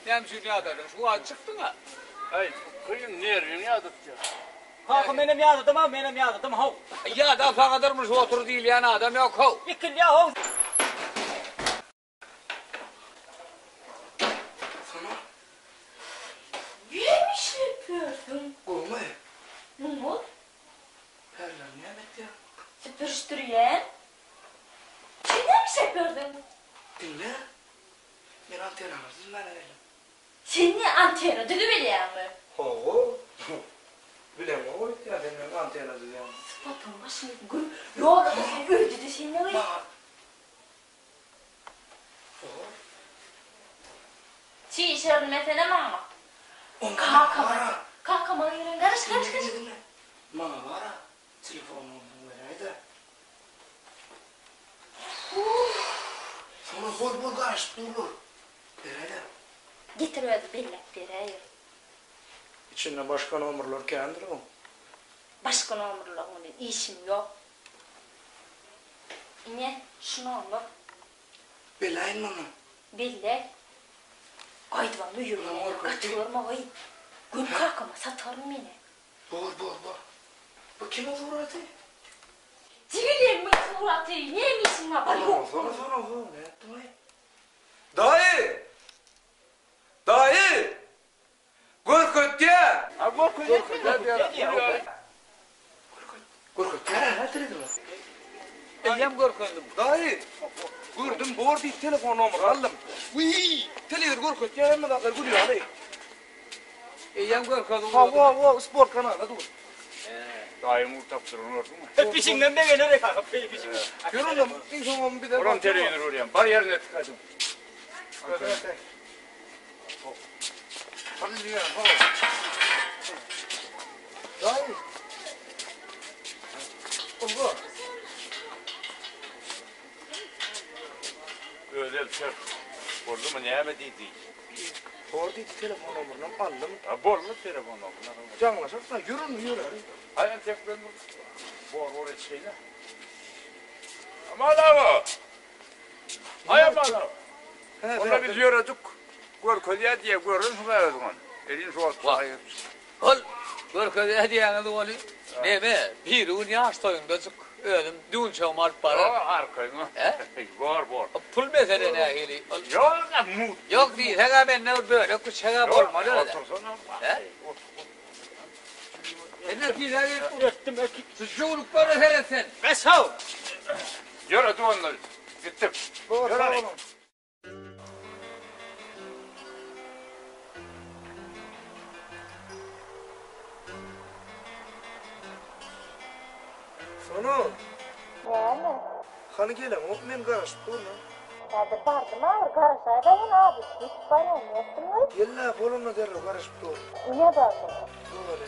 O: Nemsün yadırım, şu an çıktın ha.
F: Ay, kıyın nervim yadıt ya.
R: Ha, benim yadıdım ha.
O: Ya da fakadırmış otur değil yani adam yok ha.
R: Yıkıl ya ha.
L: Yemiş yapıyorsun.
N: Olma.
L: Ne oldu?
N: Herler nimet ya.
L: Süpürüştürüyen. Sen ne mi yapıyordun?
N: Dinle. Ben antena vardım ben öyle.
L: Sen ne antena dedi biliyor musun?
N: Ho. Bilem o ya benim antena dedi ya.
L: Sıfatın başını gül. Yok da sen öldü de sen ne öyle? Çiğ işarını mesela mama. Kalkama yürüyün. Karış.
N: Mama var ha. Telefonumu vereydi. Sonra bol karıştı olur. Vereydi.
L: Getirmedi belli vereyim.
N: İçinde başka numaralar kendir o.
L: Başka numaralar onun işim yok. Ne? Şunu olur.
N: Belayin mama.
L: Belli. Aydıvan müyürüne katılırma ayı. Gün kalkama satarım beni.
N: Bor. Bu kime uğradı?
L: Civilin mi suratı? Yemişsin ha? Bak yok.
N: Sana ne ettin ay? Dayı! Gorkut ya!
F: Ha Gorkut ya.
N: Gorkut ya, ne dedin lan?
O: Eyyem görkündüm.
N: Dayı! Gördüm, bor değil telefon numarı aldım. Televizyon Gorkut ya, hemen akar gülüyor hadi.
O: Eyyem görkündüm.
N: Ha, spor kanalı dur.
F: Dayımı tapsırın ordu mu?
R: Hep pişinden de gelerek ha.
N: Görün bir zaman bir de...
F: Oran televizyon oraya. Bar yerine tıkadım.
N: Hadi diyelim, Dayı! Oldu.
F: Özel şer. Oldu mu ne demediydi?
N: Bor değil telefon numarını aldım.
F: Ha borlu telefon oldu.
N: Canlaşak da yürü.
F: Aynen tek ben bor şeyle. Ama lava. Ay ama lava. Ona biz yürüdük. Görkölye diye görün şubayadın. Elin şu atlayıp.
O: Ol, görkölye hediyeni de oli. Neme, bir un yaş toyunda çık. Ölüm, düğün çağım alıp para.
F: Arkayın. Var.
O: Pul mesele ne hili?
F: Yok,
O: yok değil. Hemen ben ne böyle kuşağa olmalı öyle. Ne güzel ürettim. Sıcağılık para sen.
F: Mesut. Yürü onları. Gittim. Yürü.
N: Sonu.
L: Yani.
N: Hani gelin, o men karışıp durma.
L: Hadi bardım ağır karışaydı ya abi. Hiç bana ne yaptın?
N: Yella bolumla derro karışıp dur.
L: Niye bardım?
N: Doğru.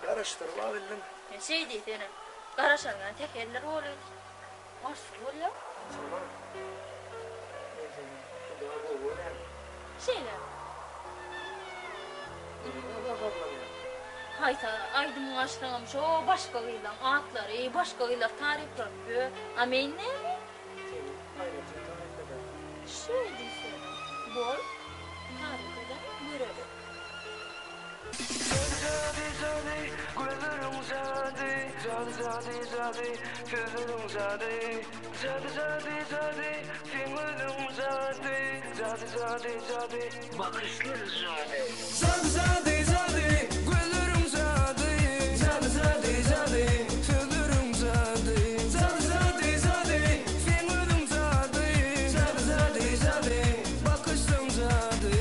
N: Karıştırma bildim.
L: Şey değil senin. Karışangan tek eller oluyor. Nasıl oluyor? Şeyler. Hayta aydın açtığımmış o başka gıyla atları, başka gıyla tarif yapıyor. Amen ne mi? Şey değil senin. Bol tarif eden görelim.
Q: Bakışları zade zade güllerim zade zade sözlerim zade zade fingerim zade bakışlarım zade.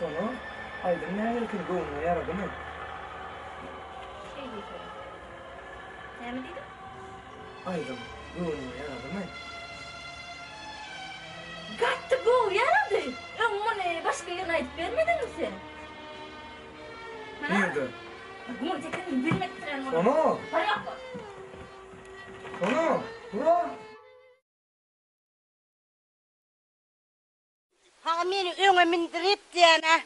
N: Sonu aydın ne herkin doğumuna yaradı mı?
L: diýsen? Sen mi diýdin?
N: Aydım. Göğünü yaradı mı?
L: Gattı gow ýarady. Öňüne başga ýene aýdyp bermedinmi sen?
N: Nerede?
L: Bunu tekin bilmekdiren onu.
N: Onu?
L: Barak.
N: Onu? Bura?
P: Ha meni öňe mindirip diýene.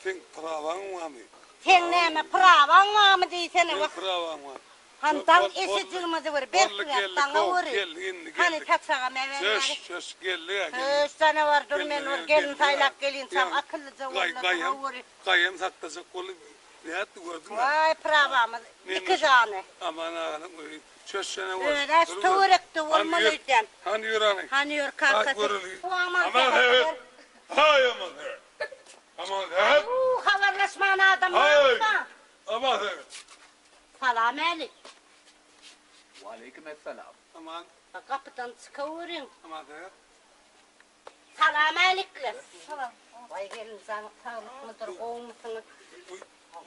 S: Sen pravan mı?
P: Sen näme prawan mı diýsene wak.
S: Pravan mı?
P: Handan eşitilmedi bir berkiyatdan wuri. Hani tatsaga mewen.
S: Söz geldi.
P: Sana var dur men var gelin taylak gelin sam akıllıca
S: wuri. Kayem saktasın kolu. Ne yaptı gördün mü?
P: Vay pravamı. İki tane.
S: Aman ağanım söz sana var.
P: Öyle storekti olmalıyken.
S: Hani yürü.
P: Hani yürü kalkası.
S: Aman evet. Hay aman evet. Aman evet.
P: Havarlaşman adam
S: var mı? Aman evet.
P: Salam alik.
O: Aleykümselam.
S: Aman.
P: Kapıdan çıkıvırın.
S: Aman evet.
P: Salam alikler. Salam. Vay gelin sağlık mıdır, oğun musunuz?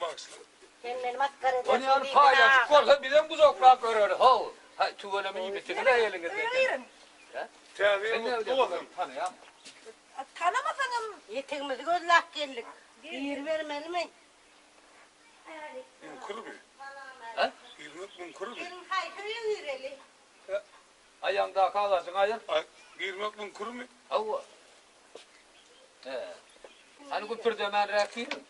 S: Baksana.
P: Kendini maskara edersin.
O: Onu yani paylaş. Korsa bizden buzoklar görür. Ha. Hay tuvalemi iyi bitirin elinizde.
P: Veririm.
S: Sen ne
O: ödüyorsun? Tanıyam.
P: Tanımasanım. Yetingimizi gözlük geldik. Bir vermeli mi?
S: Kuru mu?
O: Ha?
S: Girmek kuru mu?
P: Benim kayfıyı vereli.
O: Ayağında kalasın ayır.
S: Girmek kuru mu?
O: Avva. Hani kupur demen rakirim.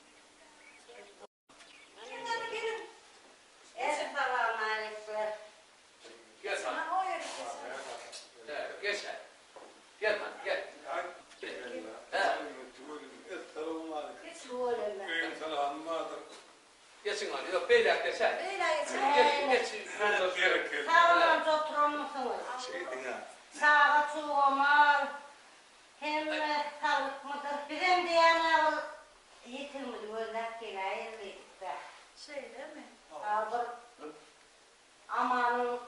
P: Selam aleyküm.
O: Gel sana. Gel sen. Gel lan gel. Geçin lan. Yok beyler geçer.
P: Beyler
O: Geçin.
P: Sağ olun oturur musunuz? Sağa çoğumal. Hem sağlık mıdır? Bizim diyen ağıl yetilmedi. Gözler kela yerliydik de.
L: Şey değil mi?
P: Amanın